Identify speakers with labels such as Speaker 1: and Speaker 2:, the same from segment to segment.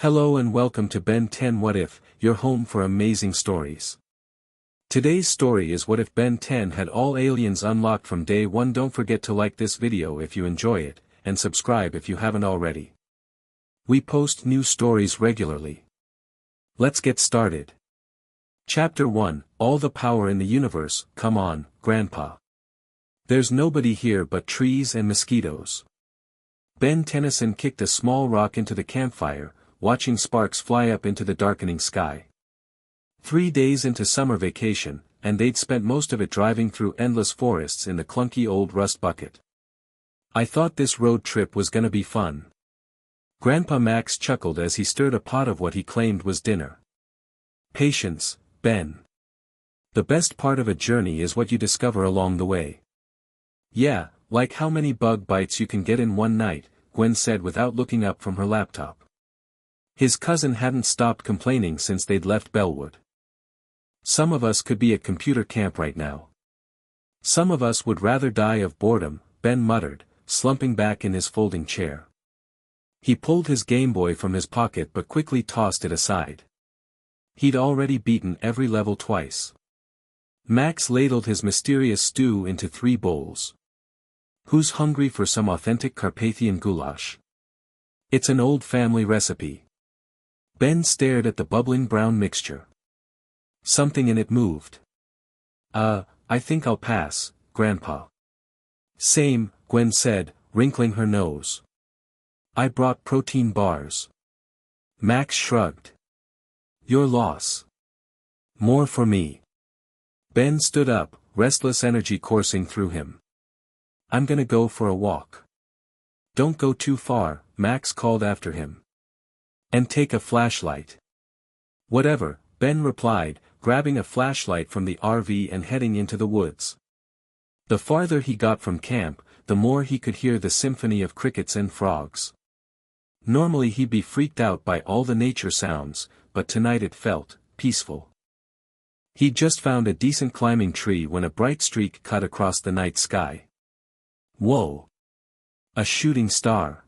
Speaker 1: Hello and welcome to Ben 10 What If, your home for amazing stories. Today's story is what if Ben 10 had all aliens unlocked from day one. Don't forget to like this video if you enjoy it, and subscribe if you haven't already. We post new stories regularly. Let's get started. Chapter 1, All the Power in the Universe. Come on, Grandpa. There's nobody here but trees and mosquitoes. Ben Tennyson kicked a small rock into the campfire, watching sparks fly up into the darkening sky. 3 days into summer vacation, and they'd spent most of it driving through endless forests in the clunky old rust bucket. I thought this road trip was gonna be fun. Grandpa Max chuckled as he stirred a pot of what he claimed was dinner. Patience, Ben. The best part of a journey is what you discover along the way. Yeah, like how many bug bites you can get in one night, Gwen said without looking up from her laptop. His cousin hadn't stopped complaining since they'd left Bellwood. Some of us could be at computer camp right now. Some of us would rather die of boredom, Ben muttered, slumping back in his folding chair. He pulled his Game Boy from his pocket but quickly tossed it aside. He'd already beaten every level twice. Max ladled his mysterious stew into 3 bowls. Who's hungry for some authentic Carpathian goulash? It's an old family recipe. Ben stared at the bubbling brown mixture. Something in it moved. I think I'll pass, Grandpa. Same, Gwen said, wrinkling her nose. I brought protein bars. Max shrugged. Your loss. More for me. Ben stood up, restless energy coursing through him. I'm gonna go for a walk. Don't go too far, Max called after him. And take a flashlight. Whatever, Ben replied, grabbing a flashlight from the RV and heading into the woods. The farther he got from camp, the more he could hear the symphony of crickets and frogs. Normally he'd be freaked out by all the nature sounds, but tonight it felt peaceful. He'd just found a decent climbing tree when a bright streak cut across the night sky. Whoa! A shooting star.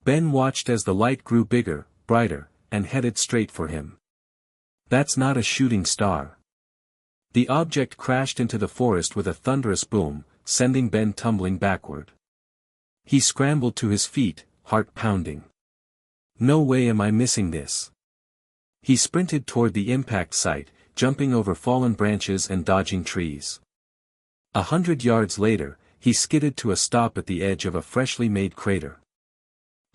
Speaker 1: Ben watched as the light grew bigger, brighter, and headed straight for him. That's not a shooting star. The object crashed into the forest with a thunderous boom, sending Ben tumbling backward. He scrambled to his feet, heart pounding. No way am I missing this. He sprinted toward the impact site, jumping over fallen branches and dodging trees. 100 yards later, he skidded to a stop at the edge of a freshly made crater.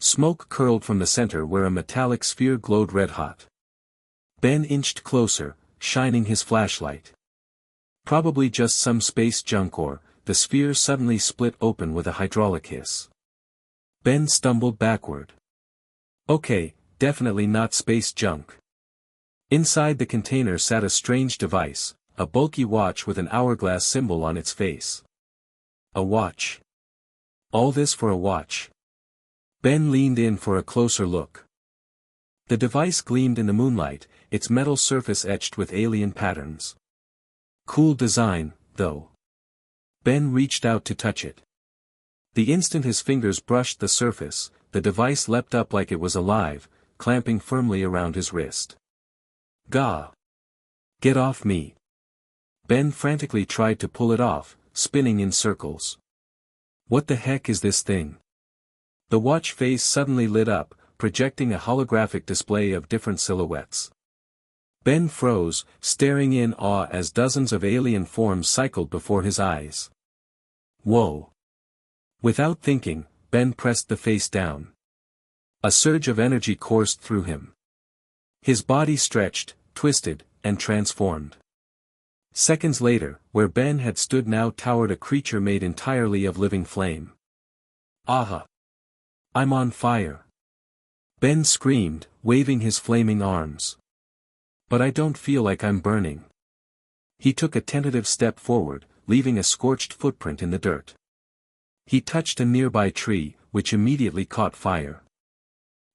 Speaker 1: Smoke curled from the center where a metallic sphere glowed red-hot. Ben inched closer, shining his flashlight. Probably just some space junk or, the sphere suddenly split open with a hydraulic hiss. Ben stumbled backward. Okay, definitely not space junk. Inside the container sat a strange device, a bulky watch with an hourglass symbol on its face. A watch. All this for a watch. Ben leaned in for a closer look. The device gleamed in the moonlight, its metal surface etched with alien patterns. Cool design, though. Ben reached out to touch it. The instant his fingers brushed the surface, the device leapt up like it was alive, clamping firmly around his wrist. Gah! Get off me! Ben frantically tried to pull it off, spinning in circles. What the heck is this thing? The watch face suddenly lit up, projecting a holographic display of different silhouettes. Ben froze, staring in awe as dozens of alien forms cycled before his eyes. Whoa! Without thinking, Ben pressed the face down. A surge of energy coursed through him. His body stretched, twisted, and transformed. Seconds later, where Ben had stood now towered a creature made entirely of living flame. Aha! I'm on fire! Ben screamed, waving his flaming arms. But I don't feel like I'm burning. He took a tentative step forward, leaving a scorched footprint in the dirt. He touched a nearby tree, which immediately caught fire.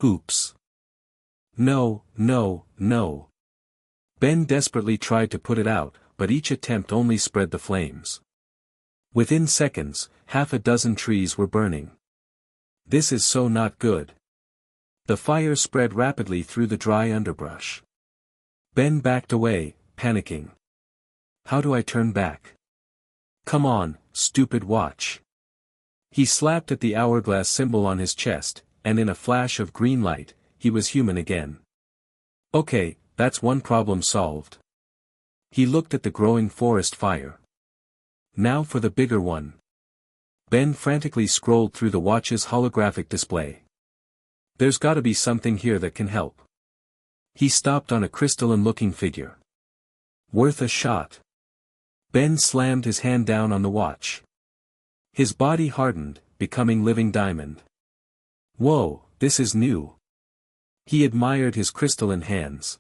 Speaker 1: Oops! No, no, no! Ben desperately tried to put it out, but each attempt only spread the flames. Within seconds, half a dozen trees were burning. This is so not good. The fire spread rapidly through the dry underbrush. Ben backed away, panicking. How do I turn back? Come on, stupid watch. He slapped at the hourglass symbol on his chest, and in a flash of green light, he was human again. Okay, that's one problem solved. He looked at the growing forest fire. Now for the bigger one. Ben frantically scrolled through the watch's holographic display. There's gotta be something here that can help. He stopped on a crystalline-looking figure. Worth a shot. Ben slammed his hand down on the watch. His body hardened, becoming living diamond. Whoa, this is new. He admired his crystalline hands.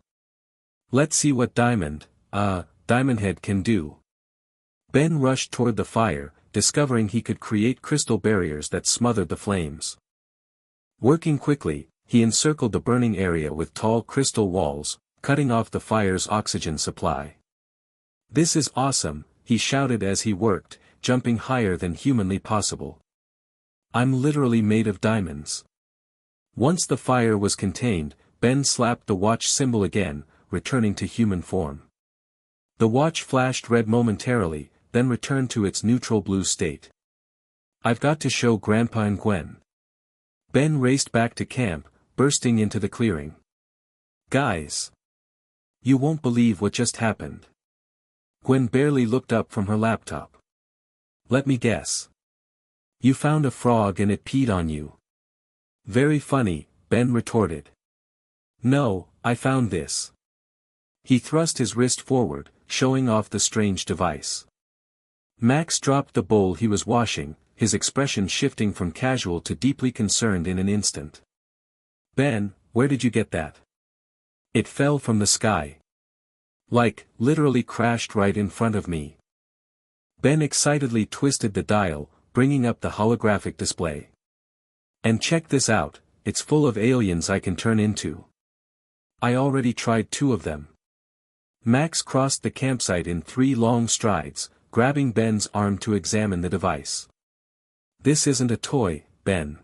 Speaker 1: Let's see what Diamond Head can do. Ben rushed toward the fire, discovering he could create crystal barriers that smothered the flames. Working quickly, he encircled the burning area with tall crystal walls, cutting off the fire's oxygen supply. This is awesome, he shouted as he worked, jumping higher than humanly possible. I'm literally made of diamonds. Once the fire was contained, Ben slapped the watch symbol again, returning to human form. The watch flashed red momentarily, then returned to its neutral blue state. I've got to show Grandpa and Gwen. Ben raced back to camp, bursting into the clearing. Guys! You won't believe what just happened. Gwen barely looked up from her laptop. Let me guess. You found a frog and it peed on you. Very funny, Ben retorted. No, I found this. He thrust his wrist forward, showing off the strange device. Max dropped the bowl he was washing, his expression shifting from casual to deeply concerned in an instant. Ben, where did you get that? It fell from the sky. Like, literally crashed right in front of me. Ben excitedly twisted the dial, bringing up the holographic display. And check this out, it's full of aliens I can turn into. I already tried 2 of them. Max crossed the campsite in 3 long strides, grabbing Ben's arm to examine the device. This isn't a toy, Ben.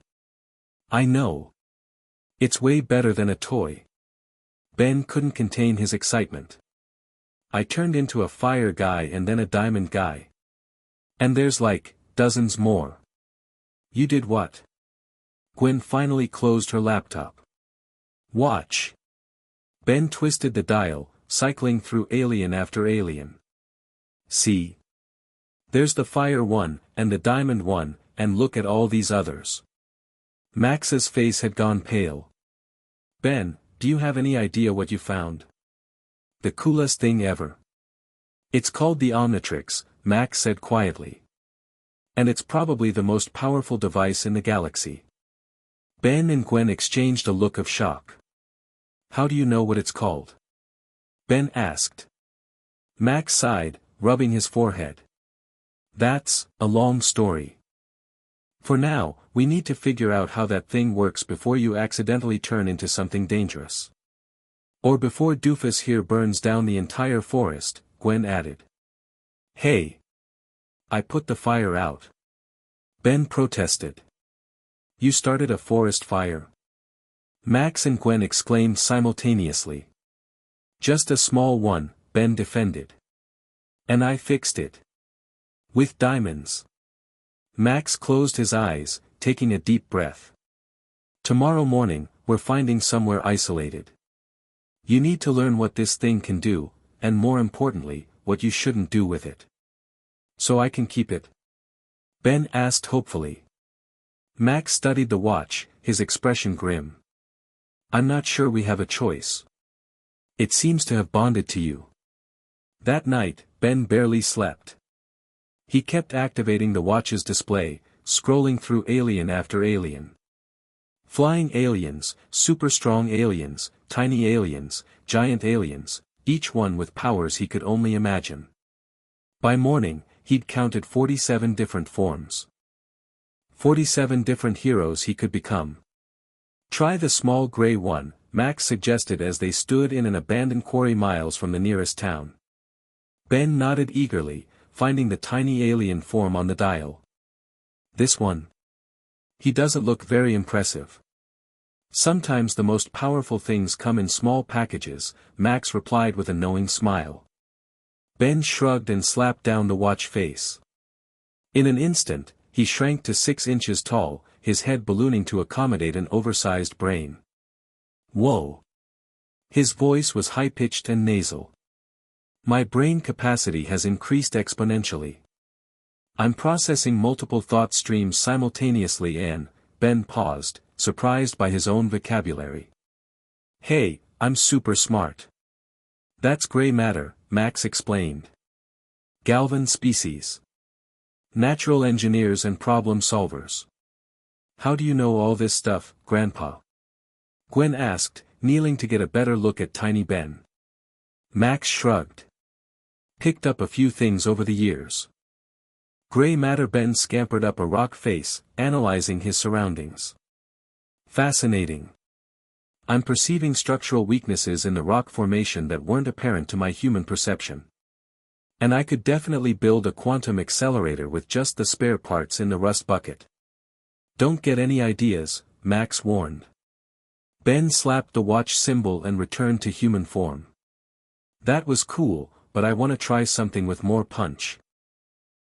Speaker 1: I know. It's way better than a toy. Ben couldn't contain his excitement. I turned into a fire guy and then a diamond guy. And there's like, dozens more. You did what? Gwen finally closed her laptop. Watch. Ben twisted the dial, cycling through alien after alien. See? There's the fire one, and the diamond one, and look at all these others. Max's face had gone pale. Ben, do you have any idea what you found? The coolest thing ever. It's called the Omnitrix, Max said quietly. And it's probably the most powerful device in the galaxy. Ben and Gwen exchanged a look of shock. How do you know what it's called? Ben asked. Max sighed, rubbing his forehead. That's a long story. For now, we need to figure out how that thing works before you accidentally turn into something dangerous. Or before Doofus here burns down the entire forest, Gwen added. Hey! I put the fire out. Ben protested. You started a forest fire? Max and Gwen exclaimed simultaneously. Just a small one, Ben defended. And I fixed it. With diamonds. Max closed his eyes, taking a deep breath. Tomorrow morning, we're finding somewhere isolated. You need to learn what this thing can do, and more importantly, what you shouldn't do with it. So I can keep it? Ben asked hopefully. Max studied the watch, his expression grim. I'm not sure we have a choice. It seems to have bonded to you. That night, Ben barely slept. He kept activating the watch's display, scrolling through alien after alien. Flying aliens, super strong aliens, tiny aliens, giant aliens, each one with powers he could only imagine. By morning, he'd counted 47 different forms. 47 different heroes he could become. Try the small gray one, Max suggested as they stood in an abandoned quarry miles from the nearest town. Ben nodded eagerly, finding the tiny alien form on the dial. This one? He doesn't look very impressive. Sometimes the most powerful things come in small packages, Max replied with a knowing smile. Ben shrugged and slapped down the watch face. In an instant, he shrank to 6 inches tall, his head ballooning to accommodate an oversized brain. Whoa! His voice was high-pitched and nasal. My brain capacity has increased exponentially. I'm processing multiple thought streams simultaneously and, Ben paused, surprised by his own vocabulary. Hey, I'm super smart. That's gray matter, Max explained. Galvan species. Natural engineers and problem solvers. How do you know all this stuff, Grandpa? Gwen asked, kneeling to get a better look at tiny Ben. Max shrugged. Picked up a few things over the years. Gray matter. Ben scampered up a rock face, analyzing his surroundings. Fascinating. I'm perceiving structural weaknesses in the rock formation that weren't apparent to my human perception. And I could definitely build a quantum accelerator with just the spare parts in the rust bucket. Don't get any ideas, Max warned. Ben slapped the watch symbol and returned to human form. That was cool, but I want to try something with more punch.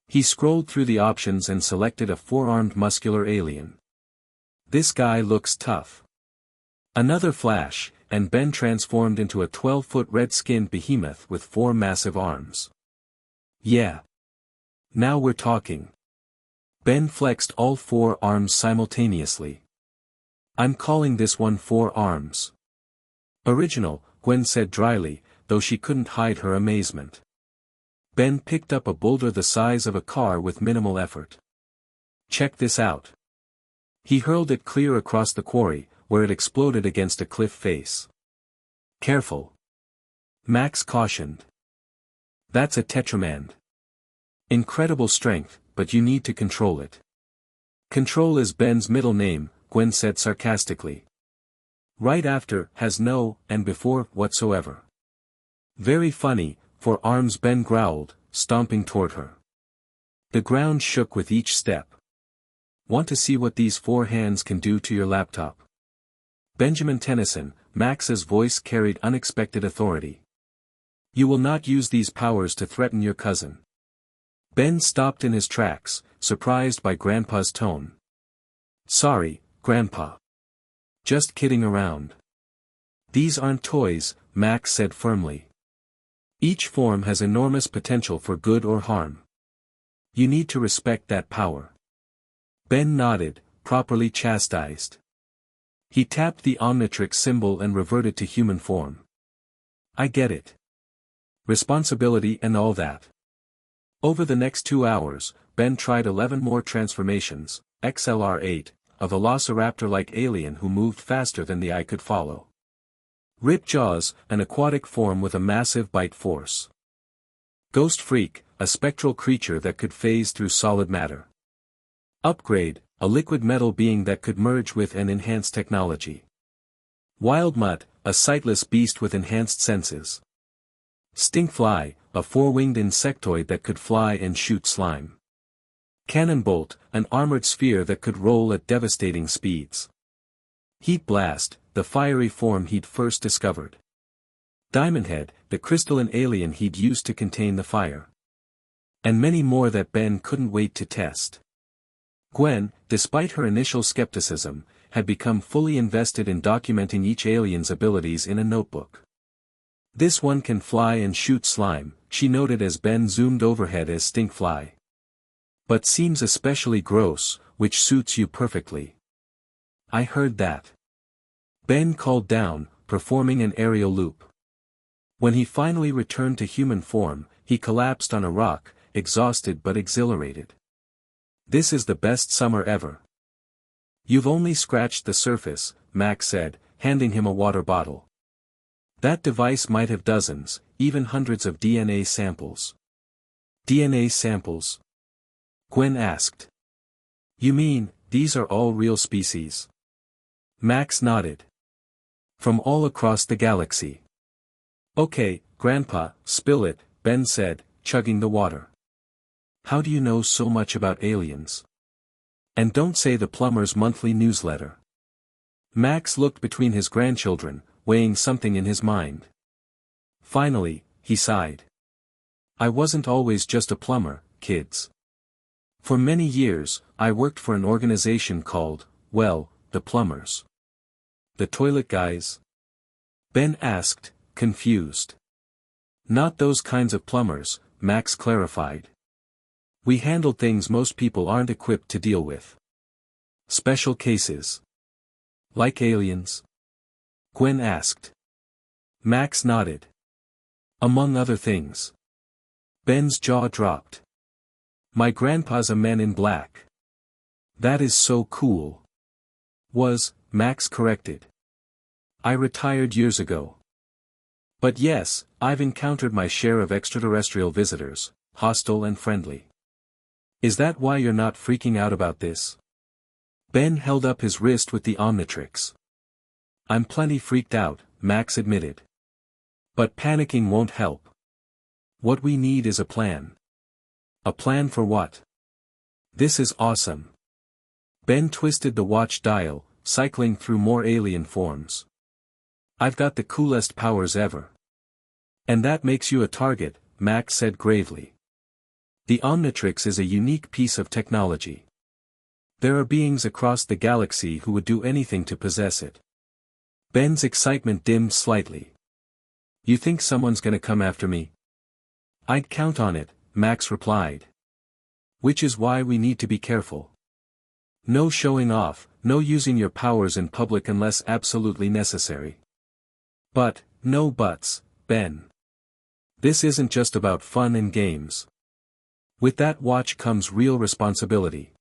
Speaker 1: He scrolled through the options and selected a 4-armed muscular alien. This guy looks tough. Another flash, and Ben transformed into a 12-foot red-skinned behemoth with 4 massive arms. Yeah. Now we're talking. Ben flexed all 4 arms simultaneously. I'm calling this one 4 arms. Original, Gwen said dryly, though she couldn't hide her amazement. Ben picked up a boulder the size of a car with minimal effort. Check this out. He hurled it clear across the quarry, where it exploded against a cliff face. Careful. Max cautioned. That's a Tetramand. Incredible strength, but you need to control it. Control is Ben's middle name, Gwen said sarcastically. Right after, has no, and before, whatsoever. Very funny, 4 arms, Ben growled, stomping toward her. The ground shook with each step. Want to see what these 4 hands can do to your laptop? Benjamin Tennyson, Max's voice carried unexpected authority. You will not use these powers to threaten your cousin. Ben stopped in his tracks, surprised by Grandpa's tone. Sorry, Grandpa. Just kidding around. These aren't toys, Max said firmly. Each form has enormous potential for good or harm. You need to respect that power. Ben nodded, properly chastised. He tapped the Omnitrix symbol and reverted to human form. I get it. Responsibility and all that. Over the next 2 hours, Ben tried 11 more transformations, XLR-8, a velociraptor-like alien who moved faster than the eye could follow. Rip Jaws, an aquatic form with a massive bite force. Ghost Freak, a spectral creature that could phase through solid matter. Upgrade, a liquid metal being that could merge with and enhance technology. Wild Mutt, a sightless beast with enhanced senses. Stinkfly, a 4-winged insectoid that could fly and shoot slime. Cannonbolt, an armored sphere that could roll at devastating speeds. Heat Blast, the fiery form he'd first discovered. Diamondhead, the crystalline alien he'd used to contain the fire. And many more that Ben couldn't wait to test. Gwen, despite her initial skepticism, had become fully invested in documenting each alien's abilities in a notebook. This one can fly and shoot slime, she noted as Ben zoomed overhead as Stinkfly. But seems especially gross, which suits you perfectly. I heard that. Ben called down, performing an aerial loop. When he finally returned to human form, he collapsed on a rock, exhausted but exhilarated. This is the best summer ever. You've only scratched the surface, Max said, handing him a water bottle. That device might have dozens, even hundreds of DNA samples. DNA samples? Gwen asked. You mean, these are all real species? Max nodded. From all across the galaxy. Okay, Grandpa, spill it, Ben said, chugging the water. How do you know so much about aliens? And don't say the plumber's monthly newsletter. Max looked between his grandchildren, weighing something in his mind. Finally, he sighed. I wasn't always just a plumber, kids. For many years, I worked for an organization called, well, the Plumbers. The toilet guys? Ben asked, confused. Not those kinds of plumbers, Max clarified. We handled things most people aren't equipped to deal with. Special cases. Like aliens? Gwen asked. Max nodded. Among other things. Ben's jaw dropped. My grandpa's a man in black. That is so cool. Max corrected. I retired years ago. But yes, I've encountered my share of extraterrestrial visitors, hostile and friendly. Is that why you're not freaking out about this? Ben held up his wrist with the Omnitrix. I'm plenty freaked out, Max admitted. But panicking won't help. What we need is a plan. A plan for what? This is awesome. Ben twisted the watch dial, cycling through more alien forms. I've got the coolest powers ever. And that makes you a target, Max said gravely. The Omnitrix is a unique piece of technology. There are beings across the galaxy who would do anything to possess it. Ben's excitement dimmed slightly. You think someone's gonna come after me? I'd count on it, Max replied. Which is why we need to be careful. No showing off, no using your powers in public unless absolutely necessary. But, no buts, Ben. This isn't just about fun and games. With that watch comes real responsibility.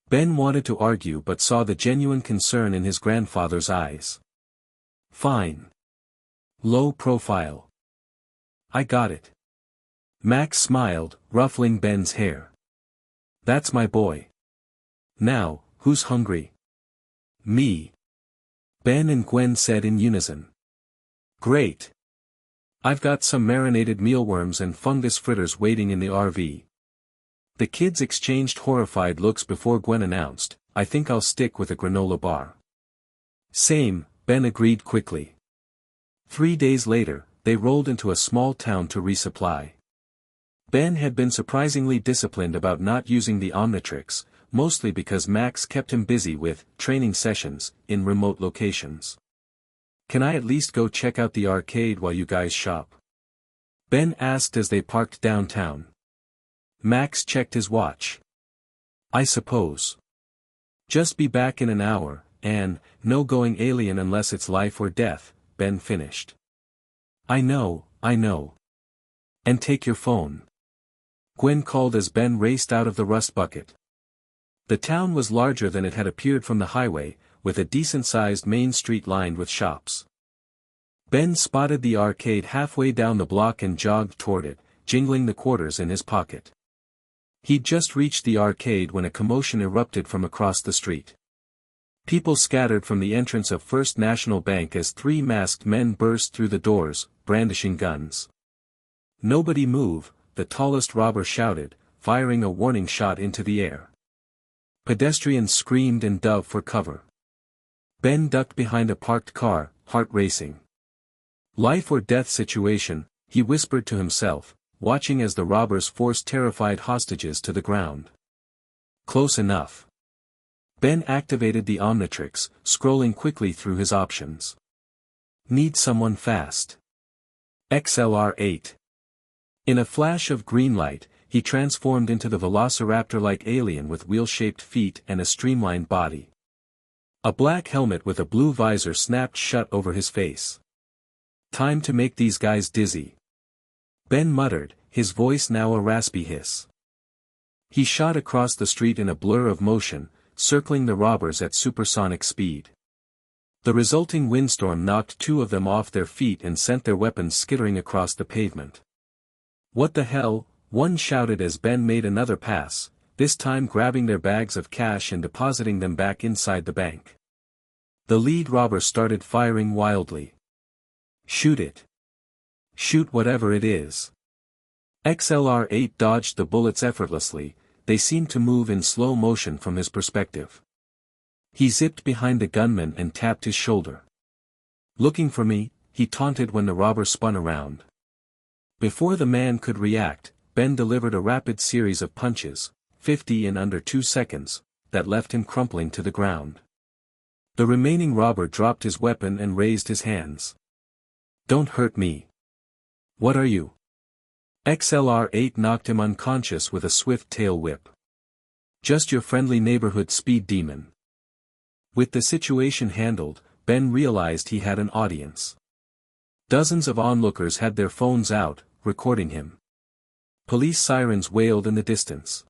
Speaker 1: Ben wanted to argue but saw the genuine concern in his grandfather's eyes. Fine. Low profile. I got it. Max smiled, ruffling Ben's hair. That's my boy. Now, who's hungry? Me. Ben and Gwen said in unison. Great. I've got some marinated mealworms and fungus fritters waiting in the RV. The kids exchanged horrified looks before Gwen announced, I think I'll stick with a granola bar. Same, Ben agreed quickly. 3 days later, they rolled into a small town to resupply. Ben had been surprisingly disciplined about not using the Omnitrix, mostly because Max kept him busy with training sessions in remote locations. Can I at least go check out the arcade while you guys shop? Ben asked as they parked downtown. Max checked his watch. I suppose. Just be back in an hour, and, no going alien unless it's life or death, Ben finished. I know. And take your phone. Gwen called as Ben raced out of the rust bucket. The town was larger than it had appeared from the highway, with a decent-sized main street lined with shops. Ben spotted the arcade halfway down the block and jogged toward it, jingling the quarters in his pocket. He'd just reached the arcade when a commotion erupted from across the street. People scattered from the entrance of First National Bank as 3 masked men burst through the doors, brandishing guns. Nobody move, the tallest robber shouted, firing a warning shot into the air. Pedestrians screamed and dove for cover. Ben ducked behind a parked car, heart racing. Life or death situation, he whispered to himself, watching as the robbers forced terrified hostages to the ground. Close enough. Ben activated the Omnitrix, scrolling quickly through his options. Need someone fast. XLR-8. In a flash of green light, he transformed into the velociraptor-like alien with wheel-shaped feet and a streamlined body. A black helmet with a blue visor snapped shut over his face. Time to make these guys dizzy. Ben muttered, his voice now a raspy hiss. He shot across the street in a blur of motion, circling the robbers at supersonic speed. The resulting windstorm knocked 2 of them off their feet and sent their weapons skittering across the pavement. What the hell? One shouted as Ben made another pass, this time grabbing their bags of cash and depositing them back inside the bank. The lead robber started firing wildly. Shoot it. Shoot whatever it is. XLR-8 dodged the bullets effortlessly, they seemed to move in slow motion from his perspective. He zipped behind the gunman and tapped his shoulder. "Looking for me?" he taunted when the robber spun around. Before the man could react, Ben delivered a rapid series of punches, 50 in under 2 seconds, that left him crumpling to the ground. The remaining robber dropped his weapon and raised his hands. "Don't hurt me. What are you?" XLR-8 knocked him unconscious with a swift tail whip. "Just your friendly neighborhood speed demon." With the situation handled, Ben realized he had an audience. Dozens of onlookers had their phones out, recording him. Police sirens wailed in the distance.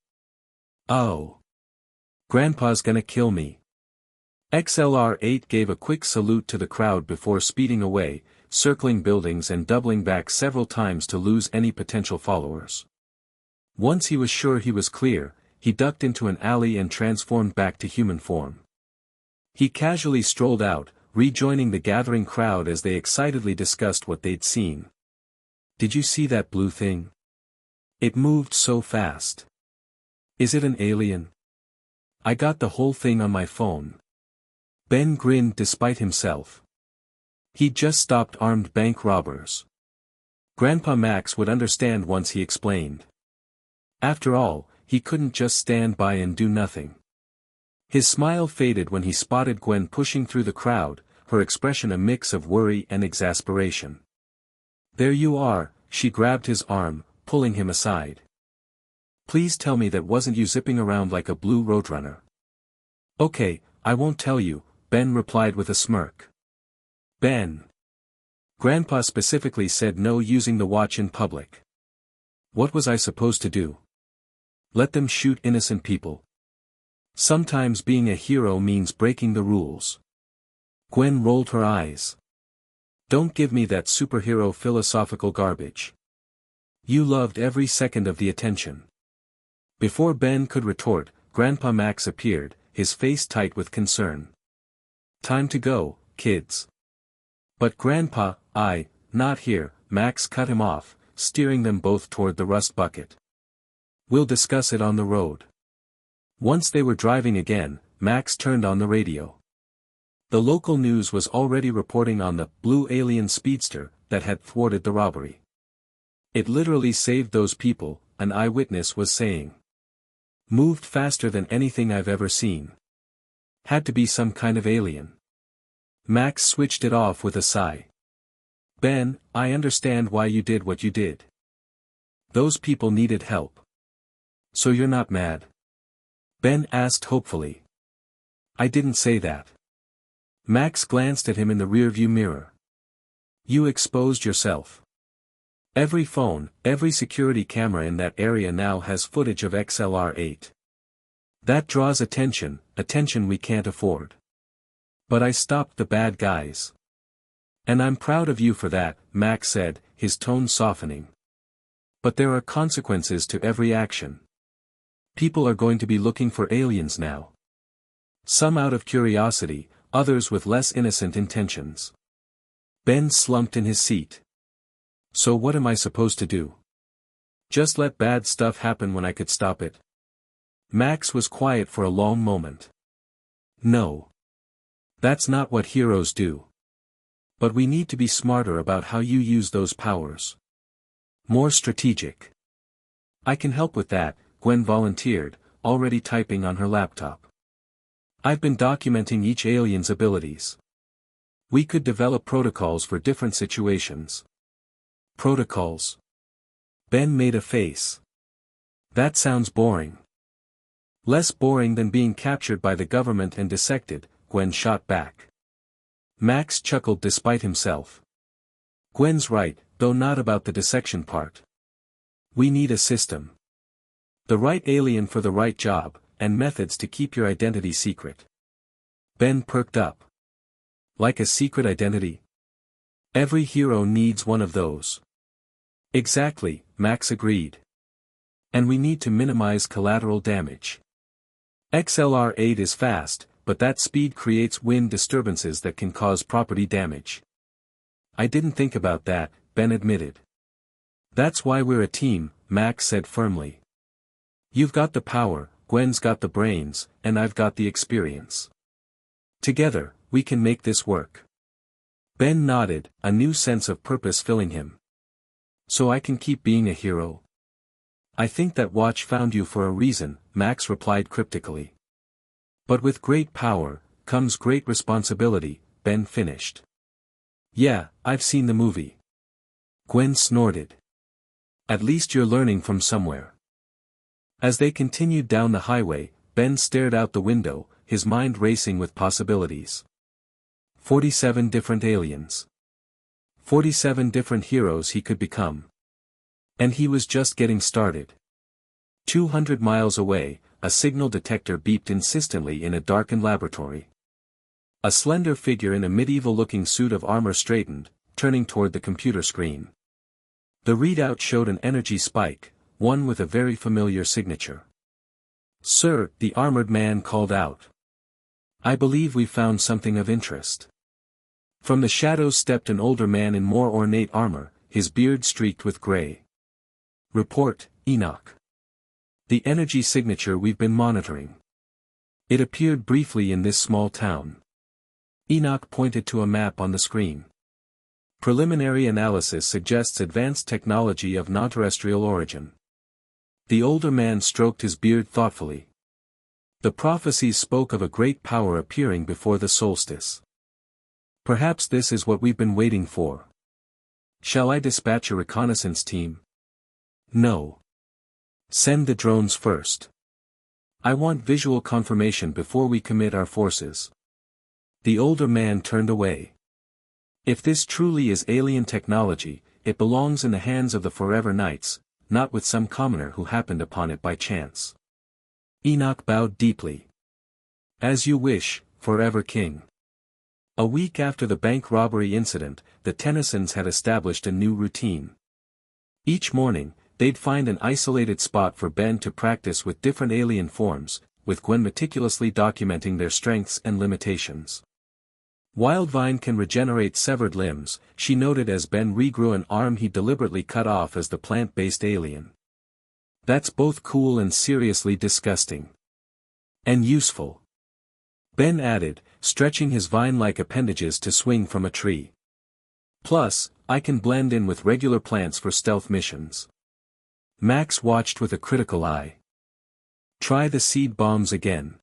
Speaker 1: "Oh. Grandpa's gonna kill me." XLR-8 gave a quick salute to the crowd before speeding away, circling buildings and doubling back several times to lose any potential followers. Once he was sure he was clear, he ducked into an alley and transformed back to human form. He casually strolled out, rejoining the gathering crowd as they excitedly discussed what they'd seen. "Did you see that blue thing? It moved so fast. Is it an alien? I got the whole thing on my phone." Ben grinned despite himself. He'd just stopped armed bank robbers. Grandpa Max would understand once he explained. After all, he couldn't just stand by and do nothing. His smile faded when he spotted Gwen pushing through the crowd, her expression a mix of worry and exasperation. "There you are," she grabbed his arm, pulling him aside. "Please tell me that wasn't you zipping around like a blue roadrunner." "Okay, I won't tell you," Ben replied with a smirk. "Ben. Grandpa specifically said no using the watch in public. What was I supposed to do? Let them shoot innocent people? Sometimes being a hero means breaking the rules." Gwen rolled her eyes. "Don't give me that superhero philosophical garbage. You loved every second of the attention." Before Ben could retort, Grandpa Max appeared, his face tight with concern. "Time to go, kids." "But Grandpa, not here," Max cut him off, steering them both toward the rust bucket. "We'll discuss it on the road." Once they were driving again, Max turned on the radio. The local news was already reporting on the blue alien speedster that had thwarted the robbery. "It literally saved those people," an eyewitness was saying. "Moved faster than anything I've ever seen. Had to be some kind of alien." Max switched it off with a sigh. "Ben, I understand why you did what you did. Those people needed help. So you're not mad?" Ben asked hopefully. "I didn't say that." Max glanced at him in the rearview mirror. "You exposed yourself. Every phone, every security camera in that area now has footage of XLR-8. That draws attention we can't afford. But I stopped the bad guys. And I'm proud of you for that," Max said, his tone softening. "But there are consequences to every action. People are going to be looking for aliens now. Some out of curiosity, others with less innocent intentions." Ben slumped in his seat. "So what am I supposed to do? Just let bad stuff happen when I could stop it?" Max was quiet for a long moment. "No. That's not what heroes do. But we need to be smarter about how you use those powers. More strategic." "I can help with that," Gwen volunteered, already typing on her laptop. "I've been documenting each alien's abilities. We could develop protocols for different situations." "Protocols?" Ben made a face. "That sounds boring." "Less boring than being captured by the government and dissected," Gwen shot back. Max chuckled despite himself. "Gwen's right, though not about the dissection part. We need a system. The right alien for the right job, and methods to keep your identity secret." Ben perked up. "Like a secret identity? Every hero needs one of those." "Exactly," Max agreed. "And we need to minimize collateral damage. XLR-8 is fast, but that speed creates wind disturbances that can cause property damage." "I didn't think about that," Ben admitted. "That's why we're a team," Max said firmly. "You've got the power, Gwen's got the brains, and I've got the experience. Together, we can make this work. Ben nodded, a new sense of purpose filling him. So I can keep being a hero? I think that watch found you for a reason, Max replied cryptically. But with great power, comes great responsibility, Ben finished. Yeah, I've seen the movie. Gwen snorted. At least you're learning from somewhere. As they continued down the highway, Ben stared out the window, his mind racing with possibilities. 47 different aliens. 47 different heroes he could become. And he was just getting started. 200 miles away, a signal detector beeped insistently in a darkened laboratory. A slender figure in a medieval-looking suit of armor straightened, turning toward the computer screen. The readout showed an energy spike, one with a very familiar signature. Sir, the armored man called out. I believe we found something of interest. From the shadows stepped an older man in more ornate armor, his beard streaked with gray. Report, Enoch. The energy signature we've been monitoring. It appeared briefly in this small town. Enoch pointed to a map on the screen. Preliminary analysis suggests advanced technology of non-terrestrial origin. The older man stroked his beard thoughtfully. The prophecies spoke of a great power appearing before the solstice. Perhaps this is what we've been waiting for. Shall I dispatch a reconnaissance team? No. Send the drones first. I want visual confirmation before we commit our forces. The older man turned away. If this truly is alien technology, it belongs in the hands of the Forever Knights, not with some commoner who happened upon it by chance. Enoch bowed deeply. As you wish, Forever King. A week after the bank robbery incident, the Tennysons had established a new routine. Each morning, they'd find an isolated spot for Ben to practice with different alien forms, with Gwen meticulously documenting their strengths and limitations. Wildvine can regenerate severed limbs, she noted as Ben regrew an arm he deliberately cut off as the plant-based alien. That's both cool and seriously disgusting. And useful. Ben added, stretching his vine-like appendages to swing from a tree. Plus, I can blend in with regular plants for stealth missions. Max watched with a critical eye. Try the seed bombs again.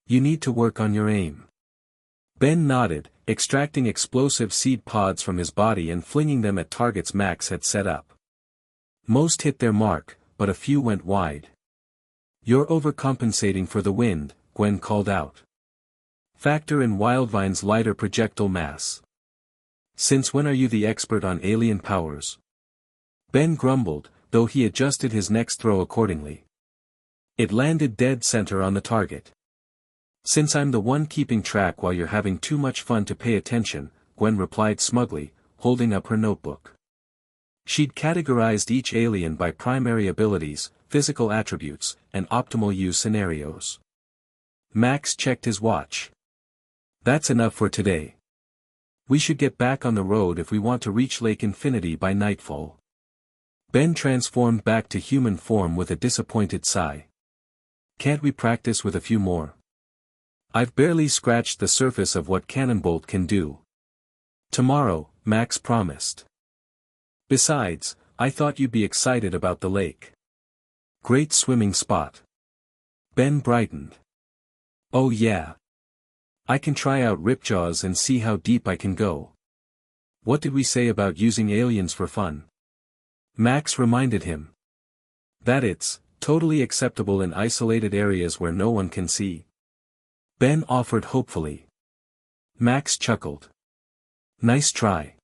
Speaker 1: You need to work on your aim. Ben nodded, extracting explosive seed pods from his body and flinging them at targets Max had set up. Most hit their mark, but a few went wide. You're overcompensating for the wind, Gwen called out. Factor in Wildvine's lighter projectile mass. Since when are you the expert on alien powers? Ben grumbled, though he adjusted his next throw accordingly. It landed dead center on the target. Since I'm the one keeping track while you're having too much fun to pay attention, Gwen replied smugly, holding up her notebook. She'd categorized each alien by primary abilities, physical attributes, and optimal use scenarios. Max checked his watch. That's enough for today. We should get back on the road if we want to reach Lake Infinity by nightfall. Ben transformed back to human form with a disappointed sigh. Can't we practice with a few more? I've barely scratched the surface of what Cannonbolt can do. Tomorrow, Max promised. Besides, I thought you'd be excited about the lake. Great swimming spot. Ben brightened. Oh yeah. I can try out Ripjaws and see how deep I can go. What did we say about using aliens for fun? Max reminded him. That it's totally acceptable in isolated areas where no one can see. Ben offered hopefully. Max chuckled. Nice try.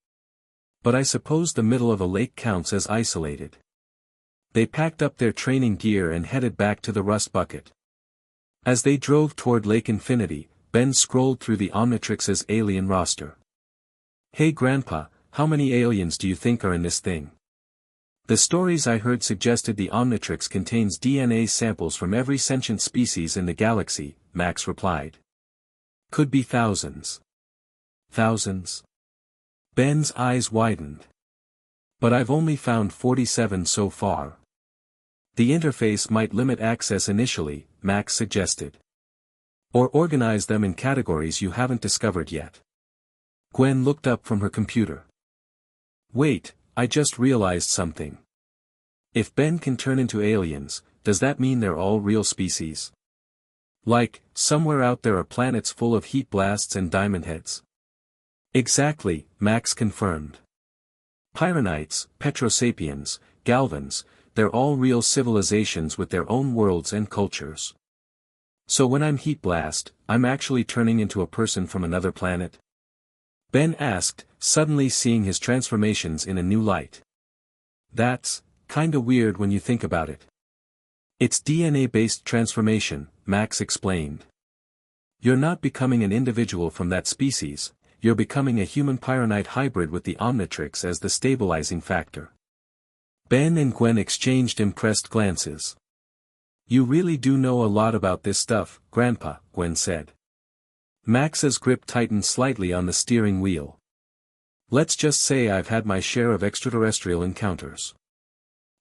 Speaker 1: But I suppose the middle of a lake counts as isolated. They packed up their training gear and headed back to the Rust Bucket. As they drove toward Lake Infinity, Ben scrolled through the Omnitrix's alien roster. Hey Grandpa, how many aliens do you think are in this thing? The stories I heard suggested the Omnitrix contains DNA samples from every sentient species in the galaxy, Max replied. Could be thousands. Thousands? Ben's eyes widened. But I've only found 47 so far. The interface might limit access initially, Max suggested. Or organize them in categories you haven't discovered yet. Gwen looked up from her computer. Wait, I just realized something. If Ben can turn into aliens, does that mean they're all real species? Like, somewhere out there are planets full of heat blasts and diamond heads. Exactly, Max confirmed. Pyronites, Petrosapiens, Galvans, they're all real civilizations with their own worlds and cultures. So when I'm heat blast, I'm actually turning into a person from another planet? Ben asked, suddenly seeing his transformations in a new light. That's kinda weird when you think about it. It's DNA-based transformation, Max explained. You're not becoming an individual from that species, you're becoming a human Pyronite hybrid with the Omnitrix as the stabilizing factor. Ben and Gwen exchanged impressed glances. You really do know a lot about this stuff, Grandpa, Gwen said. Max's grip tightened slightly on the steering wheel. Let's just say I've had my share of extraterrestrial encounters.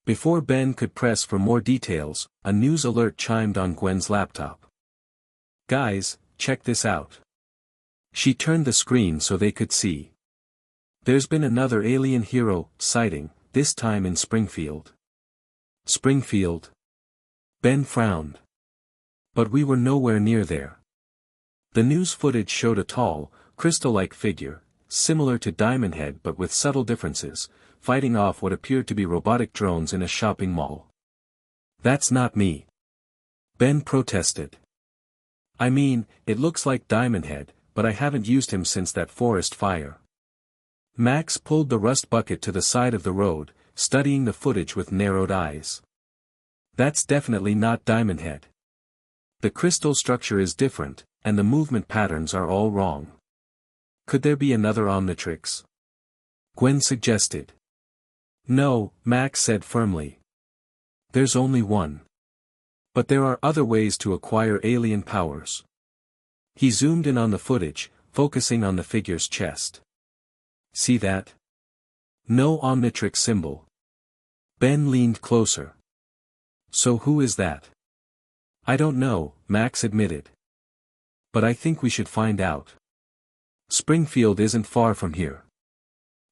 Speaker 1: Before Ben could press for more details, a news alert chimed on Gwen's laptop. Guys, check this out. She turned the screen so they could see. There's been another alien hero sighting, this time in Springfield. Springfield? Ben frowned. But we were nowhere near there. The news footage showed a tall, crystal-like figure, similar to Diamond Head but with subtle differences, fighting off what appeared to be robotic drones in a shopping mall. That's not me. Ben protested. I mean, it looks like Diamond Head, but I haven't used him since that forest fire. Max pulled the rust bucket to the side of the road, studying the footage with narrowed eyes. That's definitely not Diamond Head. The crystal structure is different, and the movement patterns are all wrong. Could there be another Omnitrix? Gwen suggested. No, Max said firmly. There's only one. But there are other ways to acquire alien powers. He zoomed in on the footage, focusing on the figure's chest. See that? No Omnitrix symbol. Ben leaned closer. So who is that? I don't know, Max admitted. But I think we should find out. Springfield isn't far from here.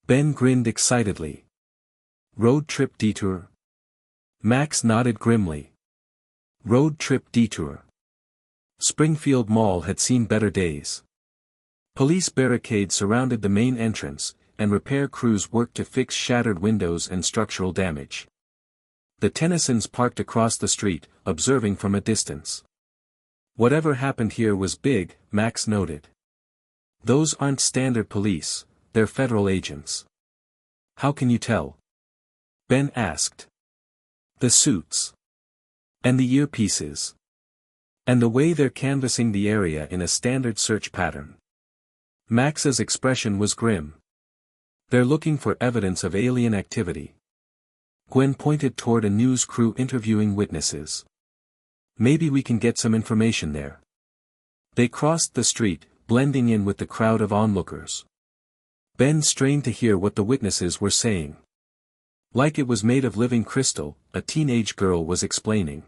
Speaker 1: Ben grinned excitedly. Road trip detour? Max nodded grimly. Road trip detour. Springfield Mall had seen better days. Police barricades surrounded the main entrance, and repair crews worked to fix shattered windows and structural damage. The Tennysons parked across the street, observing from a distance. Whatever happened here was big, Max noted. Those aren't standard police, they're federal agents. How can you tell? Ben asked. The suits. And the earpieces. And the way they're canvassing the area in a standard search pattern. Max's expression was grim. They're looking for evidence of alien activity. Gwen pointed toward a news crew interviewing witnesses. Maybe we can get some information there. They crossed the street, blending in with the crowd of onlookers. Ben strained to hear what the witnesses were saying. Like it was made of living crystal, a teenage girl was explaining.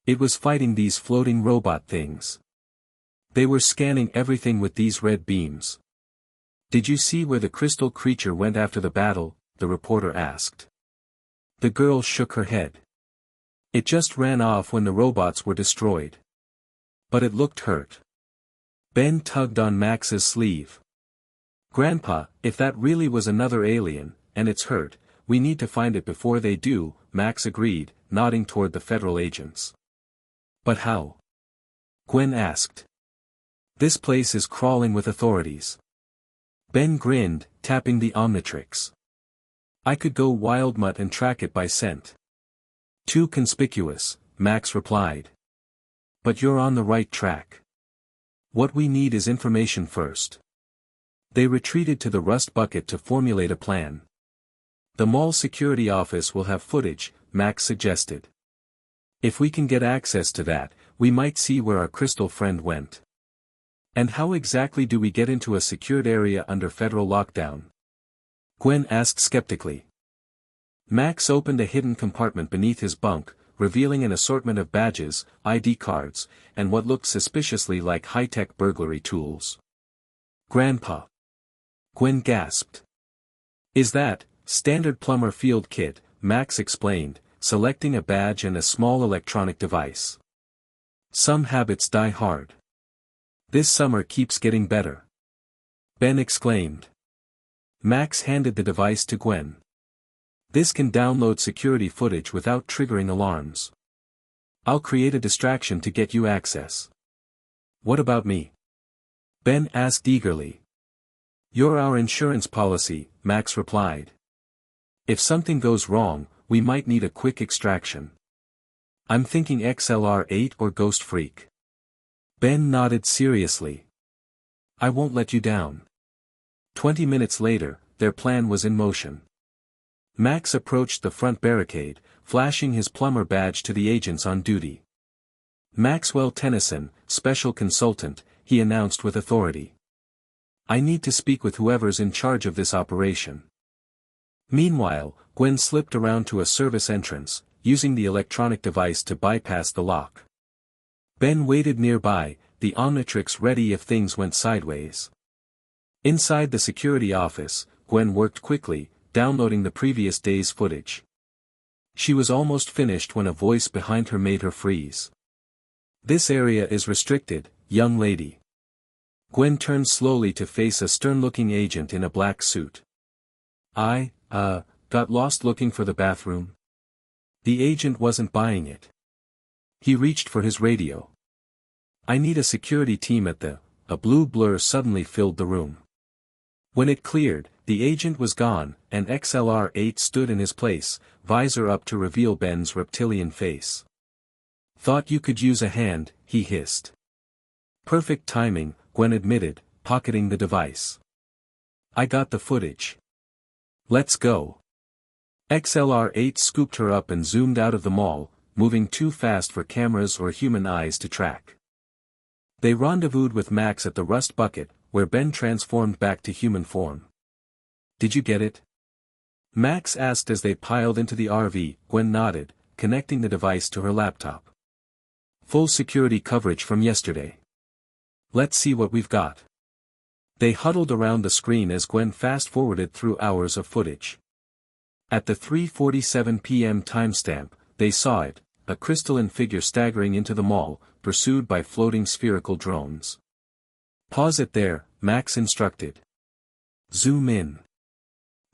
Speaker 1: It was fighting these floating robot things. They were scanning everything with these red beams. Did you see where the crystal creature went after the battle? The reporter asked. The girl shook her head. It just ran off when the robots were destroyed. But it looked hurt. Ben tugged on Max's sleeve. Grandpa, if that really was another alien, and it's hurt, we need to find it before they do, Max agreed, nodding toward the federal agents. But how? Gwen asked. This place is crawling with authorities. Ben grinned, tapping the Omnitrix. I could go Wildmutt and track it by scent. Too conspicuous, Max replied. But you're on the right track. What we need is information first. They retreated to the rust bucket to formulate a plan. The mall security office will have footage, Max suggested. If we can get access to that, we might see where our crystal friend went. And how exactly do we get into a secured area under federal lockdown? Gwen asked skeptically. Max opened a hidden compartment beneath his bunk, revealing an assortment of badges, ID cards, and what looked suspiciously like high-tech burglary tools. "Grandpa!" Gwen gasped. "Is that standard plumber field kit?" Max explained, selecting a badge and a small electronic device. "Some habits die hard. This summer keeps getting better," Ben exclaimed. Max handed the device to Gwen. "This can download security footage without triggering alarms. I'll create a distraction to get you access." "What about me?" Ben asked eagerly. "You're our insurance policy," Max replied. "If something goes wrong, we might need a quick extraction. I'm thinking XLR-8 or Ghost Freak." Ben nodded seriously. "I won't let you down." 20 minutes later, their plan was in motion. Max approached the front barricade, flashing his plumber badge to the agents on duty. "Maxwell Tennyson, special consultant," he announced with authority. "I need to speak with whoever's in charge of this operation." Meanwhile, Gwen slipped around to a service entrance, using the electronic device to bypass the lock. Ben waited nearby, the Omnitrix ready if things went sideways. Inside the security office, Gwen worked quickly, downloading the previous day's footage. She was almost finished when a voice behind her made her freeze. "This area is restricted, young lady." Gwen turned slowly to face a stern-looking agent in a black suit. "I got lost looking for the bathroom." The agent wasn't buying it. He reached for his radio. "I need a security team at the..." A blue blur suddenly filled the room. When it cleared, the agent was gone, and XLR-8 stood in his place, visor up to reveal Ben's reptilian face. "Thought you could use a hand," he hissed. "Perfect timing," Gwen admitted, pocketing the device. "I got the footage. Let's go." XLR-8 scooped her up and zoomed out of the mall, moving too fast for cameras or human eyes to track. They rendezvoused with Max at the Rust Bucket, where Ben transformed back to human form. "Did you get it?" Max asked as they piled into the RV. Gwen nodded, connecting the device to her laptop. "Full security coverage from yesterday. Let's see what we've got." They huddled around the screen as Gwen fast-forwarded through hours of footage. At the 3:47 p.m. timestamp, they saw it, a crystalline figure staggering into the mall, pursued by floating spherical drones. "Pause it there," Max instructed. "Zoom in."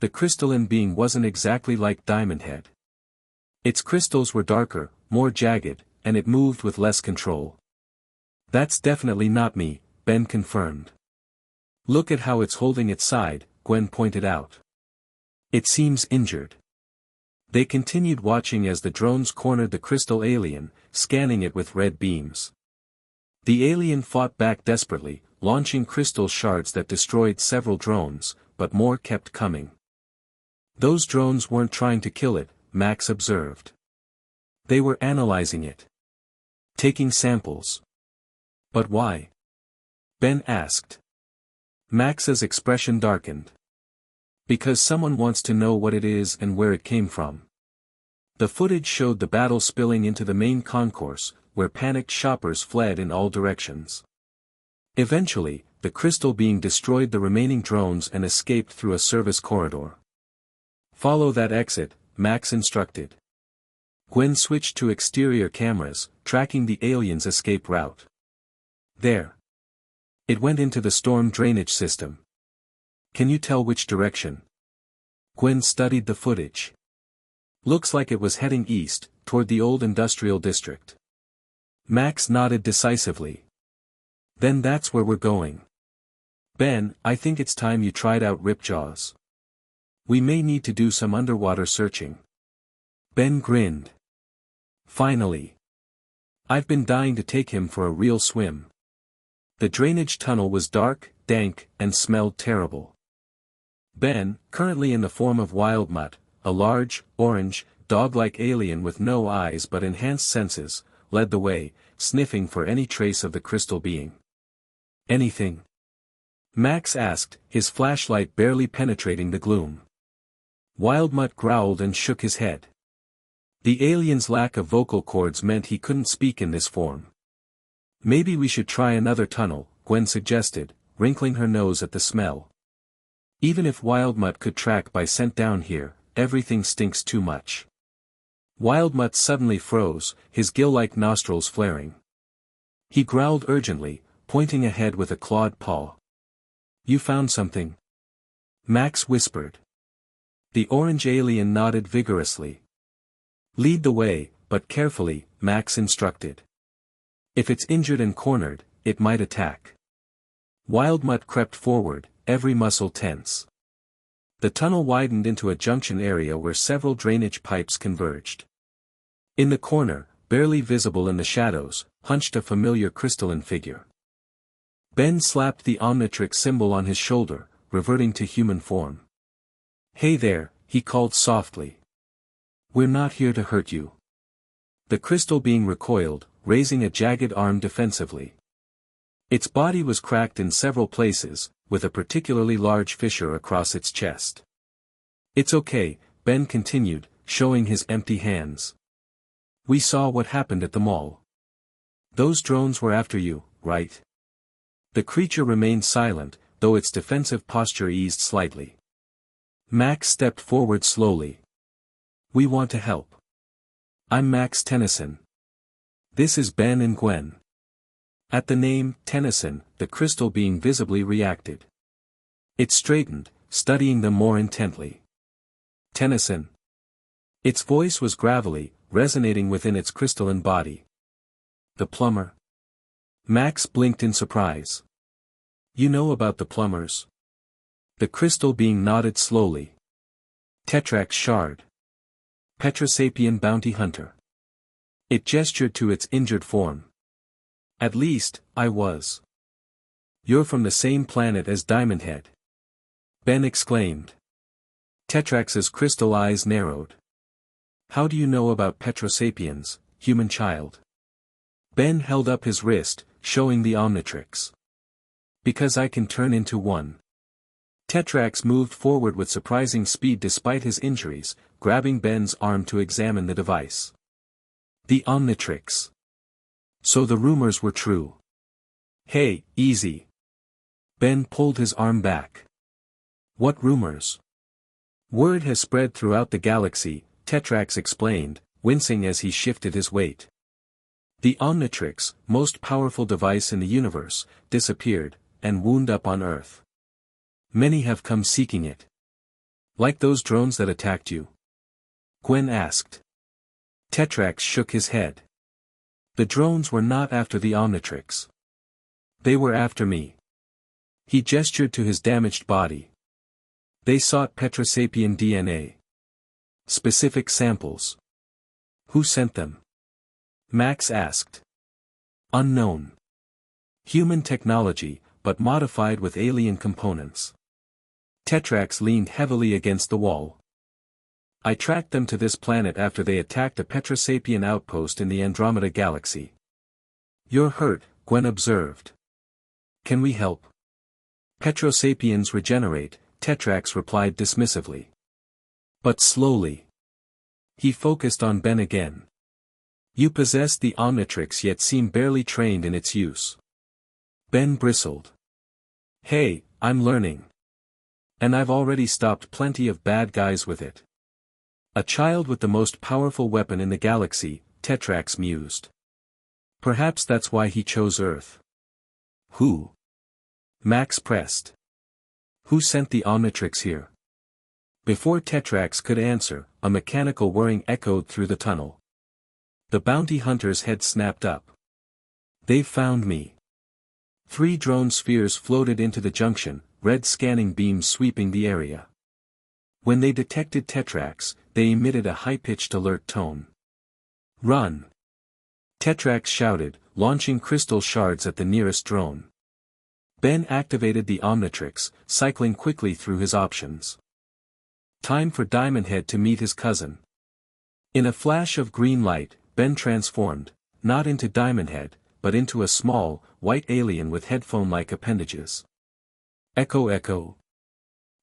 Speaker 1: The crystalline being wasn't exactly like Diamond Head. Its crystals were darker, more jagged, and it moved with less control. "That's definitely not me," Ben confirmed. "Look at how it's holding its side," Gwen pointed out. "It seems injured." They continued watching as the drones cornered the crystal alien, scanning it with red beams. The alien fought back desperately, launching crystal shards that destroyed several drones, but more kept coming. "Those drones weren't trying to kill it," Max observed. "They were analyzing it. Taking samples." "But why?" Ben asked. Max's expression darkened. "Because someone wants to know what it is and where it came from." The footage showed the battle spilling into the main concourse, where panicked shoppers fled in all directions. Eventually, the crystal being destroyed the remaining drones and escaped through a service corridor. "Follow that exit," Max instructed. Gwen switched to exterior cameras, tracking the alien's escape route. "There. It went into the storm drainage system." "Can you tell which direction?" Gwen studied the footage. "Looks like it was heading east, toward the old industrial district." Max nodded decisively. "Then that's where we're going. Ben, I think it's time you tried out Ripjaws. We may need to do some underwater searching." Ben grinned. "Finally. I've been dying to take him for a real swim." The drainage tunnel was dark, dank, and smelled terrible. Ben, currently in the form of Wildmutt, a large, orange, dog-like alien with no eyes but enhanced senses, led the way, sniffing for any trace of the crystal being. "Anything?" Max asked, his flashlight barely penetrating the gloom. Wildmutt growled and shook his head. The alien's lack of vocal cords meant he couldn't speak in this form. Maybe we should try another tunnel, Gwen suggested, wrinkling her nose at the smell. Even if Wildmutt could track by scent down here, everything stinks too much. Wildmutt suddenly froze, his gill-like nostrils flaring. He growled urgently, pointing ahead with a clawed paw. You found something? Max whispered. The orange alien nodded vigorously. Lead the way, but carefully, Max instructed. If it's injured and cornered, it might attack. Wildmutt crept forward, every muscle tense. The tunnel widened into a junction area where several drainage pipes converged. In the corner, barely visible in the shadows, hunched a familiar crystalline figure. Ben slapped the Omnitrix symbol on his shoulder, reverting to human form. Hey there, he called softly. We're not here to hurt you. The crystal being recoiled, raising a jagged arm defensively. Its body was cracked in several places, with a particularly large fissure across its chest. It's okay, Ben continued, showing his empty hands. We saw what happened at the mall. Those drones were after you, right? The creature remained silent, though its defensive posture eased slightly. Max stepped forward slowly. We want to help. I'm Max Tennyson. This is Ben and Gwen. At the name, Tennyson, the crystal being visibly reacted. It straightened, studying them more intently. Tennyson. Its voice was gravelly, resonating within its crystalline body. The plumber. Max blinked in surprise. You know about the plumbers? The crystal being nodded slowly. Tetrax shard. Petrosapien bounty hunter. It gestured to its injured form. At least, I was. You're from the same planet as Diamond Head. Ben exclaimed. Tetrax's crystal eyes narrowed. How do you know about Petrosapiens, human child? Ben held up his wrist, showing the Omnitrix. Because I can turn into one. Tetrax moved forward with surprising speed despite his injuries, grabbing Ben's arm to examine the device. The Omnitrix. So the rumors were true. Hey, easy. Ben pulled his arm back. What rumors? Word has spread throughout the galaxy, Tetrax explained, wincing as he shifted his weight. The Omnitrix, most powerful device in the universe, disappeared, and wound up on Earth. Many have come seeking it. Like those drones that attacked you? Gwen asked. Tetrax shook his head. The drones were not after the Omnitrix. They were after me. He gestured to his damaged body. They sought Petrosapien DNA. Specific samples. Who sent them? Max asked. Unknown. Human technology, but modified with alien components. Tetrax leaned heavily against the wall. I tracked them to this planet after they attacked a Petrosapien outpost in the Andromeda Galaxy. You're hurt, Gwen observed. Can we help? Petrosapiens regenerate, Tetrax replied dismissively. But slowly. He focused on Ben again. You possess the Omnitrix yet seem barely trained in its use. Ben bristled. Hey, I'm learning. And I've already stopped plenty of bad guys with it. A child with the most powerful weapon in the galaxy, Tetrax mused. Perhaps that's why he chose Earth. Who? Max pressed. Who sent the Omnitrix here? Before Tetrax could answer, a mechanical whirring echoed through the tunnel. The bounty hunter's head snapped up. They've found me. 3 drone spheres floated into the junction, red scanning beams sweeping the area. When they detected Tetrax, they emitted a high-pitched alert tone. Run! Tetrax shouted, launching crystal shards at the nearest drone. Ben activated the Omnitrix, cycling quickly through his options. Time for Diamond Head to meet his cousin. In a flash of green light, Ben transformed, not into Diamond Head, but into a small, white alien with headphone-like appendages. Echo echo.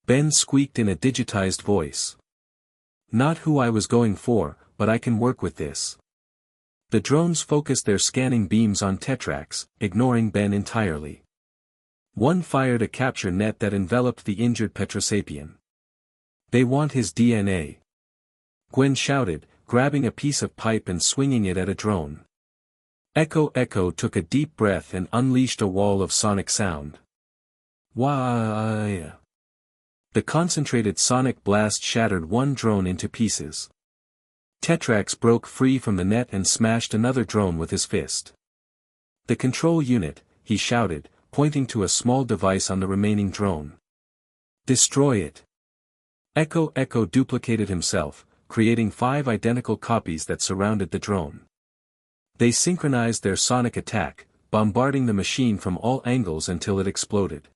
Speaker 1: Ben squeaked in a digitized voice. Not who I was going for, but I can work with this. The drones focused their scanning beams on Tetrax, ignoring Ben entirely. One fired a capture net that enveloped the injured Petrosapien. They want his DNA. Gwen shouted, grabbing a piece of pipe and swinging it at a drone. Echo Echo took a deep breath and unleashed a wall of sonic sound. Wah! The concentrated sonic blast shattered one drone into pieces. Tetrax broke free from the net and smashed another drone with his fist. The control unit, he shouted, pointing to a small device on the remaining drone. Destroy it. Echo Echo duplicated himself, creating 5 identical copies that surrounded the drone. They synchronized their sonic attack, bombarding the machine from all angles until it exploded.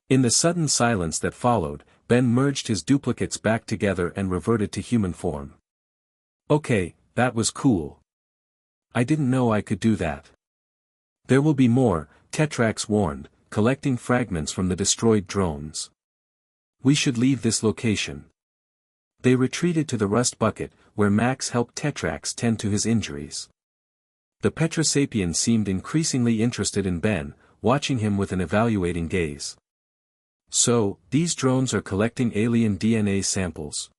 Speaker 1: In the sudden silence that followed, Ben merged his duplicates back together and reverted to human form. Okay, that was cool. I didn't know I could do that. There will be more, Tetrax warned, collecting fragments from the destroyed drones. We should leave this location. They retreated to the rust bucket, where Max helped Tetrax tend to his injuries. The Petrosapien seemed increasingly interested in Ben, watching him with an evaluating gaze. So, these drones are collecting alien DNA samples?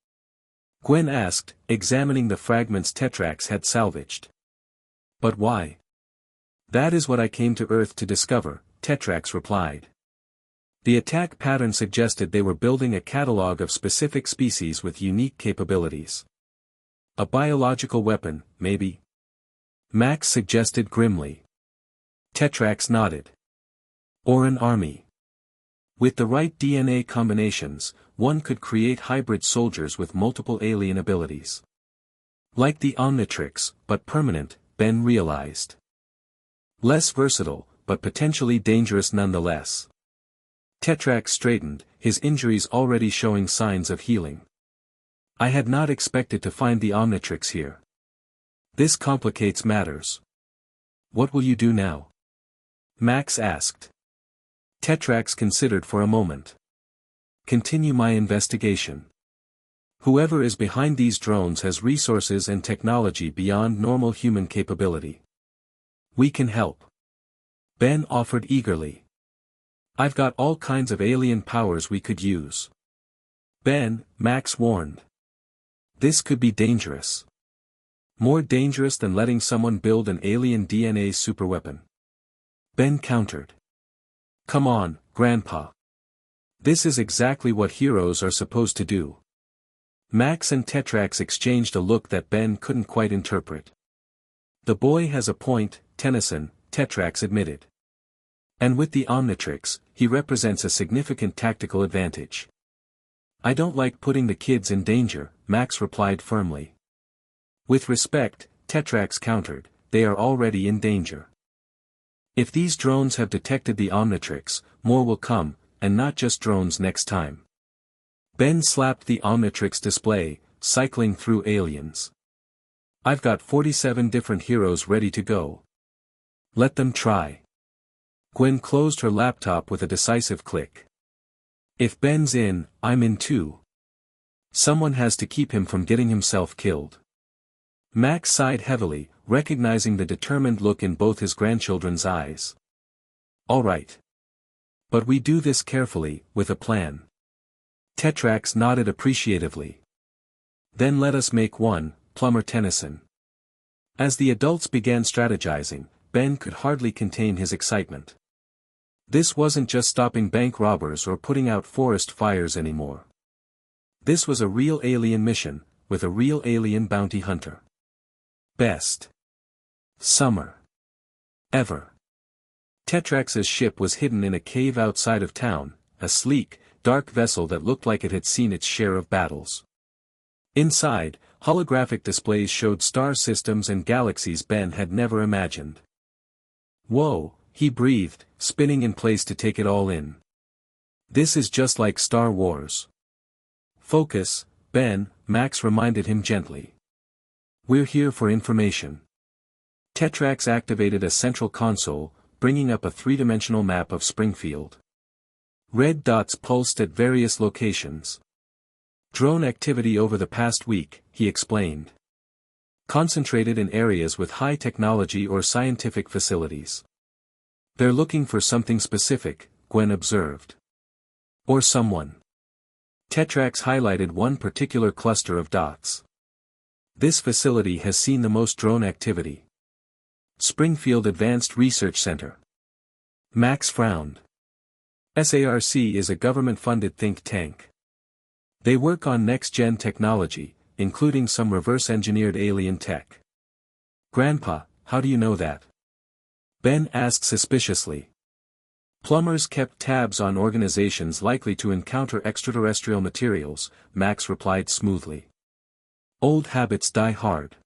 Speaker 1: Gwen asked, examining the fragments Tetrax had salvaged. But why? That is what I came to Earth to discover, Tetrax replied. The attack pattern suggested they were building a catalog of specific species with unique capabilities. A biological weapon, maybe? Max suggested grimly. Tetrax nodded. Or an army. With the right DNA combinations, one could create hybrid soldiers with multiple alien abilities. Like the Omnitrix, but permanent, Ben realized. Less versatile, but potentially dangerous nonetheless. Tetrax straightened, his injuries already showing signs of healing. I had not expected to find the Omnitrix here. This complicates matters. What will you do now? Max asked. Tetrax considered for a moment. Continue my investigation. Whoever is behind these drones has resources and technology beyond normal human capability. We can help. Ben offered eagerly. I've got all kinds of alien powers we could use. Ben, Max warned. This could be dangerous. More dangerous than letting someone build an alien DNA superweapon. Ben countered. Come on, Grandpa. This is exactly what heroes are supposed to do. Max and Tetrax exchanged a look that Ben couldn't quite interpret. The boy has a point, Tennyson, Tetrax admitted. And with the Omnitrix, he represents a significant tactical advantage. I don't like putting the kids in danger, Max replied firmly. With respect, Tetrax countered, they are already in danger. If these drones have detected the Omnitrix, more will come, and not just drones next time. Ben slapped the Omnitrix display, cycling through aliens. I've got 47 different heroes ready to go. Let them try. Gwen closed her laptop with a decisive click. If Ben's in, I'm in too. Someone has to keep him from getting himself killed. Max sighed heavily, recognizing the determined look in both his grandchildren's eyes. All right. But we do this carefully, with a plan. Tetrax nodded appreciatively. Then let us make one, Plumber Tennyson. As the adults began strategizing, Ben could hardly contain his excitement. This wasn't just stopping bank robbers or putting out forest fires anymore. This was a real alien mission, with a real alien bounty hunter. Best summer ever. Tetrax's ship was hidden in a cave outside of town, a sleek, dark vessel that looked like it had seen its share of battles. Inside, holographic displays showed star systems and galaxies Ben had never imagined. Whoa, he breathed, spinning in place to take it all in. This is just like Star Wars. Focus, Ben, Max reminded him gently. We're here for information. Tetrax activated a central console, bringing up a three-dimensional map of Springfield. Red dots pulsed at various locations. Drone activity over the past week, he explained. Concentrated in areas with high technology or scientific facilities. They're looking for something specific, Gwen observed. Or someone. Tetrax highlighted one particular cluster of dots. This facility has seen the most drone activity. Springfield Advanced Research Center. Max frowned. SARC is a government-funded think tank. They work on next-gen technology, including some reverse-engineered alien tech. Grandpa, how do you know that? Ben asked suspiciously. Plumbers kept tabs on organizations likely to encounter extraterrestrial materials, Max replied smoothly. Old habits die hard.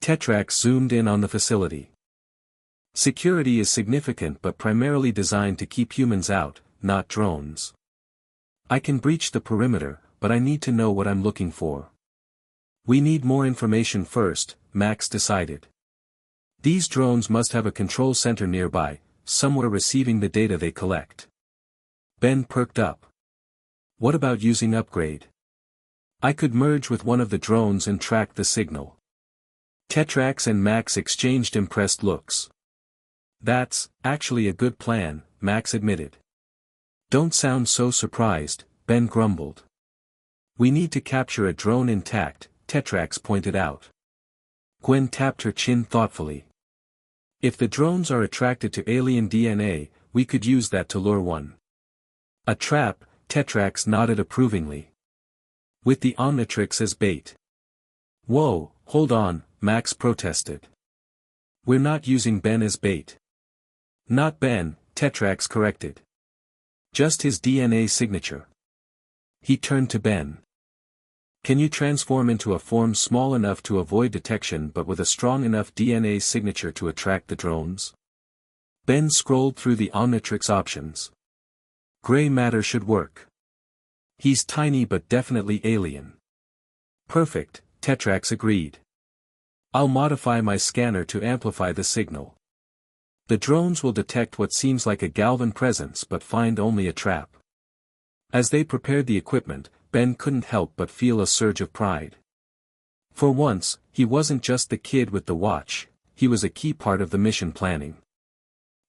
Speaker 1: Tetrax zoomed in on the facility. Security is significant but primarily designed to keep humans out, not drones. I can breach the perimeter, but I need to know what I'm looking for. We need more information first, Max decided. These drones must have a control center nearby, somewhere receiving the data they collect. Ben perked up. What about using Upgrade? I could merge with one of the drones and track the signal. Tetrax and Max exchanged impressed looks. That's actually a good plan, Max admitted. Don't sound so surprised, Ben grumbled. We need to capture a drone intact, Tetrax pointed out. Gwen tapped her chin thoughtfully. If the drones are attracted to alien DNA, we could use that to lure one. A trap, Tetrax nodded approvingly. With the Omnitrix as bait. Whoa, hold on, Max protested. We're not using Ben as bait. Not Ben, Tetrax corrected. Just his DNA signature. He turned to Ben. Can you transform into a form small enough to avoid detection but with a strong enough DNA signature to attract the drones? Ben scrolled through the Omnitrix options. Gray matter should work. He's tiny but definitely alien. Perfect, Tetrax agreed. I'll modify my scanner to amplify the signal. The drones will detect what seems like a Galvan presence but find only a trap. As they prepared the equipment, Ben couldn't help but feel a surge of pride. For once, he wasn't just the kid with the watch, he was a key part of the mission planning.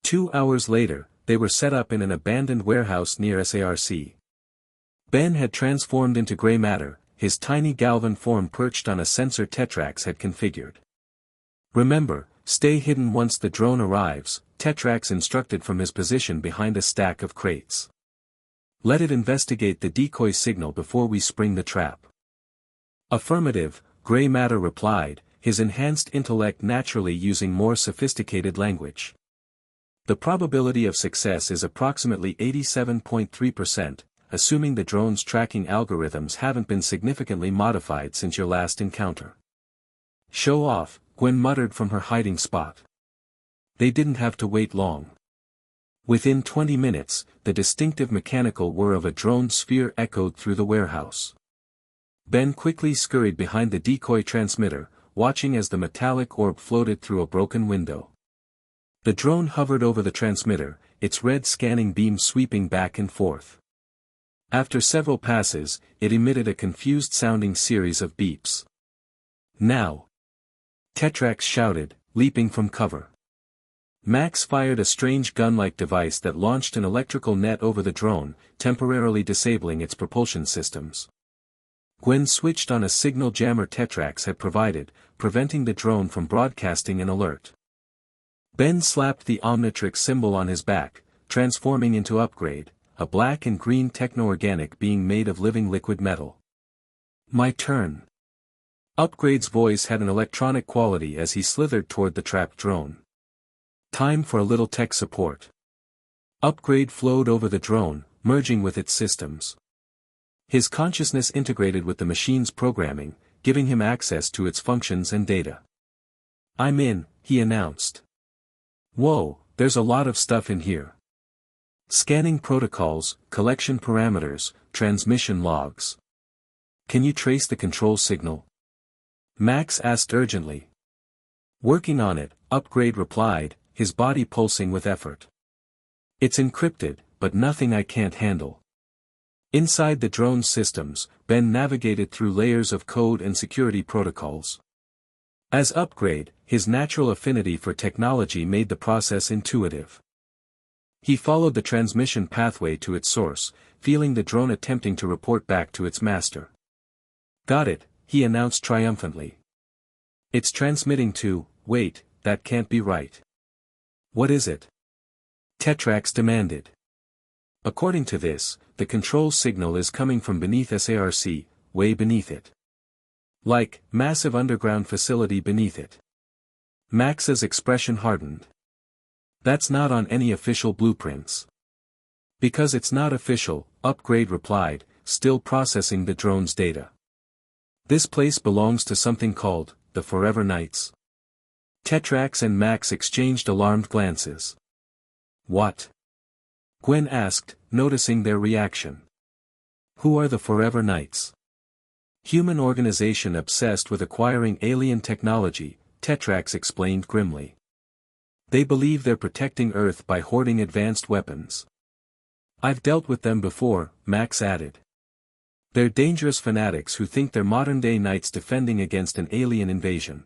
Speaker 1: 2 hours later, they were set up in an abandoned warehouse near SARC. Ben had transformed into gray matter, his tiny Galvan form perched on a sensor Tetrax had configured. Remember, stay hidden once the drone arrives, Tetrax instructed from his position behind a stack of crates. Let it investigate the decoy signal before we spring the trap. Affirmative, Gray Matter replied, his enhanced intellect naturally using more sophisticated language. The probability of success is approximately 87.3%, assuming the drone's tracking algorithms haven't been significantly modified since your last encounter. Show off, Gwen muttered from her hiding spot. They didn't have to wait long. Within 20 minutes, the distinctive mechanical whir of a drone sphere echoed through the warehouse. Ben quickly scurried behind the decoy transmitter, watching as the metallic orb floated through a broken window. The drone hovered over the transmitter, its red scanning beam sweeping back and forth. After several passes, it emitted a confused-sounding series of beeps. Now! Tetrax shouted, leaping from cover. Max fired a strange gun-like device that launched an electrical net over the drone, temporarily disabling its propulsion systems. Gwen switched on a signal jammer Tetrax had provided, preventing the drone from broadcasting an alert. Ben slapped the Omnitrix symbol on his back, transforming into Upgrade, a black and green techno-organic being made of living liquid metal. My turn. Upgrade's voice had an electronic quality as he slithered toward the trapped drone. Time for a little tech support. Upgrade flowed over the drone, merging with its systems. His consciousness integrated with the machine's programming, giving him access to its functions and data. I'm in, he announced. Whoa, there's a lot of stuff in here. Scanning protocols, collection parameters, transmission logs. Can you trace the control signal? Max asked urgently. Working on it, Upgrade replied, his body pulsing with effort. It's encrypted, but nothing I can't handle. Inside the drone's systems, Ben navigated through layers of code and security protocols. As Upgrade, his natural affinity for technology made the process intuitive. He followed the transmission pathway to its source, feeling the drone attempting to report back to its master. Got it, he announced triumphantly. It's transmitting to, wait, that can't be right. What is it? Tetrax demanded. According to this, the control signal is coming from beneath SARC, way beneath it. Like, massive underground facility beneath it. Max's expression hardened. That's not on any official blueprints. Because it's not official, Upgrade replied, still processing the drone's data. This place belongs to something called, the Forever Knights. Tetrax and Max exchanged alarmed glances. What? Gwen asked, noticing their reaction. Who are the Forever Knights? Human organization obsessed with acquiring alien technology, Tetrax explained grimly. They believe they're protecting Earth by hoarding advanced weapons. I've dealt with them before, Max added. They're dangerous fanatics who think they're modern-day knights defending against an alien invasion.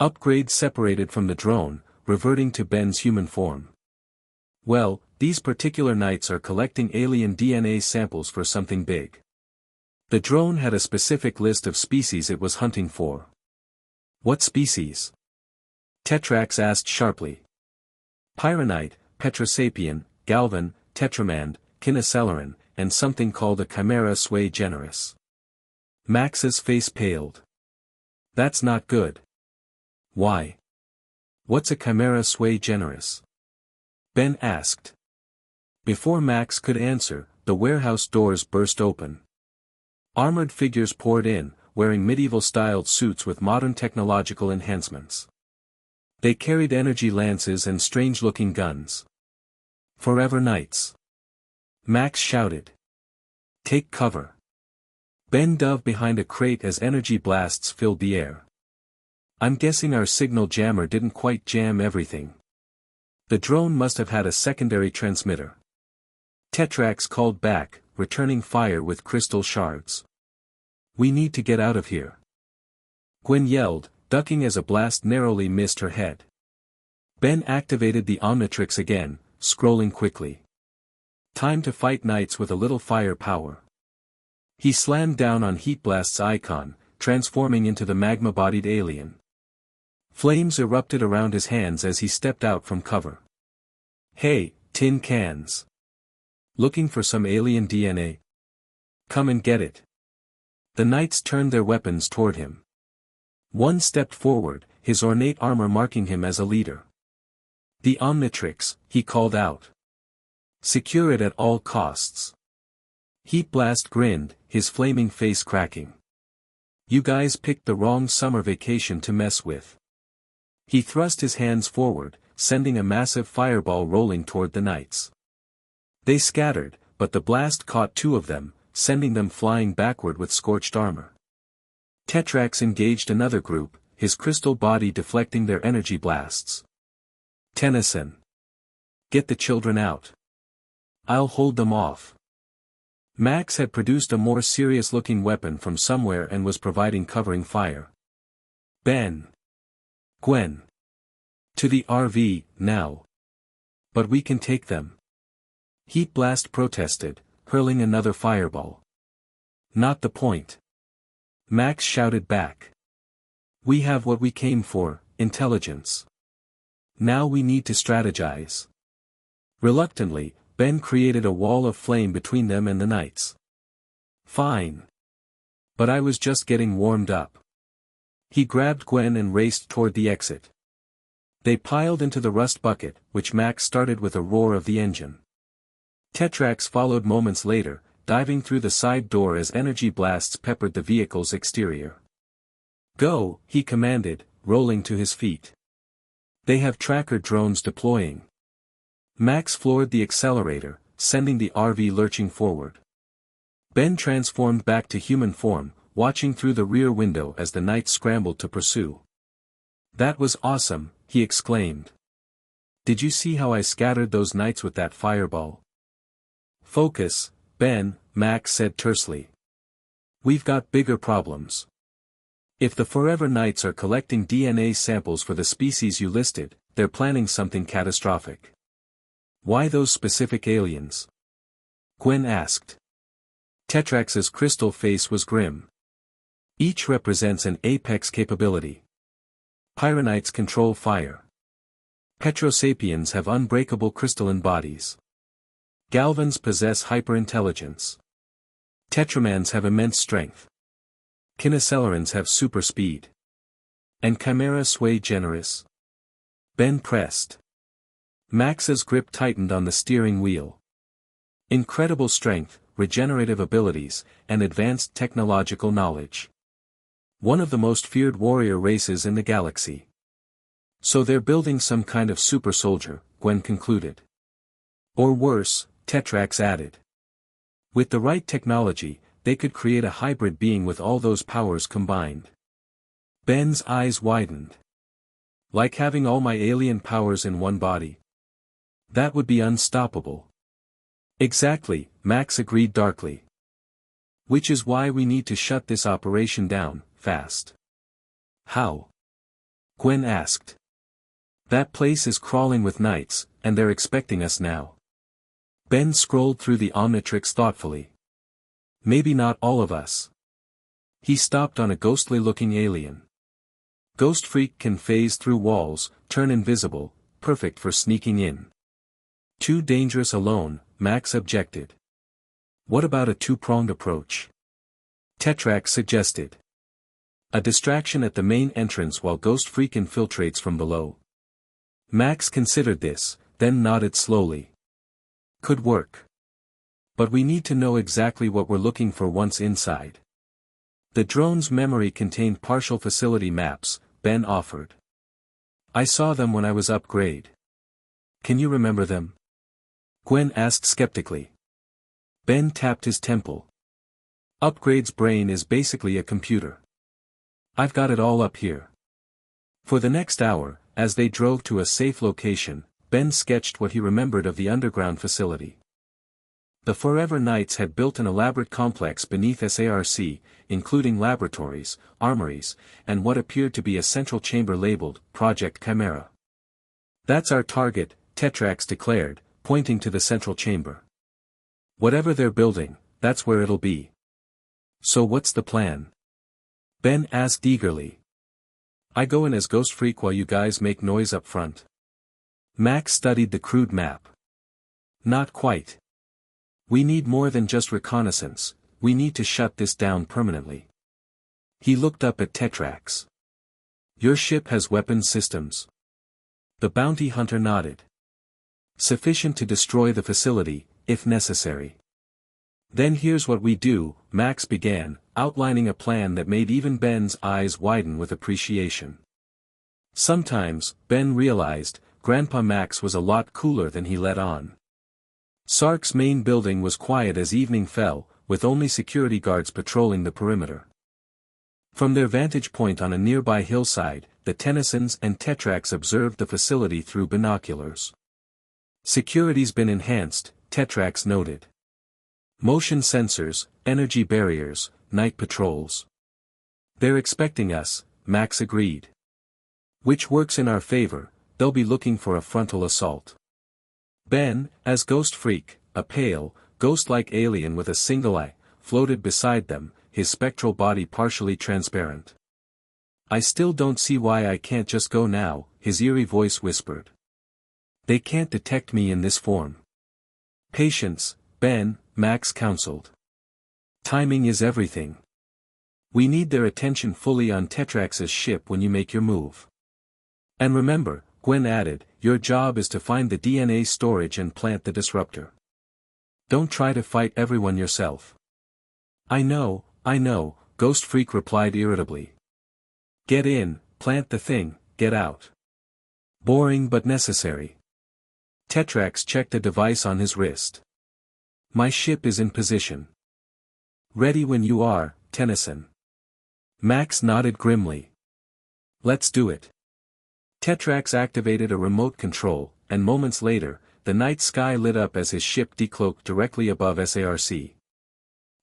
Speaker 1: Upgrade separated from the drone, reverting to Ben's human form. Well, these particular knights are collecting alien DNA samples for something big. The drone had a specific list of species it was hunting for. What species? Tetrax asked sharply. Pyronite, Petrosapian, Galvan, Tetramand, Kinoceleran, and something called a Chimera sui generis. Max's face paled. That's not good. Why? What's a Chimera sui generis? Ben asked. Before Max could answer, the warehouse doors burst open. Armored figures poured in, wearing medieval-styled suits with modern technological enhancements. They carried energy lances and strange-looking guns. Forever Knights. Max shouted. Take cover. Ben dove behind a crate as energy blasts filled the air. I'm guessing our signal jammer didn't quite jam everything. The drone must have had a secondary transmitter. Tetrax called back, returning fire with crystal shards. We need to get out of here. Gwen yelled, ducking as a blast narrowly missed her head. Ben activated the Omnitrix again, scrolling quickly. Time to fight knights with a little fire power. He slammed down on Heatblast's icon, transforming into the magma-bodied alien. Flames erupted around his hands as he stepped out from cover. Hey, tin cans. Looking for some alien DNA? Come and get it. The knights turned their weapons toward him. One stepped forward, his ornate armor marking him as a leader. The Omnitrix, he called out. Secure it at all costs. Heatblast grinned, his flaming face cracking. You guys picked the wrong summer vacation to mess with. He thrust his hands forward, sending a massive fireball rolling toward the knights. They scattered, but the blast caught two of them, sending them flying backward with scorched armor. Tetrax engaged another group, his crystal body deflecting their energy blasts. Tennyson. Get the children out. I'll hold them off. Max had produced a more serious-looking weapon from somewhere and was providing covering fire. Ben. Gwen. To the RV, now. But we can take them. Heatblast protested, hurling another fireball. Not the point. Max shouted back. We have what we came for, intelligence. Now we need to strategize. Reluctantly, Ben created a wall of flame between them and the knights. Fine. But I was just getting warmed up. He grabbed Gwen and raced toward the exit. They piled into the rust bucket, which Max started with a roar of the engine. Tetrax followed moments later, diving through the side door as energy blasts peppered the vehicle's exterior. Go, he commanded, rolling to his feet. They have tracker drones deploying. Max floored the accelerator, sending the RV lurching forward. Ben transformed back to human form, watching through the rear window as the knights scrambled to pursue. That was awesome, he exclaimed. Did you see how I scattered those knights with that fireball? Focus, Ben, Max said tersely. We've got bigger problems. If the Forever Knights are collecting DNA samples for the species you listed, they're planning something catastrophic. Why those specific aliens? Gwen asked. Tetrax's crystal face was grim. Each represents an apex capability. Pyronites control fire. Petrosapiens have unbreakable crystalline bodies. Galvans possess hyperintelligence. Tetramans have immense strength. Kinecelerans have super speed. And Chimera sui generis. Ben pressed. Max's grip tightened on the steering wheel. Incredible strength, regenerative abilities, and advanced technological knowledge. One of the most feared warrior races in the galaxy. So they're building some kind of super soldier, Gwen concluded. Or worse, Tetrax added. With the right technology, they could create a hybrid being with all those powers combined. Ben's eyes widened. Like having all my alien powers in one body. That would be unstoppable. Exactly, Max agreed darkly. Which is why we need to shut this operation down, fast. How? Gwen asked. That place is crawling with knights, and they're expecting us now. Ben scrolled through the Omnitrix thoughtfully. Maybe not all of us. He stopped on a ghostly-looking alien. Ghost Freak can phase through walls, turn invisible, perfect for sneaking in. Too dangerous alone, Max objected. What about a two-pronged approach? Tetrax suggested. A distraction at the main entrance while Ghost Freak infiltrates from below. Max considered this, then nodded slowly. Could work. But we need to know exactly what we're looking for once inside. The drone's memory contained partial facility maps, Ben offered. I saw them when I was upgrade. Can you remember them? Gwen asked skeptically. Ben tapped his temple. Upgrade's brain is basically a computer. I've got it all up here. For the next hour, as they drove to a safe location, Ben sketched what he remembered of the underground facility. The Forever Knights had built an elaborate complex beneath SARC, including laboratories, armories, and what appeared to be a central chamber labeled Project Chimera. That's our target, Tetrax declared, pointing to the central chamber. Whatever they're building, that's where it'll be. So what's the plan? Ben asked eagerly. I go in as Ghost Freak while you guys make noise up front. Max studied the crude map. Not quite. We need more than just reconnaissance, we need to shut this down permanently. He looked up at Tetrax. Your ship has weapons systems. The bounty hunter nodded. Sufficient to destroy the facility, if necessary. Then here's what we do, Max began, outlining a plan that made even Ben's eyes widen with appreciation. Sometimes, Ben realized, Grandpa Max was a lot cooler than he let on. Sark's main building was quiet as evening fell, with only security guards patrolling the perimeter. From their vantage point on a nearby hillside, the Tennysons and Tetrax observed the facility through binoculars. Security's been enhanced, Tetrax noted. Motion sensors, energy barriers, night patrols. They're expecting us, Max agreed. Which works in our favor, they'll be looking for a frontal assault. Ben, as Ghost Freak, a pale, ghost-like alien with a single eye, floated beside them, his spectral body partially transparent. I still don't see why I can't just go now, his eerie voice whispered. They can't detect me in this form. Patience, Ben, Max counseled. Timing is everything. We need their attention fully on Tetrax's ship when you make your move. And remember, Gwen added, your job is to find the DNA storage and plant the disruptor. Don't try to fight everyone yourself. I know, Ghost Freak replied irritably. Get in, plant the thing, get out. Boring but necessary. Tetrax checked a device on his wrist. My ship is in position. Ready when you are, Tennyson. Max nodded grimly. Let's do it. Tetrax activated a remote control, and moments later, the night sky lit up as his ship decloaked directly above SARC.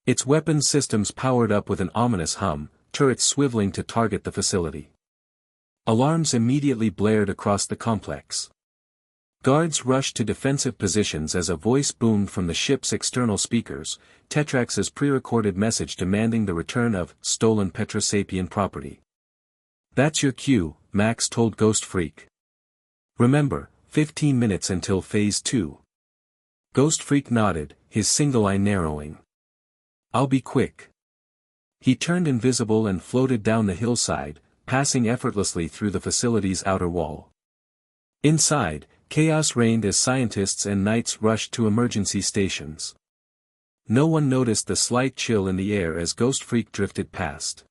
Speaker 1: Its weapons systems powered up with an ominous hum, turrets swiveling to target the facility. Alarms immediately blared across the complex. Guards rushed to defensive positions as a voice boomed from the ship's external speakers, Tetrax's pre-recorded message demanding the return of stolen Petrosapian property. "That's your cue," Max told Ghost Freak. "Remember, 15 minutes until Phase 2. Ghost Freak nodded, his single eye narrowing. "I'll be quick." He turned invisible and floated down the hillside, passing effortlessly through the facility's outer wall. Inside, chaos reigned as scientists and knights rushed to emergency stations. No one noticed the slight chill in the air as Ghost Freak drifted past.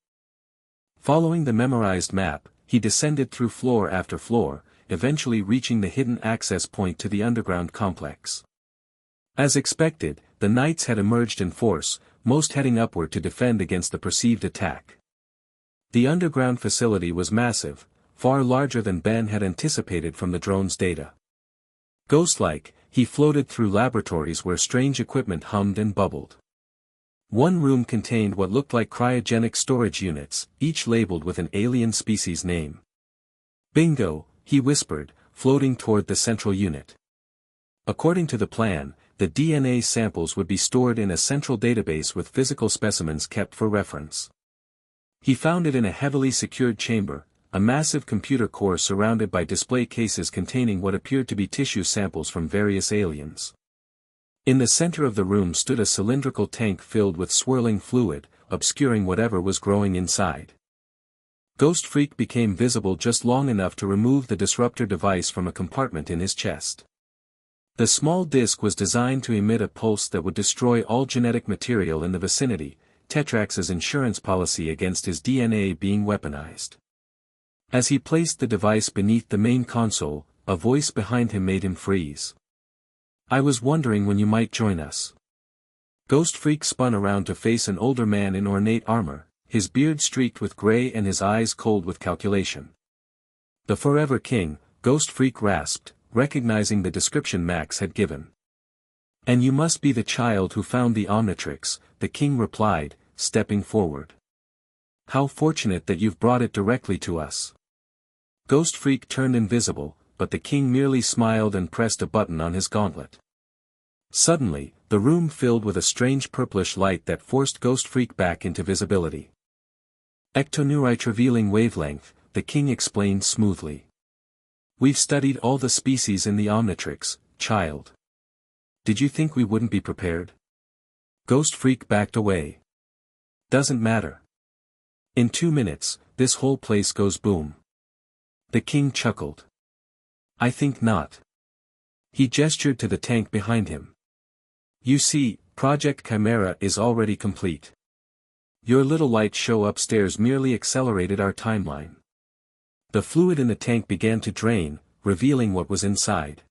Speaker 1: Following the memorized map, he descended through floor after floor, eventually reaching the hidden access point to the underground complex. As expected, the knights had emerged in force, most heading upward to defend against the perceived attack. The underground facility was massive, far larger than Ben had anticipated from the drone's data. Ghost-like, he floated through laboratories where strange equipment hummed and bubbled. One room contained what looked like cryogenic storage units, each labeled with an alien species name. "Bingo," he whispered, floating toward the central unit. According to the plan, the DNA samples would be stored in a central database with physical specimens kept for reference. He found it in a heavily secured chamber, a massive computer core surrounded by display cases containing what appeared to be tissue samples from various aliens. In the center of the room stood a cylindrical tank filled with swirling fluid, obscuring whatever was growing inside. Ghost Freak became visible just long enough to remove the disruptor device from a compartment in his chest. The small disc was designed to emit a pulse that would destroy all genetic material in the vicinity, Tetrax's insurance policy against his DNA being weaponized. As he placed the device beneath the main console, a voice behind him made him freeze. "I was wondering when you might join us." Ghost Freak spun around to face an older man in ornate armor, his beard streaked with gray and his eyes cold with calculation. "The Forever King," Ghost Freak rasped, recognizing the description Max had given. "And you must be the child who found the Omnitrix," the king replied, stepping forward. "How fortunate that you've brought it directly to us." Ghost Freak turned invisible, but the king merely smiled and pressed a button on his gauntlet. Suddenly, the room filled with a strange purplish light that forced Ghost Freak back into visibility. "Ectoneurite revealing wavelength," the king explained smoothly. "We've studied all the species in the Omnitrix, child. Did you think we wouldn't be prepared?" Ghost Freak backed away. "Doesn't matter. In 2 minutes, this whole place goes boom." The king chuckled. "I think not." He gestured to the tank behind him. "You see, Project Chimera is already complete. Your little light show upstairs merely accelerated our timeline." The fluid in the tank began to drain, revealing what was inside.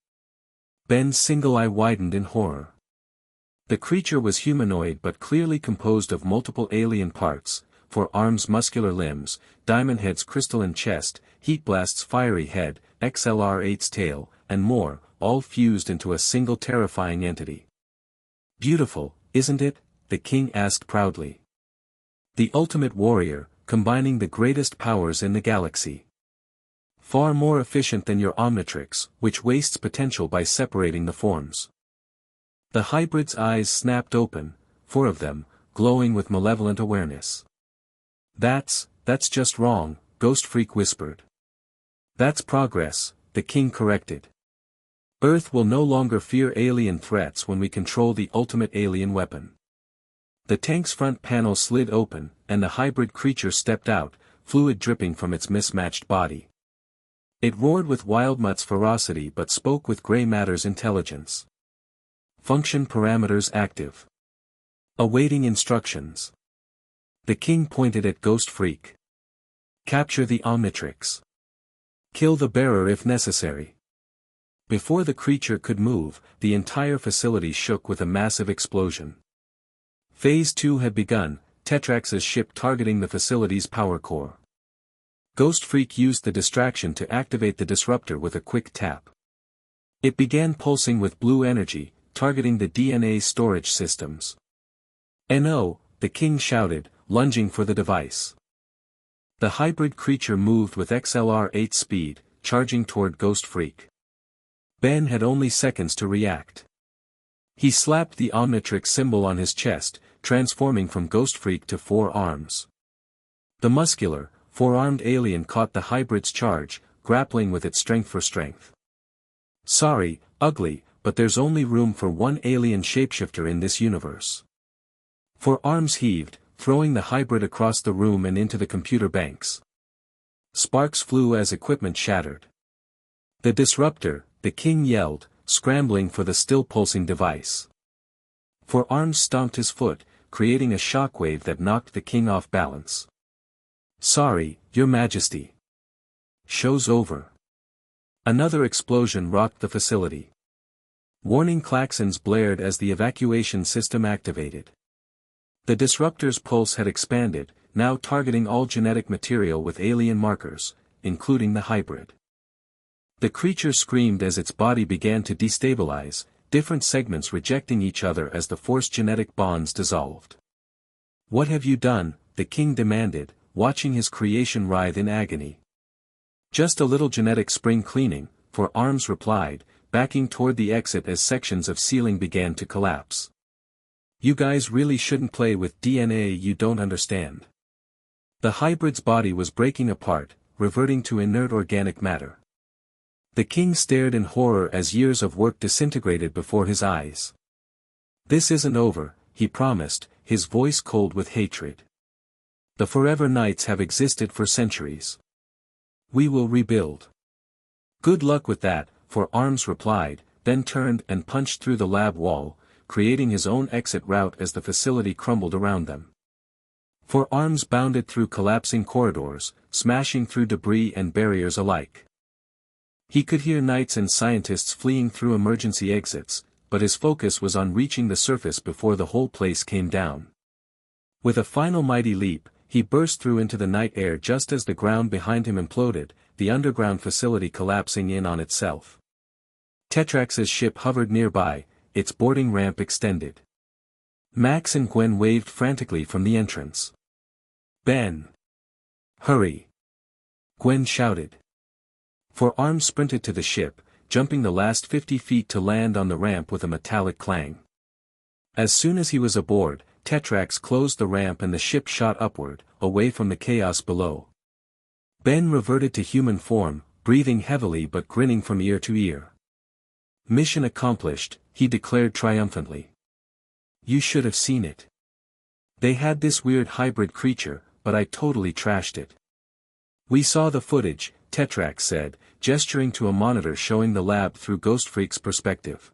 Speaker 1: Ben's single eye widened in horror. The creature was humanoid but clearly composed of multiple alien parts, 4 arms, muscular limbs, Diamond Head's crystalline chest, Heatblast's fiery head, XLR-8's tail, and more, all fused into a single terrifying entity. "Beautiful, isn't it?" the king asked proudly. "The ultimate warrior, combining the greatest powers in the galaxy. Far more efficient than your Omnitrix, which wastes potential by separating the forms." The hybrid's eyes snapped open, 4 of them, glowing with malevolent awareness. That's just wrong," Ghost Freak whispered. "That's progress," the king corrected. "Earth will no longer fear alien threats when we control the ultimate alien weapon." The tank's front panel slid open, and the hybrid creature stepped out, fluid dripping from its mismatched body. It roared with Wildmutt's ferocity but spoke with Grey Matter's intelligence. "Function parameters active. Awaiting instructions." The king pointed at Ghost Freak. "Capture the Omnitrix. Kill the bearer if necessary." Before the creature could move, the entire facility shook with a massive explosion. Phase 2 had begun, Tetrax's ship targeting the facility's power core. Ghost Freak used the distraction to activate the disruptor with a quick tap. It began pulsing with blue energy, targeting the DNA storage systems. "No!" the king shouted, lunging for the device. The hybrid creature moved with XLR-8 speed, charging toward Ghost Freak. Ben had only seconds to react. He slapped the Omnitrix symbol on his chest, transforming from Ghost Freak to 4 arms. The muscular, 4-armed alien caught the hybrid's charge, grappling with its strength for strength. Sorry, ugly, but there's only room for one alien shapeshifter in this universe. 4 arms heaved, throwing the hybrid across the room and into the computer banks. Sparks flew as equipment shattered. The disruptor, the king yelled, scrambling for the still-pulsing device. 4 arms stomped his foot, creating a shockwave that knocked the king off balance. Sorry, Your Majesty. Show's over. Another explosion rocked the facility. Warning klaxons blared as the evacuation system activated. The disruptor's pulse had expanded, now targeting all genetic material with alien markers, including the hybrid. The creature screamed as its body began to destabilize, different segments rejecting each other as the force genetic bonds dissolved. What have you done? The king demanded, watching his creation writhe in agony. Just a little genetic spring cleaning, 4 arms replied, backing toward the exit as sections of ceiling began to collapse. You guys really shouldn't play with DNA you don't understand. The hybrid's body was breaking apart, reverting to inert organic matter. The king stared in horror as years of work disintegrated before his eyes. This isn't over, he promised, his voice cold with hatred. The Forever Knights have existed for centuries. We will rebuild. Good luck with that, 4 arms replied, then turned and punched through the lab wall, creating his own exit route as the facility crumbled around them. 4 arms bounded through collapsing corridors, smashing through debris and barriers alike. He could hear knights and scientists fleeing through emergency exits, but his focus was on reaching the surface before the whole place came down. With a final mighty leap, he burst through into the night air just as the ground behind him imploded, the underground facility collapsing in on itself. Tetrax's ship hovered nearby, its boarding ramp extended. Max and Gwen waved frantically from the entrance. Ben! Hurry! Gwen shouted. 4 arms sprinted to the ship, jumping the last 50 feet to land on the ramp with a metallic clang. As soon as he was aboard, Tetrax closed the ramp and the ship shot upward, away from the chaos below. Ben reverted to human form, breathing heavily but grinning from ear to ear. Mission accomplished, he declared triumphantly. You should have seen it. They had this weird hybrid creature, but I totally trashed it. We saw the footage, Tetrax said, gesturing to a monitor showing the lab through Ghost Freak's perspective.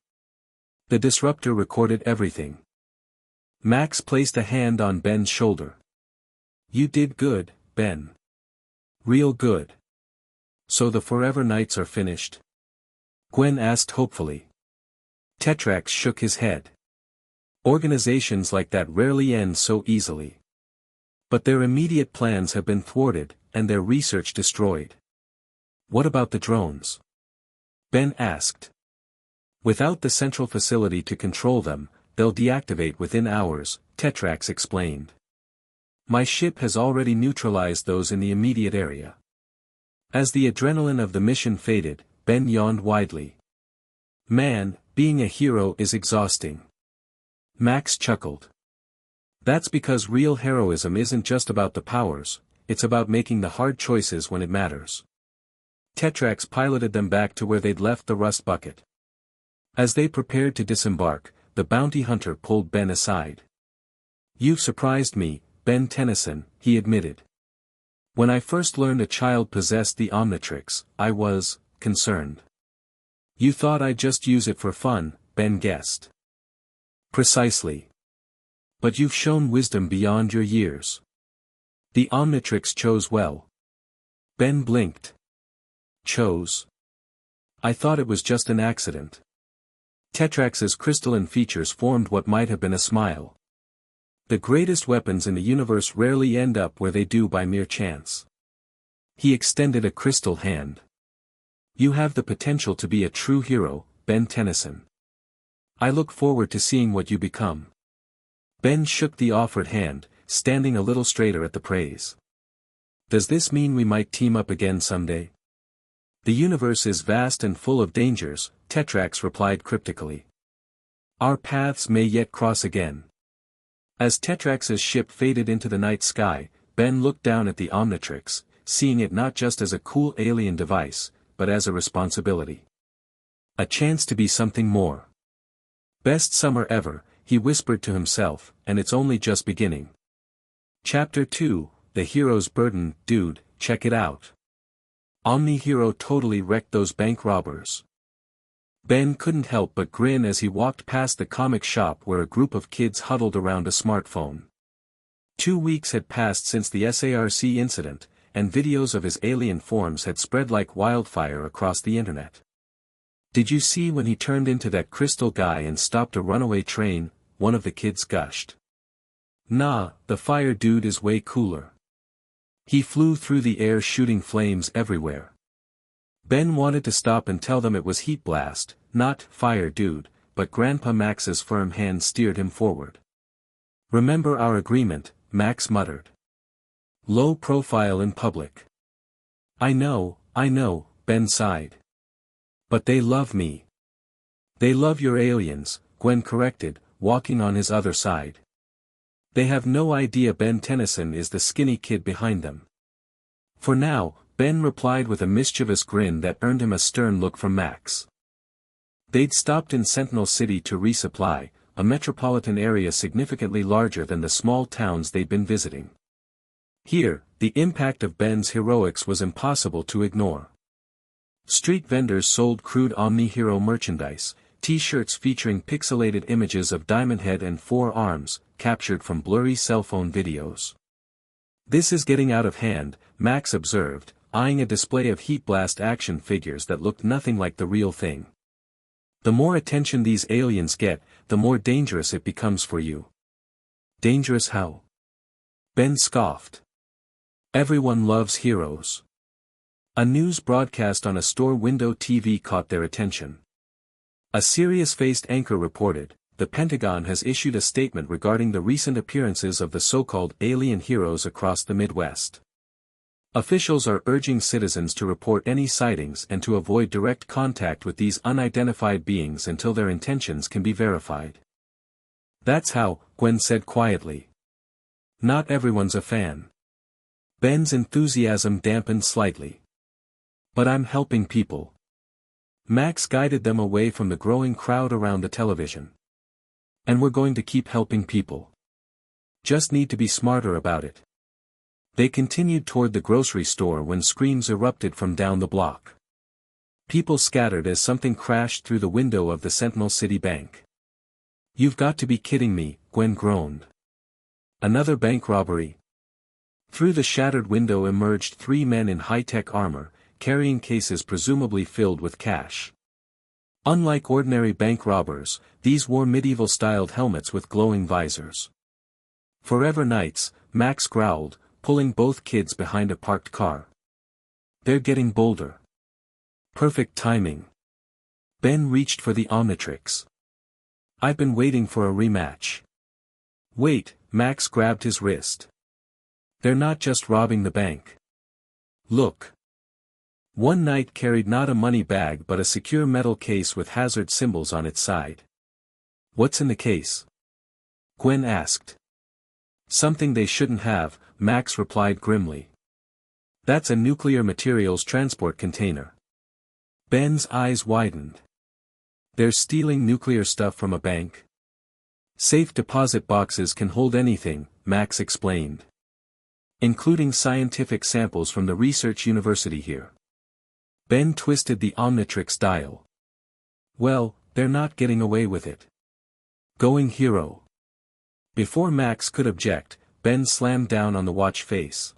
Speaker 1: The disruptor recorded everything. Max placed a hand on Ben's shoulder. You did good, Ben. Real good. So the Forever Knights are finished? Gwen asked hopefully. Tetrax shook his head. Organizations like that rarely end so easily. But their immediate plans have been thwarted, and their research destroyed. What about the drones? Ben asked. Without the central facility to control them, they'll deactivate within hours, Tetrax explained. My ship has already neutralized those in the immediate area. As the adrenaline of the mission faded, Ben yawned widely. Man, being a hero is exhausting. Max chuckled. That's because real heroism isn't just about the powers, it's about making the hard choices when it matters. Tetrax piloted them back to where they'd left the rust bucket. As they prepared to disembark, the bounty hunter pulled Ben aside. You've surprised me, Ben Tennyson, he admitted. When I first learned a child possessed the Omnitrix, I was concerned. You thought I'd just use it for fun, Ben guessed. Precisely. But you've shown wisdom beyond your years. The Omnitrix chose well. Ben blinked. Chose? I thought it was just an accident. Tetrax's crystalline features formed what might have been a smile. The greatest weapons in the universe rarely end up where they do by mere chance. He extended a crystal hand. You have the potential to be a true hero, Ben Tennyson. I look forward to seeing what you become. Ben shook the offered hand, standing a little straighter at the praise. Does this mean we might team up again someday? The universe is vast and full of dangers, Tetrax replied cryptically. Our paths may yet cross again. As Tetrax's ship faded into the night sky, Ben looked down at the Omnitrix, seeing it not just as a cool alien device, but as a responsibility. A chance to be something more. Best summer ever, he whispered to himself, and it's only just beginning. Chapter 2, The Hero's Burden. Dude, check it out. Omni-Hero totally wrecked those bank robbers. Ben couldn't help but grin as he walked past the comic shop where a group of kids huddled around a smartphone. 2 weeks had passed since the SARC incident, and videos of his alien forms had spread like wildfire across the internet. Did you see when he turned into that crystal guy and stopped a runaway train? One of the kids gushed. Nah, the fire dude is way cooler. He flew through the air shooting flames everywhere. Ben wanted to stop and tell them it was Heat Blast, not Fire Dude, but Grandpa Max's firm hand steered him forward. Remember our agreement, Max muttered. Low profile in public. I know, Ben sighed. But they love me. They love your aliens, Gwen corrected, walking on his other side. They have no idea Ben Tennyson is the skinny kid behind them. For now, Ben replied with a mischievous grin that earned him a stern look from Max. They'd stopped in Sentinel City to resupply, a metropolitan area significantly larger than the small towns they'd been visiting. Here, the impact of Ben's heroics was impossible to ignore. Street vendors sold crude Omni-Hero merchandise, T-shirts featuring pixelated images of Diamond Head and 4 arms, captured from blurry cell phone videos. This is getting out of hand, Max observed, eyeing a display of Heat Blast action figures that looked nothing like the real thing. The more attention these aliens get, the more dangerous it becomes for you. Dangerous how? Ben scoffed. Everyone loves heroes. A news broadcast on a store window TV caught their attention. A serious-faced anchor reported, the Pentagon has issued a statement regarding the recent appearances of the so-called alien heroes across the Midwest. Officials are urging citizens to report any sightings and to avoid direct contact with these unidentified beings until their intentions can be verified. That's how, Gwen said quietly. Not everyone's a fan. Ben's enthusiasm dampened slightly. But I'm helping people. Max guided them away from the growing crowd around the television. And we're going to keep helping people. Just need to be smarter about it. They continued toward the grocery store when screams erupted from down the block. People scattered as something crashed through the window of the Sentinel City Bank. You've got to be kidding me, Gwen groaned. Another bank robbery? Through the shattered window emerged 3 men in high-tech armor, carrying cases presumably filled with cash. Unlike ordinary bank robbers, these wore medieval-styled helmets with glowing visors. Forever Knights, Max growled, pulling both kids behind a parked car. They're getting bolder. Perfect timing. Ben reached for the Omnitrix. I've been waiting for a rematch. Wait, Max grabbed his wrist. They're not just robbing the bank. Look. One knight carried not a money bag but a secure metal case with hazard symbols on its side. What's in the case? Gwen asked. Something they shouldn't have, Max replied grimly. That's a nuclear materials transport container. Ben's eyes widened. They're stealing nuclear stuff from a bank? Safe deposit boxes can hold anything, Max explained. Including scientific samples from the research university here. Ben twisted the Omnitrix dial. Well, they're not getting away with it. Going hero. Before Max could object, Ben slammed down on the watch face.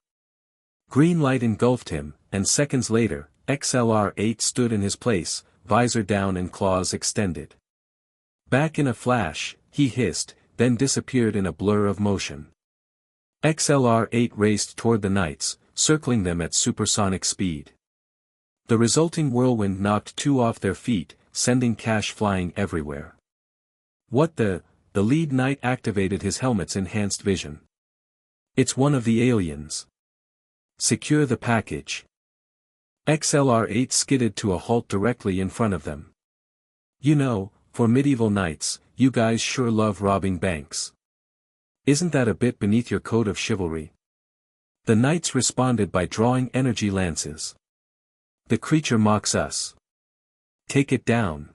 Speaker 1: Green light engulfed him, and seconds later, XLR-8 stood in his place, visor down and claws extended. Back in a flash, he hissed, then disappeared in a blur of motion. XLR-8 raced toward the knights, circling them at supersonic speed. The resulting whirlwind knocked 2 off their feet, sending cash flying everywhere. What the lead knight activated his helmet's enhanced vision. It's one of the aliens. Secure the package. XLR-8 skidded to a halt directly in front of them. You know, for medieval knights, you guys sure love robbing banks. Isn't that a bit beneath your code of chivalry? The knights responded by drawing energy lances. The creature mocks us. Take it down.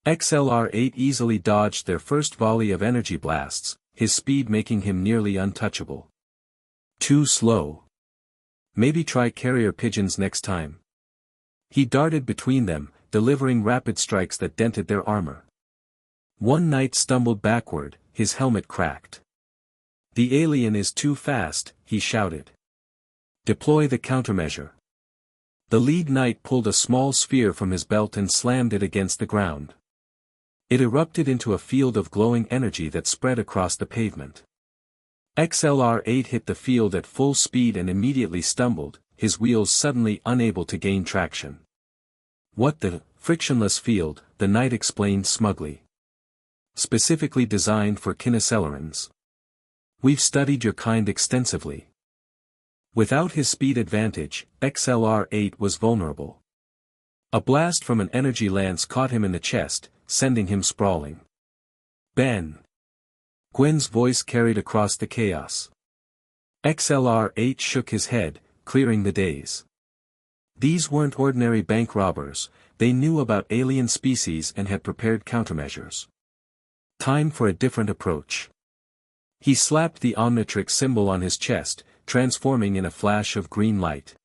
Speaker 1: XLR-8 easily dodged their first volley of energy blasts, his speed making him nearly untouchable. Too slow. Maybe try carrier pigeons next time. He darted between them, delivering rapid strikes that dented their armor. One knight stumbled backward, his helmet cracked. The alien is too fast, he shouted. Deploy the countermeasure. The lead knight pulled a small sphere from his belt and slammed it against the ground. It erupted into a field of glowing energy that spread across the pavement. XLR-8 hit the field at full speed and immediately stumbled, his wheels suddenly unable to gain traction. What the frictionless field, the knight explained smugly. Specifically designed for Kinesiolans. We've studied your kind extensively. Without his speed advantage, XLR-8 was vulnerable. A blast from an energy lance caught him in the chest, sending him sprawling. Ben! Gwen's voice carried across the chaos. XLR-8 shook his head, clearing the daze. These weren't ordinary bank robbers, they knew about alien species and had prepared countermeasures. Time for a different approach. He slapped the Omnitrix symbol on his chest, transforming in a flash of green light.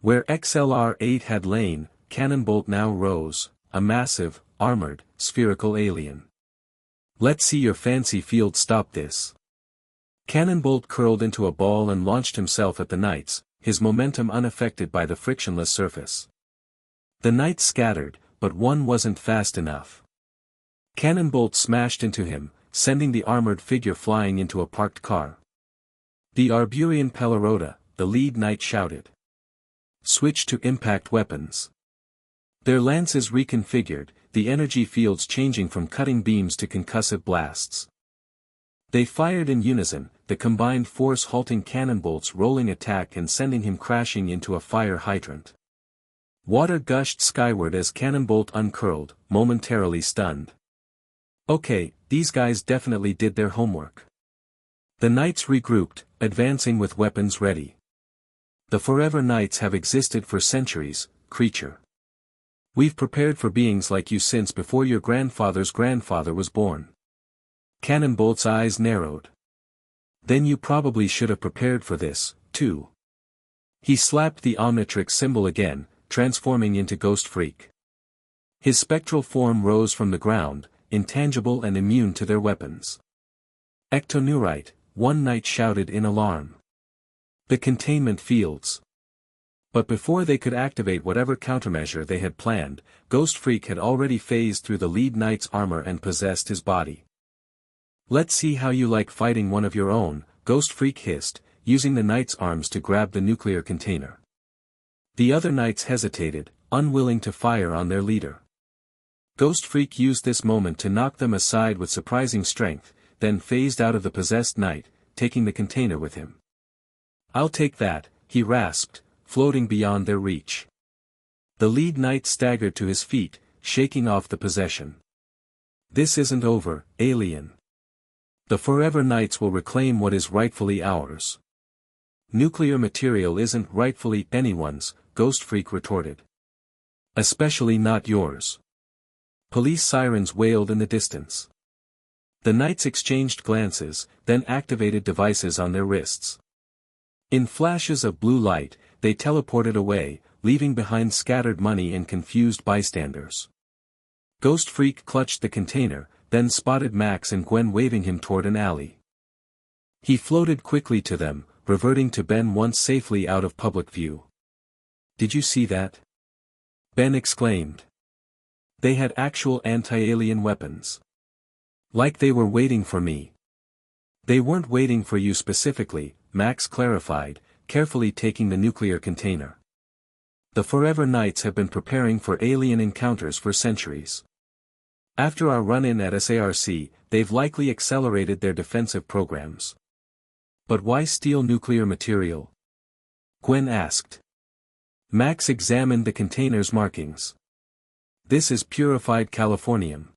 Speaker 1: Where XLR-8 had lain, Cannonbolt now rose, a massive, armored, spherical alien. Let's see your fancy field stop this. Cannonbolt curled into a ball and launched himself at the knights, his momentum unaffected by the frictionless surface. The knights scattered, but one wasn't fast enough. Cannonbolt smashed into him, sending the armored figure flying into a parked car. The Arburian Pellerota, the lead knight shouted. Switch to impact weapons. Their lances reconfigured, the energy fields changing from cutting beams to concussive blasts. They fired in unison, the combined force halting Cannonbolt's rolling attack and sending him crashing into a fire hydrant. Water gushed skyward as Cannonbolt uncurled, momentarily stunned. Okay, these guys definitely did their homework. The knights regrouped, advancing with weapons ready. The Forever Knights have existed for centuries, creature. We've prepared for beings like you since before your grandfather's grandfather was born. Cannonbolt's eyes narrowed. Then you probably should have prepared for this, too. He slapped the Omnitrix symbol again, transforming into Ghost Freak. His spectral form rose from the ground, intangible and immune to their weapons. Ectoneurite, one knight shouted in alarm. The containment fields. But before they could activate whatever countermeasure they had planned, Ghost Freak had already phased through the lead knight's armor and possessed his body. Let's see how you like fighting one of your own, Ghost Freak hissed, using the knight's arms to grab the nuclear container. The other knights hesitated, unwilling to fire on their leader. Ghost Freak used this moment to knock them aside with surprising strength, then phased out of the possessed knight, taking the container with him. I'll take that, he rasped, floating beyond their reach. The lead knight staggered to his feet, shaking off the possession. This isn't over, alien. The Forever Knights will reclaim what is rightfully ours. Nuclear material isn't rightfully anyone's, Ghost Freak retorted. Especially not yours. Police sirens wailed in the distance. The knights exchanged glances, then activated devices on their wrists. In flashes of blue light, they teleported away, leaving behind scattered money and confused bystanders. Ghost Freak clutched the container, then spotted Max and Gwen waving him toward an alley. He floated quickly to them, reverting to Ben once safely out of public view. Did you see that? Ben exclaimed. They had actual anti-alien weapons. Like they were waiting for me. They weren't waiting for you specifically, Max clarified, carefully taking the nuclear container. The Forever Knights have been preparing for alien encounters for centuries. After our run-in at SARC, they've likely accelerated their defensive programs. But why steal nuclear material? Gwen asked. Max examined the container's markings. This is purified californium.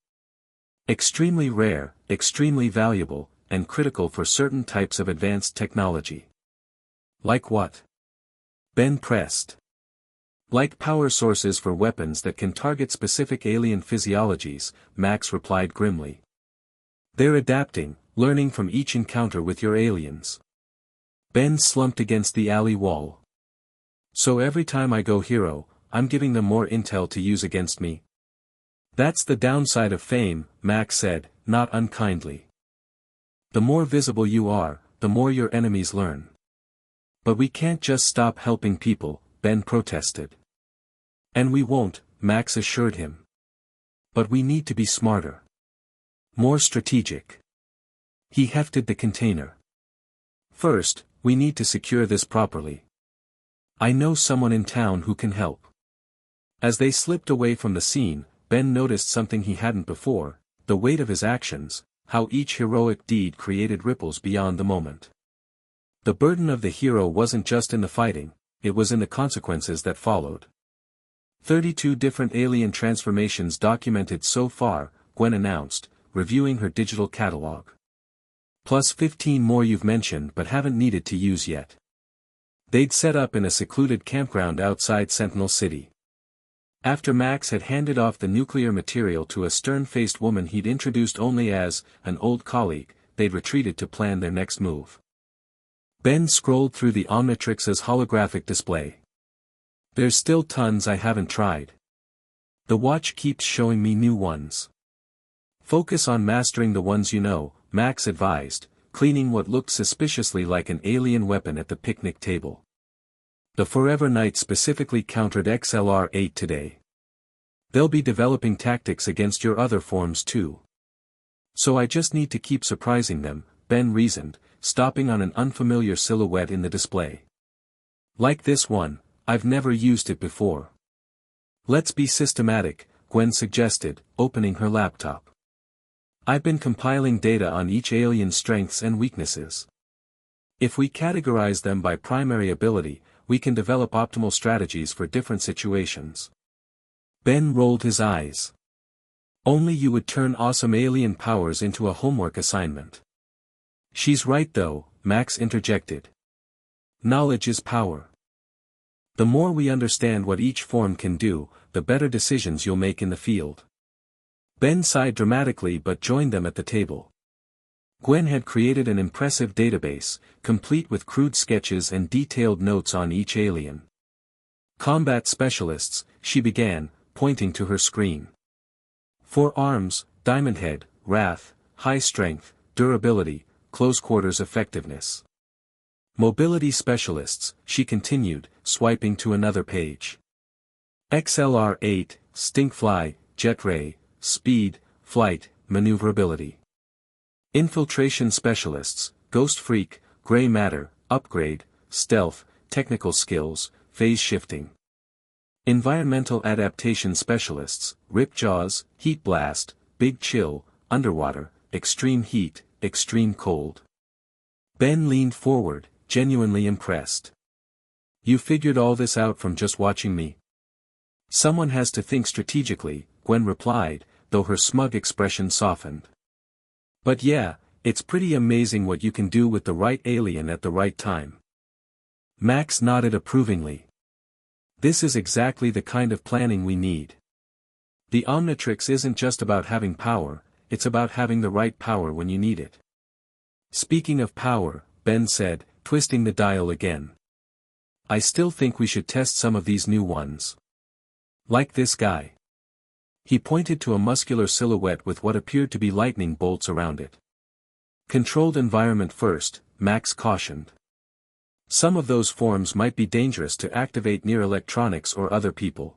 Speaker 1: Extremely rare, extremely valuable, and critical for certain types of advanced technology. Like what? Ben pressed. Like power sources for weapons that can target specific alien physiologies, Max replied grimly. They're adapting, learning from each encounter with your aliens. Ben slumped against the alley wall. So every time I go hero, I'm giving them more intel to use against me? That's the downside of fame, Max said, not unkindly. The more visible you are, the more your enemies learn. But we can't just stop helping people, Ben protested. And we won't, Max assured him. But we need to be smarter. More strategic. He hefted the container. First, we need to secure this properly. I know someone in town who can help. As they slipped away from the scene, Ben noticed something he hadn't before, the weight of his actions, how each heroic deed created ripples beyond the moment. The burden of the hero wasn't just in the fighting, it was in the consequences that followed. 32 different alien transformations documented so far, Gwen announced, reviewing her digital catalog. Plus 15 more you've mentioned but haven't needed to use yet. They'd set up in a secluded campground outside Sentinel City. After Max had handed off the nuclear material to a stern-faced woman he'd introduced only as an old colleague, they'd retreated to plan their next move. Ben scrolled through the Omnitrix's holographic display. There's still tons I haven't tried. The watch keeps showing me new ones. Focus on mastering the ones you know, Max advised, cleaning what looked suspiciously like an alien weapon at the picnic table. The Forever Knight specifically countered XLR-8 today. They'll be developing tactics against your other forms too. So I just need to keep surprising them, Ben reasoned, stopping on an unfamiliar silhouette in the display. Like this one, I've never used it before. Let's be systematic, Gwen suggested, opening her laptop. I've been compiling data on each alien's strengths and weaknesses. If we categorize them by primary ability, we can develop optimal strategies for different situations. Ben rolled his eyes. Only you would turn awesome alien powers into a homework assignment. She's right though, Max interjected. Knowledge is power. The more we understand what each form can do, the better decisions you'll make in the field. Ben sighed dramatically but joined them at the table. Gwen had created an impressive database, complete with crude sketches and detailed notes on each alien. Combat specialists, she began, pointing to her screen. 4 arms, Diamond Head, Wrath, High Strength, Durability, Close Quarters Effectiveness. Mobility specialists, she continued, swiping to another page. XLR-8, Stinkfly, Jet Ray, Speed, Flight, Maneuverability. Infiltration specialists, Ghost Freak, Gray Matter, Upgrade, Stealth, Technical Skills, Phase Shifting. Environmental adaptation specialists, Ripjaws, Heat Blast, Big Chill, Underwater, Extreme Heat, Extreme Cold. Ben leaned forward, genuinely impressed. You figured all this out from just watching me? Someone has to think strategically, Gwen replied, though her smug expression softened. But yeah, it's pretty amazing what you can do with the right alien at the right time. Max nodded approvingly. This is exactly the kind of planning we need. The Omnitrix isn't just about having power, it's about having the right power when you need it. Speaking of power, Ben said, twisting the dial again. I still think we should test some of these new ones. Like this guy. He pointed to a muscular silhouette with what appeared to be lightning bolts around it. Controlled environment first, Max cautioned. Some of those forms might be dangerous to activate near electronics or other people.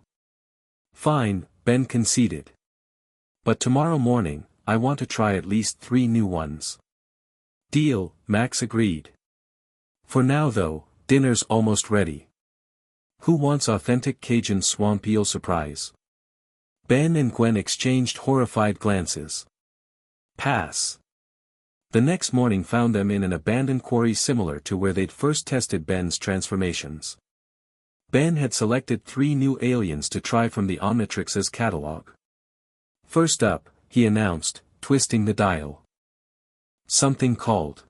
Speaker 1: Fine, Ben conceded. But tomorrow morning, I want to try at least 3 new ones. Deal, Max agreed. For now though, dinner's almost ready. Who wants authentic Cajun swamp eel surprise? Ben and Gwen exchanged horrified glances. Pass. The next morning found them in an abandoned quarry similar to where they'd first tested Ben's transformations. Ben had selected 3 new aliens to try from the Omnitrix's catalog. First up, he announced, twisting the dial. Something called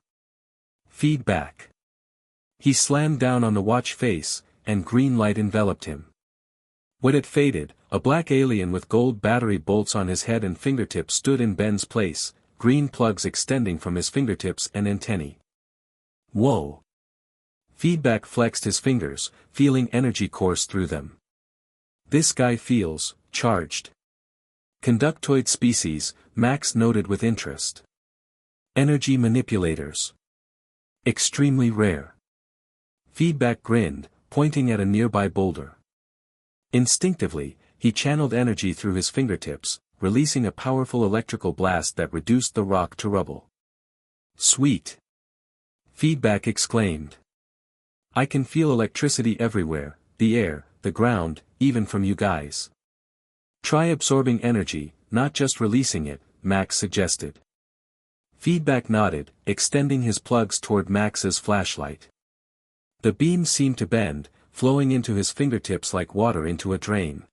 Speaker 1: feedback. He slammed down on the watch face, and green light enveloped him. When it faded, a black alien with gold battery bolts on his head and fingertips stood in Ben's place, green plugs extending from his fingertips and antennae. Whoa! Feedback flexed his fingers, feeling energy course through them. This guy feels charged. Conductoid species, Max noted with interest. Energy manipulators. Extremely rare. Feedback grinned, pointing at a nearby boulder. Instinctively, he channeled energy through his fingertips, releasing a powerful electrical blast that reduced the rock to rubble. Sweet! Feedback exclaimed. I can feel electricity everywhere, the air, the ground, even from you guys. Try absorbing energy, not just releasing it, Max suggested. Feedback nodded, extending his plugs toward Max's flashlight. The beam seemed to bend, flowing into his fingertips like water into a drain.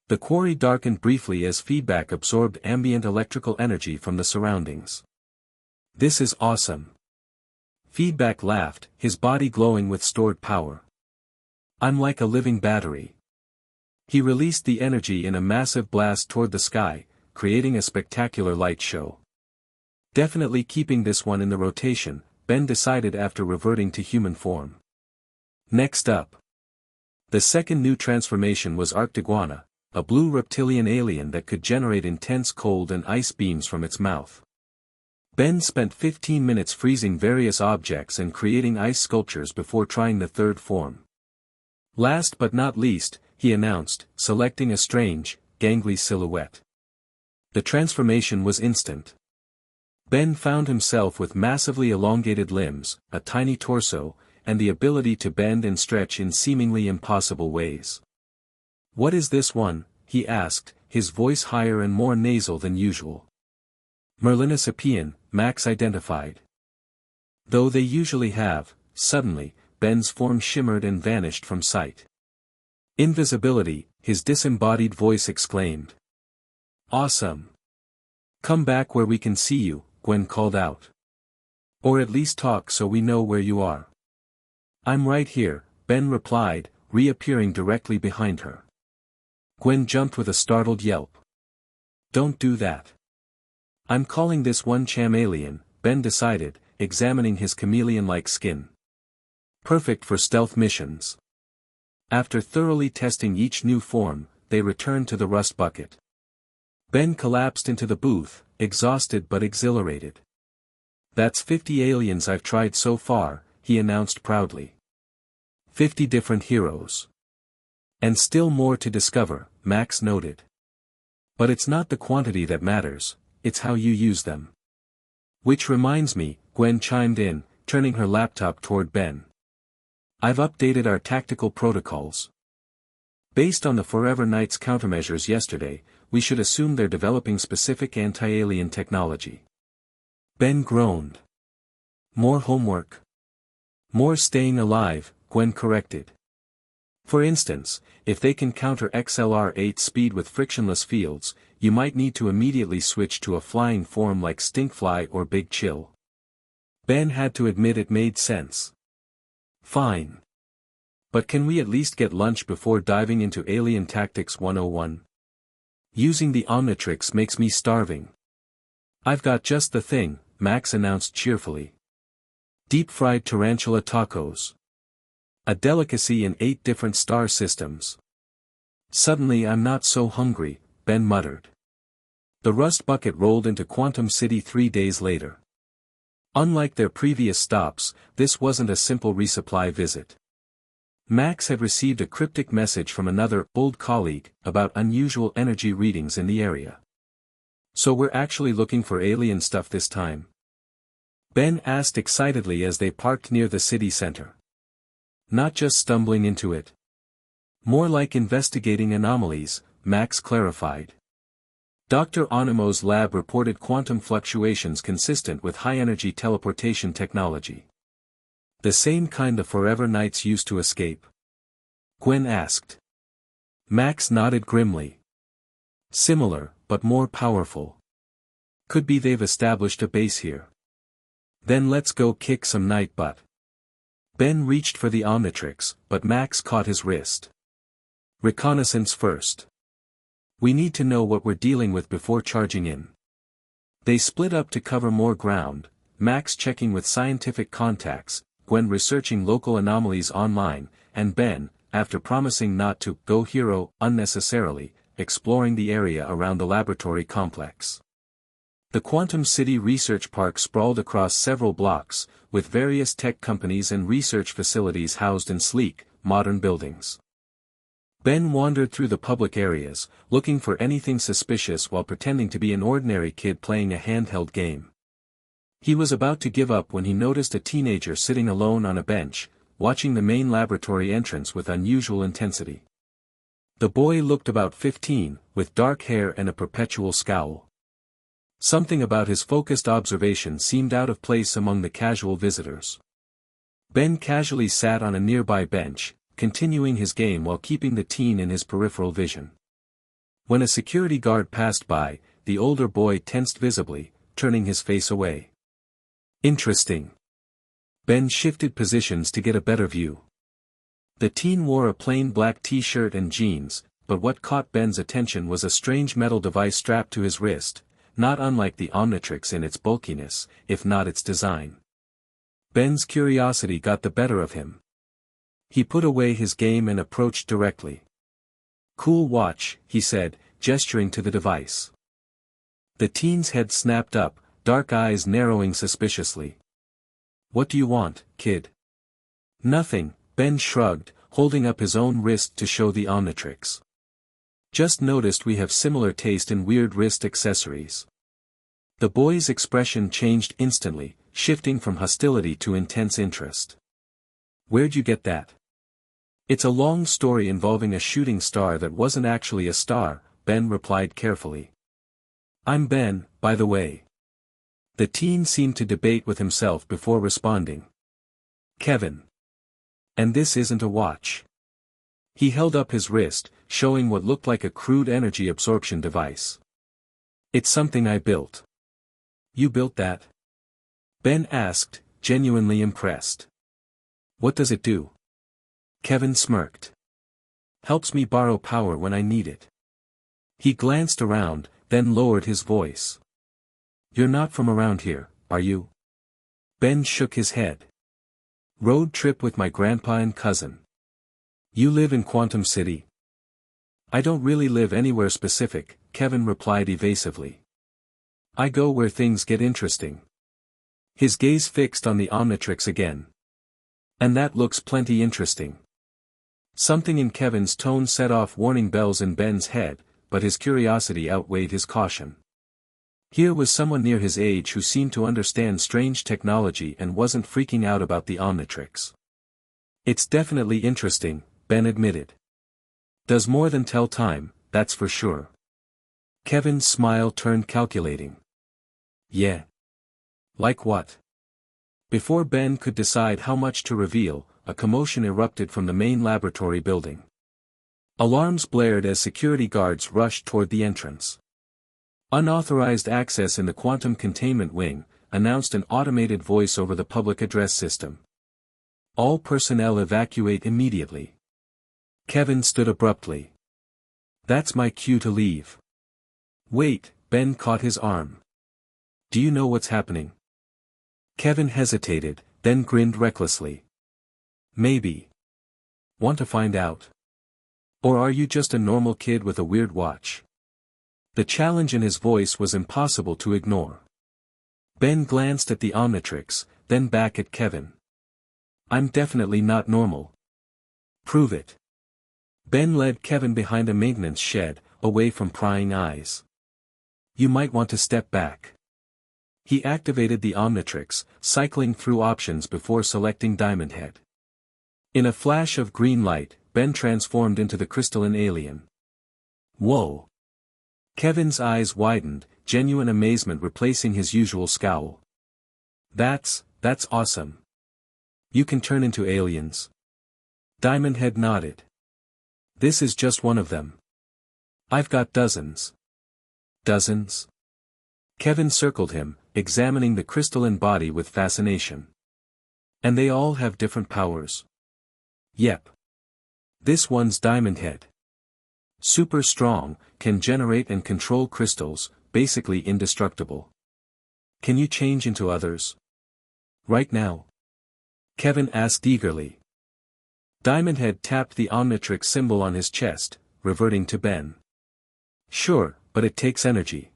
Speaker 1: The quarry darkened briefly as Feedback absorbed ambient electrical energy from the surroundings. This is awesome. Feedback laughed, his body glowing with stored power. I'm like a living battery. He released the energy in a massive blast toward the sky, creating a spectacular light show. Definitely keeping this one in the rotation, Ben decided after reverting to human form. Next up. The second new transformation was Arctiguana, a blue reptilian alien that could generate intense cold and ice beams from its mouth. Ben spent 15 minutes freezing various objects and creating ice sculptures before trying the third form. Last but not least, he announced, selecting a strange, gangly silhouette. The transformation was instant. Ben found himself with massively elongated limbs, a tiny torso, and the ability to bend and stretch in seemingly impossible ways. What is this one? He asked, his voice higher and more nasal than usual. Merlinus Apian, Max identified. Though they usually have, suddenly, Ben's form shimmered and vanished from sight. Invisibility, his disembodied voice exclaimed. Awesome! Come back where we can see you, Gwen called out. Or at least talk so we know where you are. I'm right here, Ben replied, reappearing directly behind her. Gwen jumped with a startled yelp. Don't do that. I'm calling this one Cham alien, Ben decided, examining his chameleon-like skin. Perfect for stealth missions. After thoroughly testing each new form, they returned to the rust bucket. Ben collapsed into the booth, exhausted but exhilarated. That's 50 aliens I've tried so far, he announced proudly. 50 different heroes. And still more to discover, Max noted. But it's not the quantity that matters, it's how you use them. Which reminds me, Gwen chimed in, turning her laptop toward Ben. I've updated our tactical protocols. Based on the Forever Knight's countermeasures yesterday, we should assume they're developing specific anti-alien technology. Ben groaned. More homework. More staying alive, Gwen corrected. For instance, if they can counter XLR-8 speed with frictionless fields, you might need to immediately switch to a flying form like Stinkfly or Big Chill. Ben had to admit it made sense. Fine. But can we at least get lunch before diving into Alien Tactics 101? Using the Omnitrix makes me starving. I've got just the thing, Max announced cheerfully. Deep-fried tarantula tacos. A delicacy in 8 different star systems. Suddenly I'm not so hungry, Ben muttered. The rust bucket rolled into Quantum City 3 days later. Unlike their previous stops, this wasn't a simple resupply visit. Max had received a cryptic message from another old colleague about unusual energy readings in the area. So we're actually looking for alien stuff this time? Ben asked excitedly as they parked near the city center. Not just stumbling into it. More like investigating anomalies, Max clarified. Dr. Onimo's lab reported quantum fluctuations consistent with high-energy teleportation technology. The same kind the Forever Knights used to escape? Gwen asked. Max nodded grimly. Similar, but more powerful. Could be they've established a base here. Then let's go kick some night butt. Ben reached for the Omnitrix, but Max caught his wrist. Reconnaissance first. We need to know what we're dealing with before charging in. They split up to cover more ground, Max checking with scientific contacts, Gwen researching local anomalies online, and Ben, after promising not to go hero unnecessarily, exploring the area around the laboratory complex. The Quantum City Research Park sprawled across several blocks, with various tech companies and research facilities housed in sleek, modern buildings. Ben wandered through the public areas, looking for anything suspicious while pretending to be an ordinary kid playing a handheld game. He was about to give up when he noticed a teenager sitting alone on a bench, watching the main laboratory entrance with unusual intensity. The boy looked about 15, with dark hair and a perpetual scowl. Something about his focused observation seemed out of place among the casual visitors. Ben casually sat on a nearby bench, continuing his game while keeping the teen in his peripheral vision. When a security guard passed by, the older boy tensed visibly, turning his face away. Interesting. Ben shifted positions to get a better view. The teen wore a plain black t-shirt and jeans, but what caught Ben's attention was a strange metal device strapped to his wrist, not unlike the Omnitrix in its bulkiness, if not its design. Ben's curiosity got the better of him. He put away his game and approached directly. Cool watch, he said, gesturing to the device. The teen's head snapped up, dark eyes narrowing suspiciously. What do you want, kid? Nothing, Ben shrugged, holding up his own wrist to show the Omnitrix. Just noticed we have similar taste in weird wrist accessories. The boy's expression changed instantly, shifting from hostility to intense interest. Where'd you get that? It's a long story involving a shooting star that wasn't actually a star, Ben replied carefully. I'm Ben, by the way. The teen seemed to debate with himself before responding. Kevin. And this isn't a watch. He held up his wrist, showing what looked like a crude energy absorption device. It's something I built. You built that? Ben asked, genuinely impressed. What does it do? Kevin smirked. Helps me borrow power when I need it. He glanced around, then lowered his voice. You're not from around here, are you? Ben shook his head. Road trip with my grandpa and cousin. You live in Quantum City? I don't really live anywhere specific, Kevin replied evasively. I go where things get interesting. His gaze fixed on the Omnitrix again. And that looks plenty interesting. Something in Kevin's tone set off warning bells in Ben's head, but his curiosity outweighed his caution. Here was someone near his age who seemed to understand strange technology and wasn't freaking out about the Omnitrix. It's definitely interesting, Ben admitted. Does more than tell time, that's for sure. Kevin's smile turned calculating. Yeah. Like what? Before Ben could decide how much to reveal, a commotion erupted from the main laboratory building. Alarms blared as security guards rushed toward the entrance. Unauthorized access in the quantum containment wing, announced an automated voice over the public address system. All personnel evacuate immediately. Kevin stood abruptly. That's my cue to leave. Wait, Ben caught his arm. Do you know what's happening? Kevin hesitated, then grinned recklessly. Maybe. Want to find out? Or are you just a normal kid with a weird watch? The challenge in his voice was impossible to ignore. Ben glanced at the Omnitrix, then back at Kevin. I'm definitely not normal. Prove it. Ben led Kevin behind a maintenance shed, away from prying eyes. You might want to step back. He activated the Omnitrix, cycling through options before selecting Diamond Head. In a flash of green light, Ben transformed into the crystalline alien. Whoa! Kevin's eyes widened, genuine amazement replacing his usual scowl. That's awesome. You can turn into aliens. Diamond Head nodded. This is just one of them. I've got dozens. Dozens? Kevin circled him, examining the crystalline body with fascination. And they all have different powers. Yep. This one's Diamond Head. Super strong, can generate and control crystals, basically indestructible. Can you change into others? Right now? Kevin asked eagerly. Diamond Head tapped the Omnitrix symbol on his chest, reverting to Ben. Sure, but it takes energy.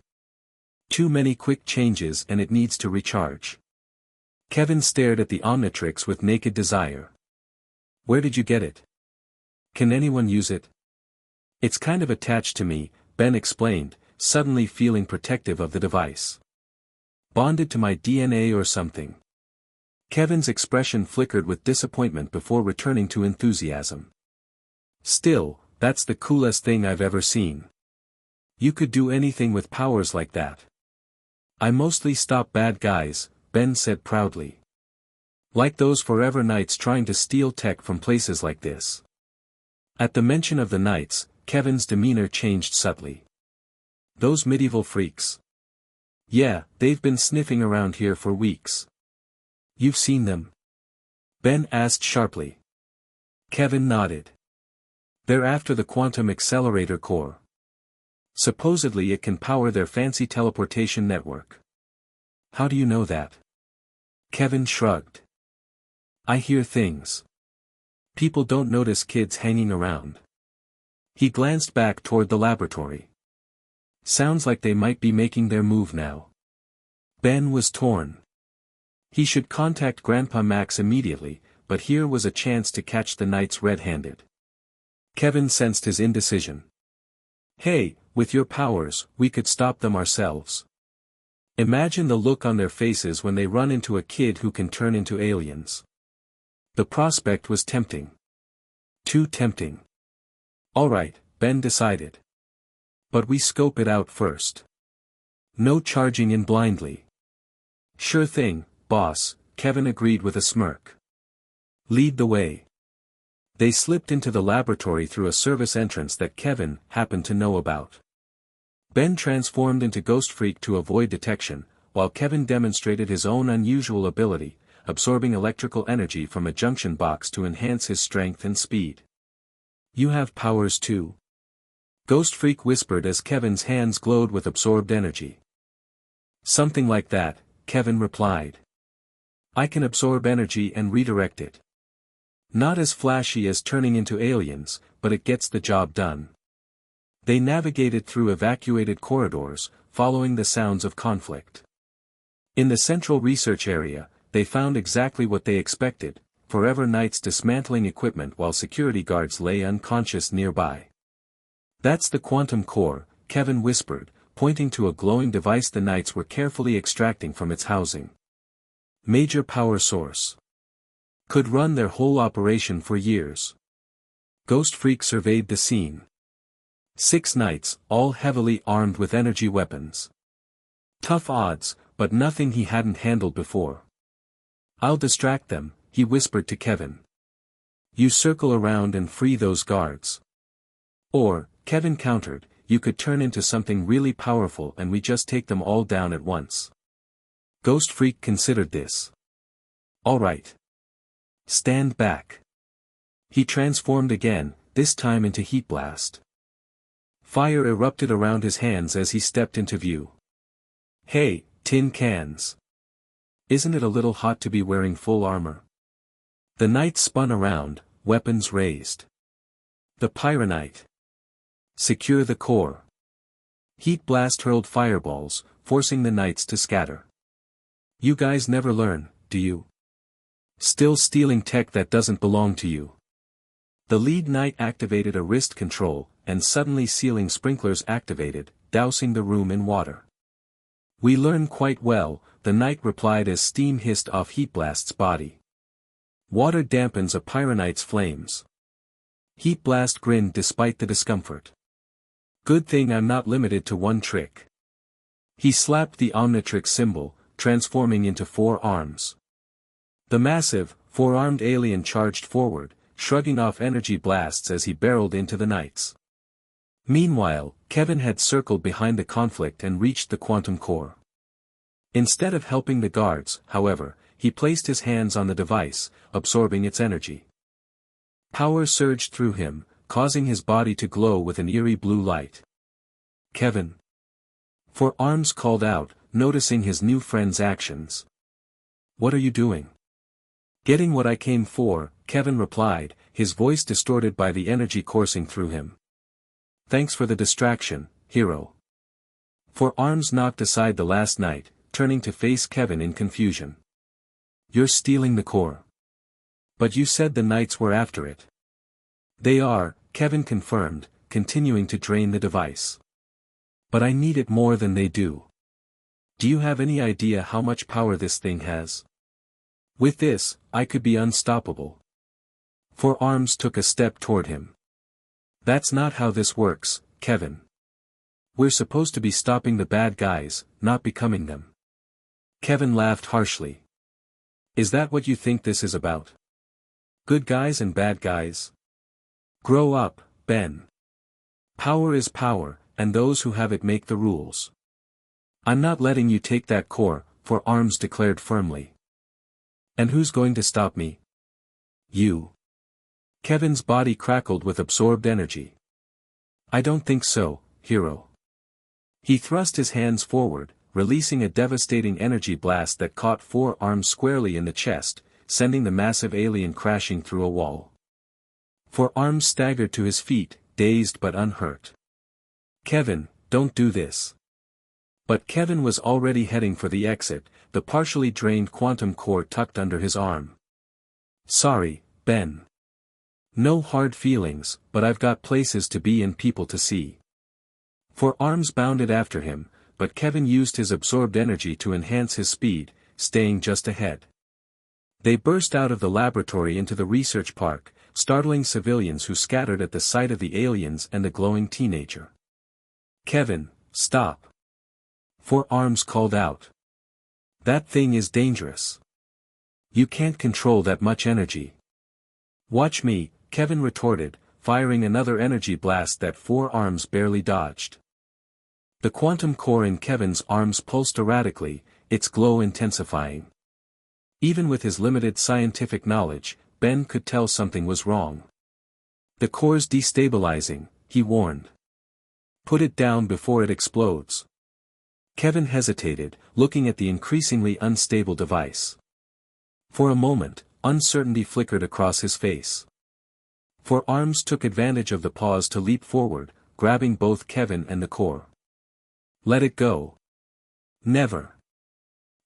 Speaker 1: Too many quick changes and it needs to recharge. Kevin stared at the Omnitrix with naked desire. Where did you get it? Can anyone use it? It's kind of attached to me, Ben explained, suddenly feeling protective of the device. Bonded to my DNA or something. Kevin's expression flickered with disappointment before returning to enthusiasm. Still, that's the coolest thing I've ever seen. You could do anything with powers like that. I mostly stop bad guys, Ben said proudly. Like those Forever Knights trying to steal tech from places like this. At the mention of the Knights, Kevin's demeanor changed subtly. Those medieval freaks. Yeah, they've been sniffing around here for weeks. You've seen them? Ben asked sharply. Kevin nodded. They're after the quantum accelerator core. Supposedly it can power their fancy teleportation network. How do you know that? Kevin shrugged. I hear things. People don't notice kids hanging around. He glanced back toward the laboratory. Sounds like they might be making their move now. Ben was torn. He should contact Grandpa Max immediately, but here was a chance to catch the Knights red-handed. Kevin sensed his indecision. Hey, with your powers, we could stop them ourselves. Imagine the look on their faces when they run into a kid who can turn into aliens. The prospect was tempting. Too tempting. Alright, Ben decided. But we scope it out first. No charging in blindly. Sure thing, boss, Kevin agreed with a smirk. Lead the way. They slipped into the laboratory through a service entrance that Kevin happened to know about. Ben transformed into Ghost Freak to avoid detection, while Kevin demonstrated his own unusual ability, absorbing electrical energy from a junction box to enhance his strength and speed. You have powers too? Ghost Freak whispered as Kevin's hands glowed with absorbed energy. Something like that, Kevin replied. I can absorb energy and redirect it. Not as flashy as turning into aliens, but it gets the job done. They navigated through evacuated corridors, following the sounds of conflict. In the central research area, they found exactly what they expected, Forever Knights dismantling equipment while security guards lay unconscious nearby. That's the quantum core, Kevin whispered, pointing to a glowing device the Knights were carefully extracting from its housing. Major power source. Could run their whole operation for years. Ghost Freak surveyed the scene. 6 Knights, all heavily armed with energy weapons. Tough odds, but nothing he hadn't handled before. I'll distract them, he whispered to Kevin. You circle around and free those guards. Or, Kevin countered, you could turn into something really powerful and we just take them all down at once. Ghost Freak considered this. Alright. Stand back. He transformed again, this time into Heat Blast. Fire erupted around his hands as he stepped into view. Hey, tin cans. Isn't it a little hot to be wearing full armor? The Knights spun around, weapons raised. The Pyronite. Secure the core. Heat Blast hurled fireballs, forcing the Knights to scatter. You guys never learn, do you? Still stealing tech that doesn't belong to you. The lead Knight activated a wrist control, and suddenly ceiling sprinklers activated, dousing the room in water. We learn quite well, the Knight replied as steam hissed off Heat Blast's body. Water dampens a Pyronite's flames. Heat Blast grinned despite the discomfort. Good thing I'm not limited to one trick. He slapped the Omnitrix symbol, transforming into 4 arms. The massive, 4-armed alien charged forward, shrugging off energy blasts as he barreled into the knights. Meanwhile, Kevin had circled behind the conflict and reached the quantum core. Instead of helping the guards, however, he placed his hands on the device, absorbing its energy. Power surged through him, causing his body to glow with an eerie blue light. Kevin. 4-Arms called out, noticing his new friend's actions. What are you doing? Getting what I came for, Kevin replied, his voice distorted by the energy coursing through him. Thanks for the distraction, hero. 4-Arms knocked aside the last knight, turning to face Kevin in confusion. You're stealing the core. But you said the knights were after it. They are, Kevin confirmed, continuing to drain the device. But I need it more than they do. Do you have any idea how much power this thing has? With this, I could be unstoppable. 4-Arms took a step toward him. That's not how this works, Kevin. We're supposed to be stopping the bad guys, not becoming them. Kevin laughed harshly. Is that what you think this is about? Good guys and bad guys? Grow up, Ben. Power is power, and those who have it make the rules. I'm not letting you take that core, 4-Arms declared firmly. And who's going to stop me? You. Kevin's body crackled with absorbed energy. I don't think so, hero. He thrust his hands forward, releasing a devastating energy blast that caught 4-Arms squarely in the chest, sending the massive alien crashing through a wall. 4-Arms staggered to his feet, dazed but unhurt. Kevin, don't do this. But Kevin was already heading for the exit, the partially drained quantum core tucked under his arm. Sorry, Ben. No hard feelings, but I've got places to be and people to see. 4-Arms bounded after him, but Kevin used his absorbed energy to enhance his speed, staying just ahead. They burst out of the laboratory into the research park, startling civilians who scattered at the sight of the aliens and the glowing teenager. Kevin, stop. 4-Arms called out. That thing is dangerous. You can't control that much energy. Watch me, Kevin retorted, firing another energy blast that 4-Arms barely dodged. The quantum core in Kevin's arms pulsed erratically, its glow intensifying. Even with his limited scientific knowledge, Ben could tell something was wrong. The core's destabilizing, he warned. Put it down before it explodes. Kevin hesitated, looking at the increasingly unstable device. For a moment, uncertainty flickered across his face. 4-Arms took advantage of the pause to leap forward, grabbing both Kevin and the core. Let it go. Never.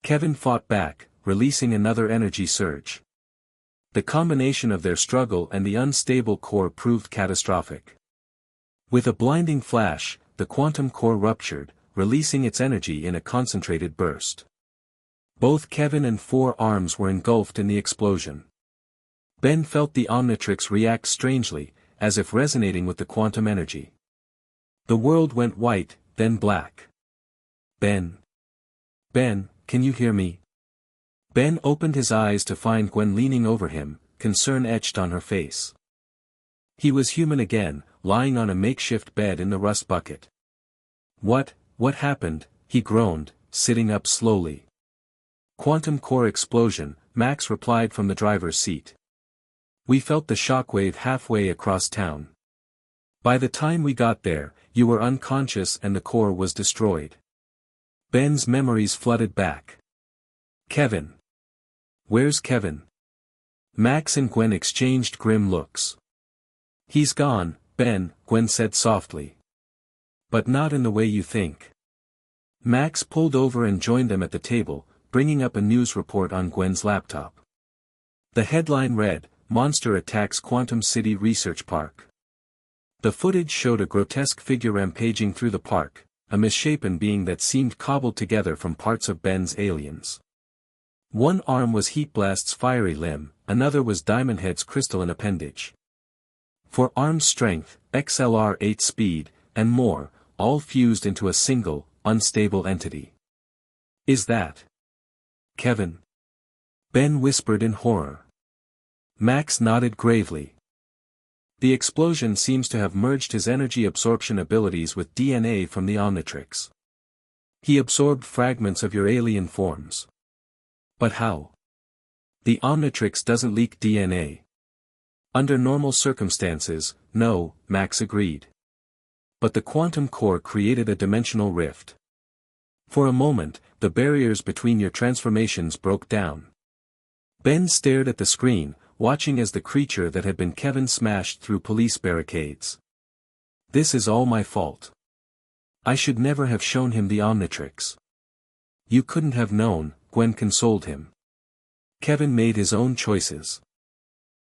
Speaker 1: Kevin fought back, releasing another energy surge. The combination of their struggle and the unstable core proved catastrophic. With a blinding flash, the quantum core ruptured, releasing its energy in a concentrated burst. Both Kevin and 4-Arms were engulfed in the explosion. Ben felt the Omnitrix react strangely, as if resonating with the quantum energy. The world went white, then black. Ben. Ben, can you hear me? Ben opened his eyes to find Gwen leaning over him, concern etched on her face. He was human again, lying on a makeshift bed in the rust bucket. What happened? He groaned, sitting up slowly. Quantum core explosion, Max replied from the driver's seat. We felt the shockwave halfway across town. By the time we got there, you were unconscious and the core was destroyed. Ben's memories flooded back. Kevin. Where's Kevin? Max and Gwen exchanged grim looks. He's gone, Ben, Gwen said softly. But not in the way you think. Max pulled over and joined them at the table, bringing up a news report on Gwen's laptop. The headline read, Monster Attacks Quantum City Research Park. The footage showed a grotesque figure rampaging through the park, a misshapen being that seemed cobbled together from parts of Ben's aliens. One arm was Heatblast's fiery limb, another was Diamondhead's crystalline appendage. 4-Arms strength, XLR 8 speed, and more, all fused into a single, unstable entity. Is that Kevin? Ben whispered in horror. Max nodded gravely. The explosion seems to have merged his energy absorption abilities with DNA from the Omnitrix. He absorbed fragments of your alien forms. But how? The Omnitrix doesn't leak DNA. Under normal circumstances, no, Max agreed. But the quantum core created a dimensional rift. For a moment, the barriers between your transformations broke down. Ben stared at the screen, watching as the creature that had been Kevin smashed through police barricades. This is all my fault. I should never have shown him the Omnitrix. You couldn't have known, Gwen consoled him. Kevin made his own choices.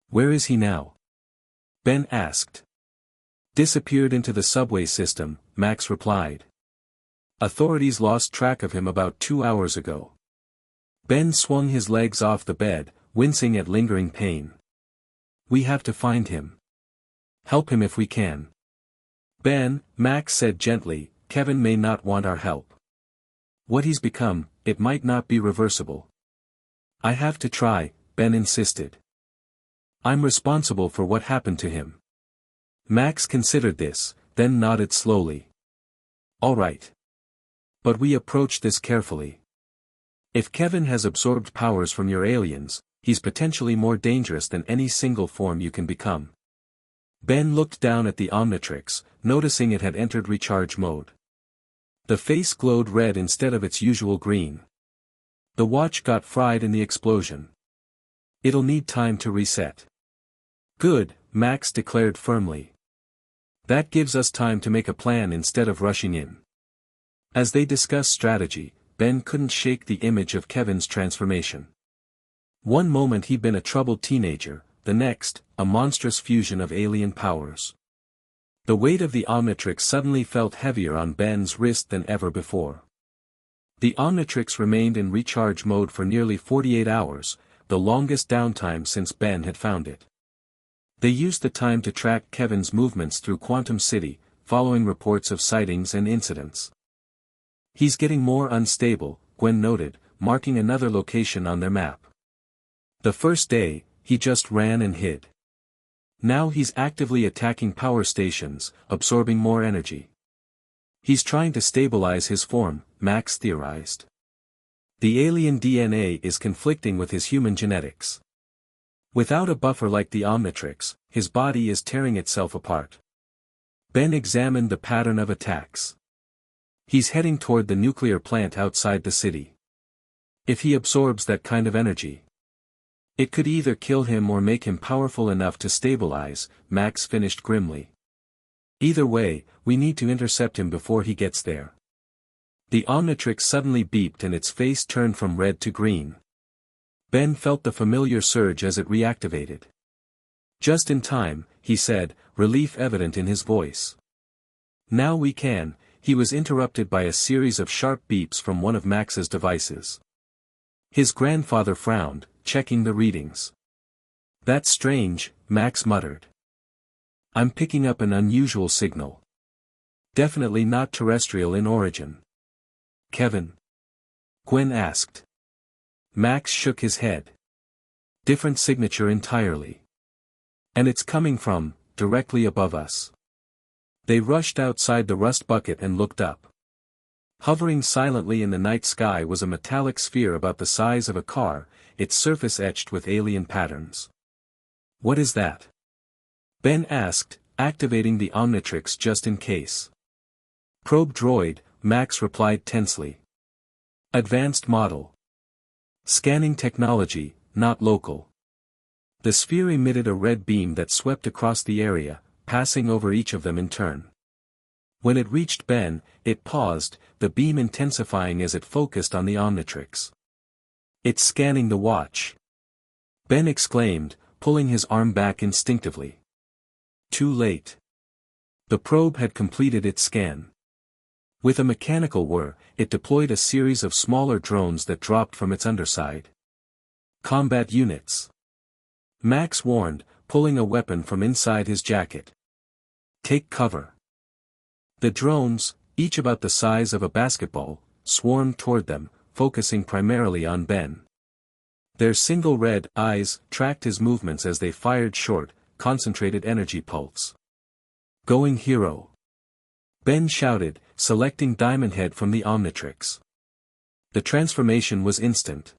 Speaker 1: Where is he now? Ben asked. Disappeared into the subway system, Max replied. Authorities lost track of him about 2 hours ago. Ben swung his legs off the bed, wincing at lingering pain. We have to find him. Help him if we can. Ben, Max said gently, Kevin may not want our help. What he's become, it might not be reversible. I have to try, Ben insisted. I'm responsible for what happened to him. Max considered this, then nodded slowly. All right. But we approach this carefully. If Kevin has absorbed powers from your aliens, he's potentially more dangerous than any single form you can become. Ben looked down at the Omnitrix, noticing it had entered recharge mode. The face glowed red instead of its usual green. The watch got fried in the explosion. It'll need time to reset. Good, Max declared firmly. That gives us time to make a plan instead of rushing in. As they discussed strategy, Ben couldn't shake the image of Kevin's transformation. One moment he'd been a troubled teenager, the next, a monstrous fusion of alien powers. The weight of the Omnitrix suddenly felt heavier on Ben's wrist than ever before. The Omnitrix remained in recharge mode for nearly 48 hours, the longest downtime since Ben had found it. They used the time to track Kevin's movements through Quantum City, following reports of sightings and incidents. He's getting more unstable, Gwen noted, marking another location on their map. The first day, he just ran and hid. Now he's actively attacking power stations, absorbing more energy. He's trying to stabilize his form, Max theorized. The alien DNA is conflicting with his human genetics. Without a buffer like the Omnitrix, his body is tearing itself apart. Ben examined the pattern of attacks. He's heading toward the nuclear plant outside the city. If he absorbs that kind of energy, it could either kill him or make him powerful enough to stabilize, Max finished grimly. Either way, we need to intercept him before he gets there. The Omnitrix suddenly beeped and its face turned from red to green. Ben felt the familiar surge as it reactivated. Just in time, he said, relief evident in his voice. Now we can. He was interrupted by a series of sharp beeps from one of Max's devices. His grandfather frowned, checking the readings. That's strange, Max muttered. I'm picking up an unusual signal. Definitely not terrestrial in origin. Kevin? Gwen asked. Max shook his head. Different signature entirely. And it's coming from, directly above us. They rushed outside the rust bucket and looked up. Hovering silently in the night sky was a metallic sphere about the size of a car, its surface etched with alien patterns. What is that? Ben asked, activating the Omnitrix just in case. Probe droid, Max replied tensely. Advanced model. Scanning technology, not local. The sphere emitted a red beam that swept across the area, passing over each of them in turn. When it reached Ben, it paused, the beam intensifying as it focused on the Omnitrix. It's scanning the watch. Ben exclaimed, pulling his arm back instinctively. Too late. The probe had completed its scan. With a mechanical whir, it deployed a series of smaller drones that dropped from its underside. Combat units. Max warned, pulling a weapon from inside his jacket. Take cover. The drones, each about the size of a basketball, swarmed toward them, focusing primarily on Ben. Their single red eyes tracked his movements as they fired short, concentrated energy pulse. "Going hero!" Ben shouted, selecting Diamond Head from the Omnitrix. The transformation was instant.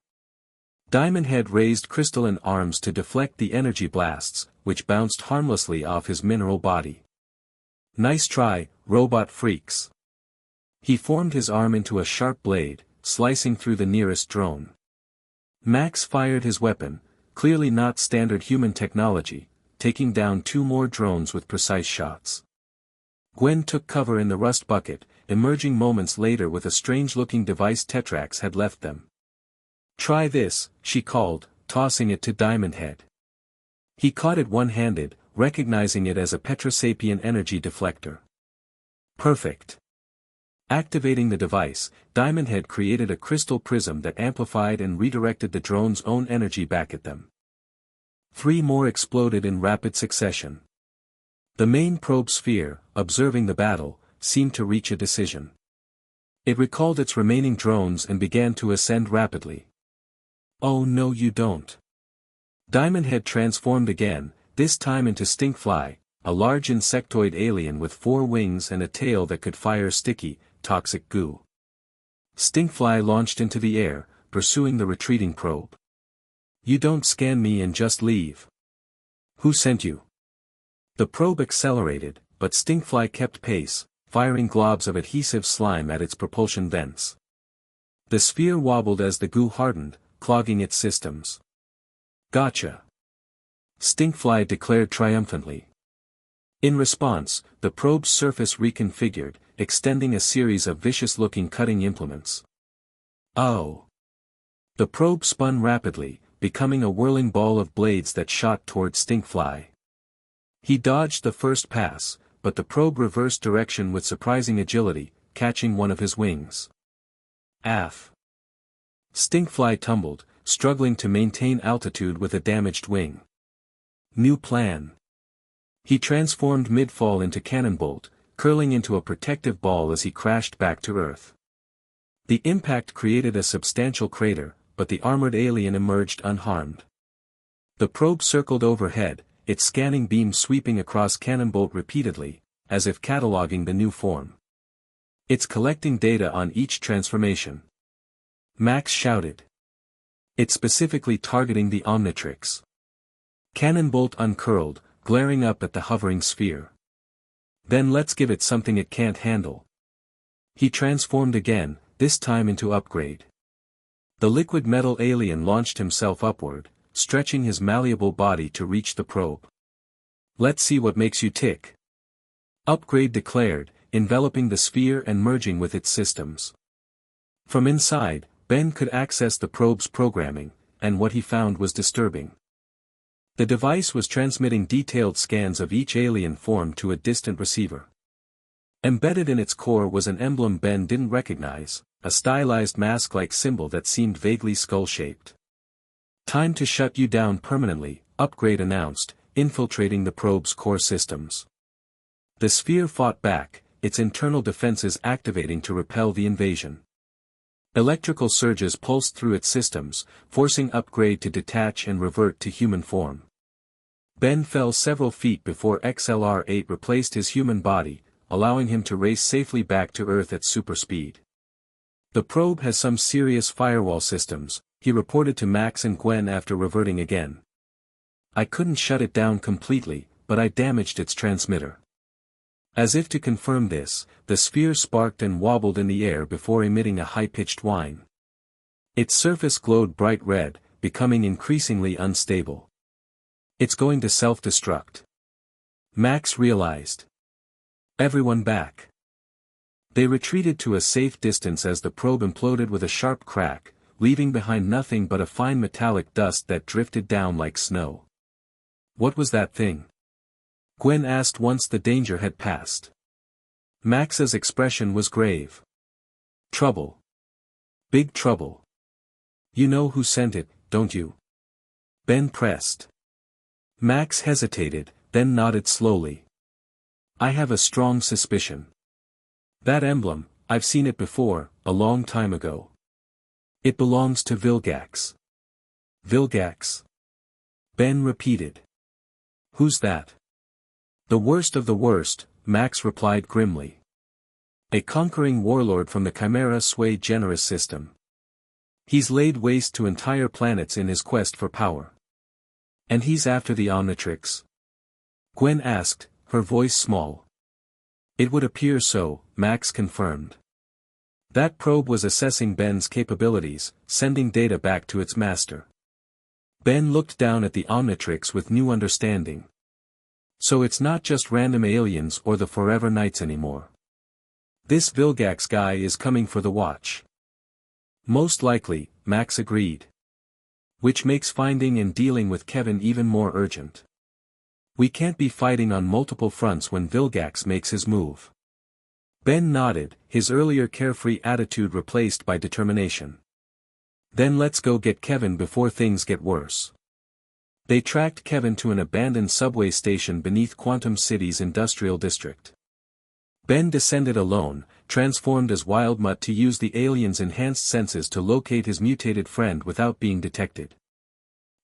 Speaker 1: Diamond Head raised crystalline arms to deflect the energy blasts, which bounced harmlessly off his mineral body. "Nice try, robot freaks." He formed his arm into a sharp blade, slicing through the nearest drone. Max fired his weapon, clearly not standard human technology, taking down 2 more drones with precise shots. Gwen took cover in the rust bucket, emerging moments later with a strange-looking device Tetrax had left them. "Try this," she called, tossing it to Diamond Head. He caught it one-handed, recognizing it as a Petrosapien energy deflector. Perfect. Activating the device, Diamond Head created a crystal prism that amplified and redirected the drone's own energy back at them. 3 more exploded in rapid succession. The main probe sphere, observing the battle, seemed to reach a decision. It recalled its remaining drones and began to ascend rapidly. "Oh no, you don't." Diamond Head transformed again, this time into Stinkfly, a large insectoid alien with 4 wings and a tail that could fire sticky, toxic goo. Stinkfly launched into the air, pursuing the retreating probe. "You don't scan me and just leave. Who sent you?" The probe accelerated, but Stinkfly kept pace, firing globs of adhesive slime at its propulsion vents. The sphere wobbled as the goo hardened, clogging its systems. "Gotcha!" Stinkfly declared triumphantly. In response, the probe's surface reconfigured, extending a series of vicious-looking cutting implements. "Oh!" The probe spun rapidly, becoming a whirling ball of blades that shot toward Stinkfly. He dodged the first pass, but the probe reversed direction with surprising agility, catching one of his wings. "Aff!" Stinkfly tumbled, struggling to maintain altitude with a damaged wing. New plan. He transformed mid-fall into Cannonbolt, curling into a protective ball as he crashed back to Earth. The impact created a substantial crater, but the armored alien emerged unharmed. The probe circled overhead, its scanning beam sweeping across Cannonbolt repeatedly, as if cataloging the new form. "It's collecting data on each transformation." Max shouted. "It's specifically targeting the Omnitrix." Cannonbolt uncurled, glaring up at the hovering sphere. "Then let's give it something it can't handle." He transformed again, this time into Upgrade. The liquid metal alien launched himself upward, stretching his malleable body to reach the probe. "Let's see what makes you tick," Upgrade declared, enveloping the sphere and merging with its systems. From inside, Ben could access the probe's programming, and what he found was disturbing. The device was transmitting detailed scans of each alien form to a distant receiver. Embedded in its core was an emblem Ben didn't recognize, a stylized mask-like symbol that seemed vaguely skull-shaped. "Time to shut you down permanently," Upgrade announced, infiltrating the probe's core systems. The sphere fought back, its internal defenses activating to repel the invasion. Electrical surges pulsed through its systems, forcing Upgrade to detach and revert to human form. Ben fell several feet before XLR-8 replaced his human body, allowing him to race safely back to Earth at super speed. "The probe has some serious firewall systems," he reported to Max and Gwen after reverting again. "I couldn't shut it down completely, but I damaged its transmitter." As if to confirm this, the sphere sparked and wobbled in the air before emitting a high-pitched whine. Its surface glowed bright red, becoming increasingly unstable. "It's going to self-destruct," Max realized. "Everyone back." They retreated to a safe distance as the probe imploded with a sharp crack, leaving behind nothing but a fine metallic dust that drifted down like snow. "What was that thing?" Gwen asked once the danger had passed. Max's expression was grave. "Trouble. Big trouble. You know who sent it, don't you?" Ben pressed. Max hesitated, then nodded slowly. "I have a strong suspicion." That emblem, I've seen it before, a long time ago. It belongs to Vilgax. Vilgax? Ben repeated. Who's that? The worst of the worst, Max replied grimly. A conquering warlord from the Chimera Sui Generis system. He's laid waste to entire planets in his quest for power. And he's after the Omnitrix? Gwen asked, her voice small. It would appear so, Max confirmed. That probe was assessing Ben's capabilities, sending data back to its master. Ben looked down at the Omnitrix with new understanding. So it's not just random aliens or the Forever Knights anymore. This Vilgax guy is coming for the watch. Most likely, Max agreed. Which makes finding and dealing with Kevin even more urgent. We can't be fighting on multiple fronts when Vilgax makes his move. Ben nodded, his earlier carefree attitude replaced by determination. Then let's go get Kevin before things get worse. They tracked Kevin to an abandoned subway station beneath Quantum City's industrial district. Ben descended alone, transformed as Wildmutt to use the alien's enhanced senses to locate his mutated friend without being detected.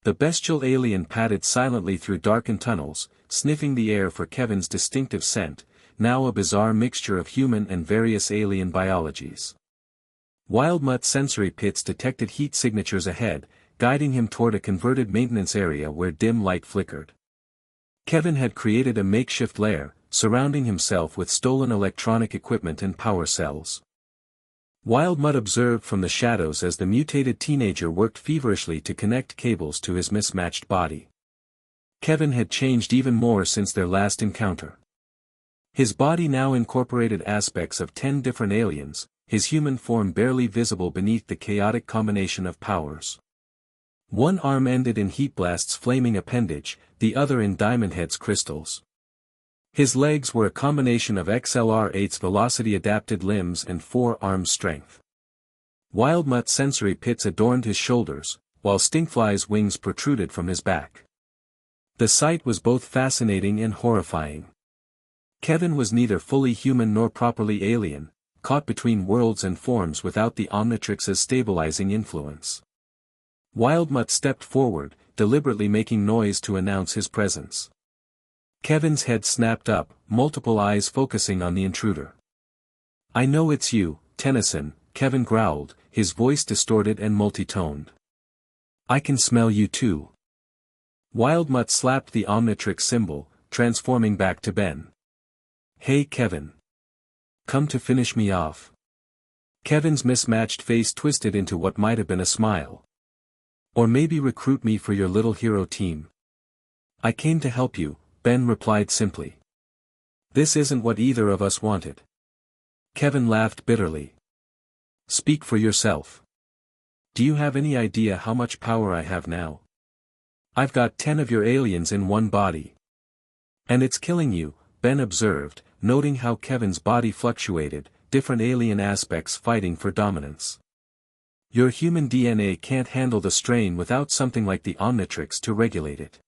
Speaker 1: The bestial alien padded silently through darkened tunnels, sniffing the air for Kevin's distinctive scent, now a bizarre mixture of human and various alien biologies. Wildmutt's sensory pits detected heat signatures ahead, guiding him toward a converted maintenance area where dim light flickered. Kevin had created a makeshift lair, surrounding himself with stolen electronic equipment and power cells. Wildmutt observed from the shadows as the mutated teenager worked feverishly to connect cables to his mismatched body. Kevin had changed even more since their last encounter. His body now incorporated aspects of 10 different aliens, his human form barely visible beneath the chaotic combination of powers. One arm ended in Heatblast's flaming appendage, the other in Diamondhead's crystals. His legs were a combination of XLR-8's velocity-adapted limbs and four-arm strength. Wildmutt's sensory pits adorned his shoulders, while Stinkfly's wings protruded from his back. The sight was both fascinating and horrifying. Kevin was neither fully human nor properly alien, caught between worlds and forms without the Omnitrix's stabilizing influence. Wildmutt stepped forward, deliberately making noise to announce his presence. Kevin's head snapped up, multiple eyes focusing on the intruder. I know it's you, Tennyson, Kevin growled, his voice distorted and multi-toned. I can smell you too. Wildmutt slapped the Omnitrix symbol, transforming back to Ben. Hey Kevin. Come to finish me off. Kevin's mismatched face twisted into what might have been a smile. Or maybe recruit me for your little hero team. I came to help you, Ben replied simply. This isn't what either of us wanted. Kevin laughed bitterly. Speak for yourself. Do you have any idea how much power I have now? I've got 10 of your aliens in one body. And it's killing you, Ben observed, noting how Kevin's body fluctuated, different alien aspects fighting for dominance. Your human DNA can't handle the strain without something like the Omnitrix to regulate it.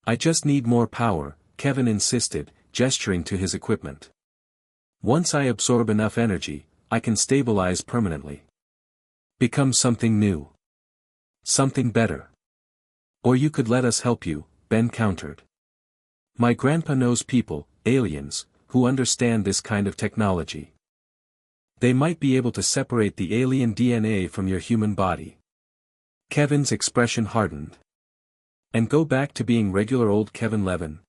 Speaker 1: I just need more power, Kevin insisted, gesturing to his equipment. Once I absorb enough energy, I can stabilize permanently. Become something new. Something better. Or you could let us help you, Ben countered. My grandpa knows people, aliens, who understand this kind of technology. They might be able to separate the alien DNA from your human body. Kevin's expression hardened. And go back to being regular old Kevin Levin.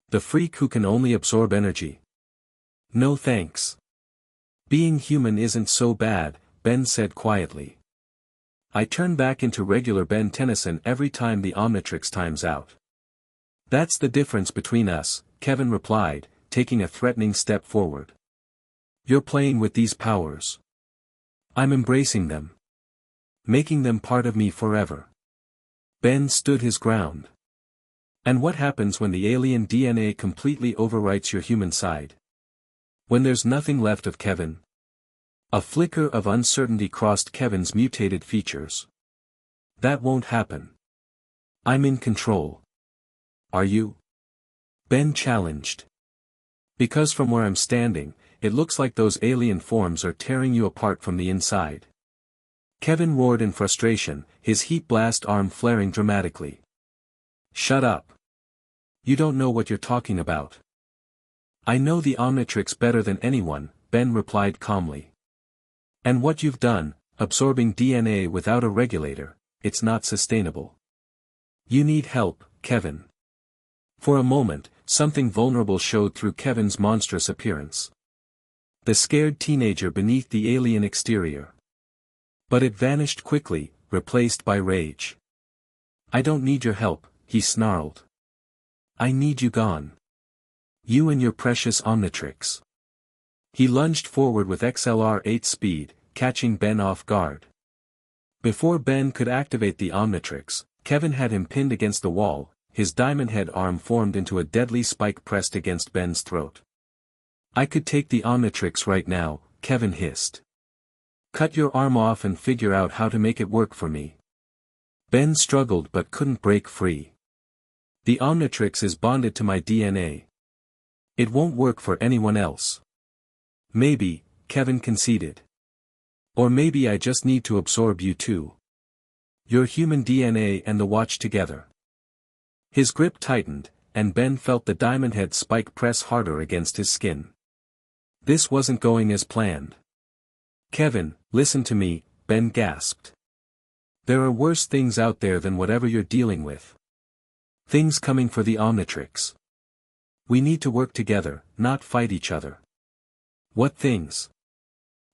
Speaker 1: The freak who can only absorb energy. No thanks. Being human isn't so bad, Ben said quietly. I turn back into regular Ben Tennyson every time the Omnitrix times out. That's the difference between us, Kevin replied, taking a threatening step forward. You're playing with these powers. I'm embracing them. Making them part of me forever. Ben stood his ground. And what happens when the alien DNA completely overwrites your human side? When there's nothing left of Kevin? A flicker of uncertainty crossed Kevin's mutated features. That won't happen. I'm in control. Are you? Ben challenged. Because from where I'm standing, it looks like those alien forms are tearing you apart from the inside. Kevin roared in frustration, his heat blast arm flaring dramatically. Shut up. You don't know what you're talking about. I know the Omnitrix better than anyone, Ben replied calmly. And what you've done, absorbing DNA without a regulator, it's not sustainable. You need help, Kevin. For a moment, something vulnerable showed through Kevin's monstrous appearance. The scared teenager beneath the alien exterior. But it vanished quickly, replaced by rage. I don't need your help, he snarled. I need you gone. You and your precious Omnitrix. He lunged forward with XLR-8 speed, catching Ben off guard. Before Ben could activate the Omnitrix, Kevin had him pinned against the wall, his diamond head arm formed into a deadly spike pressed against Ben's throat. I could take the Omnitrix right now, Kevin hissed. Cut your arm off and figure out how to make it work for me. Ben struggled but couldn't break free. The Omnitrix is bonded to my DNA. It won't work for anyone else. Maybe, Kevin conceded. Or maybe I just need to absorb you too. Your human DNA and the watch together. His grip tightened, and Ben felt the diamond head spike press harder against his skin. This wasn't going as planned. Kevin, listen to me, Ben gasped. There are worse things out there than whatever you're dealing with. Things coming for the Omnitrix. We need to work together, not fight each other. What things?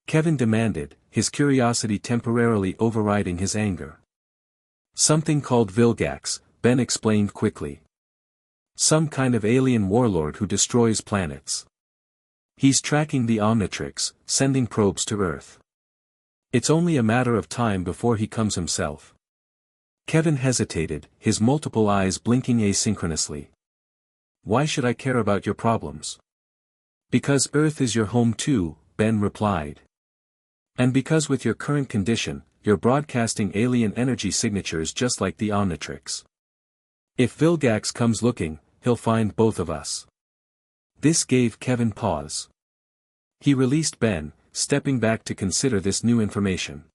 Speaker 1: Kevin demanded, his curiosity temporarily overriding his anger. Something called Vilgax, Ben explained quickly. Some kind of alien warlord who destroys planets. He's tracking the Omnitrix, sending probes to Earth. It's only a matter of time before he comes himself. Kevin hesitated, his multiple eyes blinking asynchronously. Why should I care about your problems? Because Earth is your home too, Ben replied. And because with your current condition, you're broadcasting alien energy signatures just like the Omnitrix. If Vilgax comes looking, he'll find both of us. This gave Kevin pause. He released Ben, stepping back to consider this new information.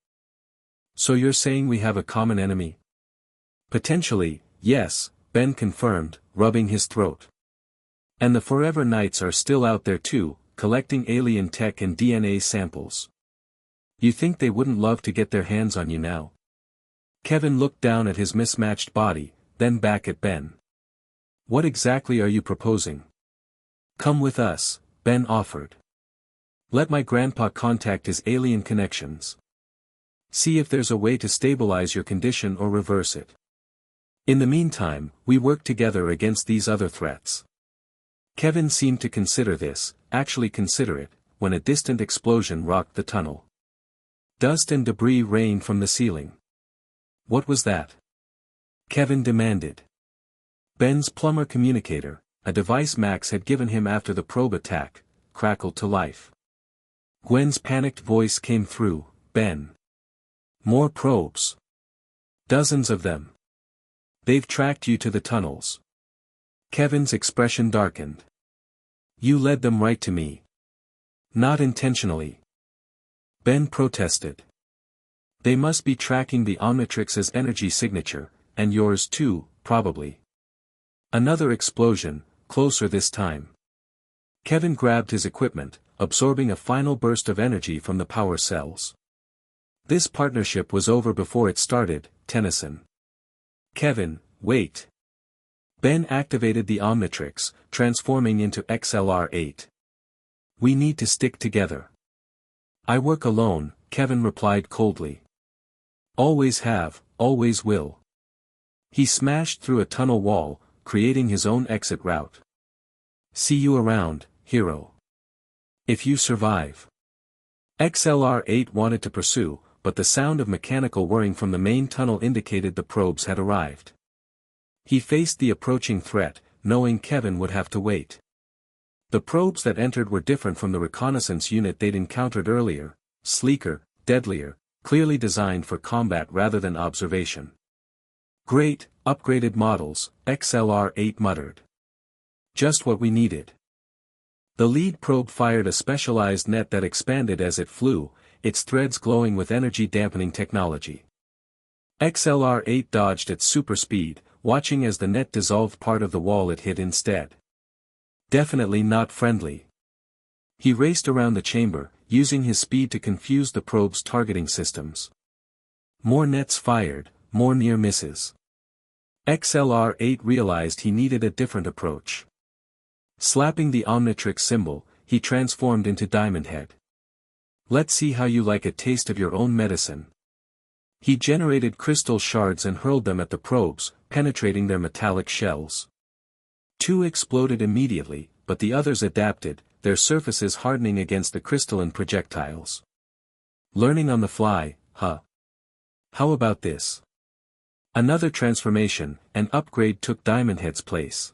Speaker 1: So you're saying we have a common enemy? Potentially, yes, Ben confirmed, rubbing his throat. And the Forever Knights are still out there too, collecting alien tech and DNA samples. You think they wouldn't love to get their hands on you now? Kevin looked down at his mismatched body, then back at Ben. What exactly are you proposing? Come with us, Ben offered. Let my grandpa contact his alien connections. See if there's a way to stabilize your condition or reverse it. In the meantime, we work together against these other threats. Kevin seemed to consider this, actually consider it, when a distant explosion rocked the tunnel. Dust and debris rained from the ceiling. What was that? Kevin demanded. Ben's plumber communicator, a device Max had given him after the probe attack, crackled to life. Gwen's panicked voice came through, Ben. More probes. Dozens of them. They've tracked you to the tunnels. Kevin's expression darkened. You led them right to me. Not intentionally. Ben protested. They must be tracking the Omnitrix's energy signature, and yours too, probably. Another explosion, closer this time. Kevin grabbed his equipment, absorbing a final burst of energy from the power cells. This partnership was over before it started, Tennyson. Kevin, wait. Ben activated the Omnitrix, transforming into XLR-8. We need to stick together. I work alone, Kevin replied coldly. Always have, always will. He smashed through a tunnel wall, creating his own exit route. See you around, hero. If you survive. XLR-8 wanted to pursue, but the sound of mechanical whirring from the main tunnel indicated the probes had arrived. He faced the approaching threat, knowing Kevin would have to wait. The probes that entered were different from the reconnaissance unit they'd encountered earlier, sleeker, deadlier, clearly designed for combat rather than observation. Great, upgraded models, XLR-8 muttered. Just what we needed. The lead probe fired a specialized net that expanded as it flew, its threads glowing with energy-dampening technology. XLR-8 dodged at super speed, watching as the net dissolved part of the wall it hit instead. Definitely not friendly. He raced around the chamber, using his speed to confuse the probe's targeting systems. More nets fired, more near misses. XLR-8 realized he needed a different approach. Slapping the Omnitrix symbol, he transformed into Diamond Head. Let's see how you like a taste of your own medicine. He generated crystal shards and hurled them at the probes, penetrating their metallic shells. 2 exploded immediately, but the others adapted, their surfaces hardening against the crystalline projectiles. Learning on the fly, huh? How about this? Another transformation, an upgrade took Diamond Head's place.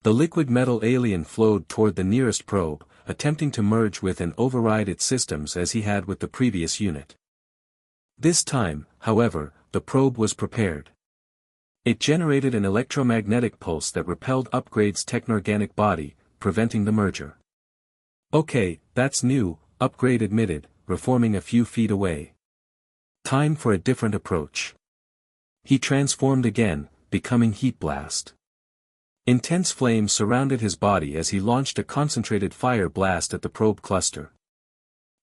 Speaker 1: The liquid metal alien flowed toward the nearest probe, attempting to merge with and override its systems as he had with the previous unit. This time, however, the probe was prepared. It generated an electromagnetic pulse that repelled Upgrade's technorganic body, preventing the merger. Okay, that's new, Upgrade admitted, reforming a few feet away. Time for a different approach. He transformed again, becoming Heat Blast. Intense flames surrounded his body as he launched a concentrated fire blast at the probe cluster.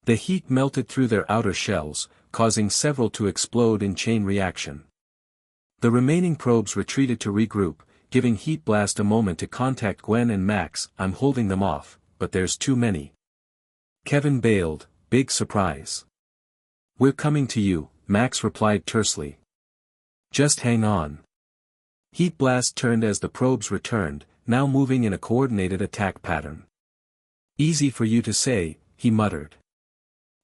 Speaker 1: The heat melted through their outer shells, causing several to explode in chain reaction. The remaining probes retreated to regroup, giving Heat Blast a moment to contact Gwen and Max. I'm holding them off, but there's too many. Kevin bailed, big surprise. We're coming to you, Max replied tersely. Just hang on. Heat Blast turned as the probes returned, now moving in a coordinated attack pattern. Easy for you to say, he muttered.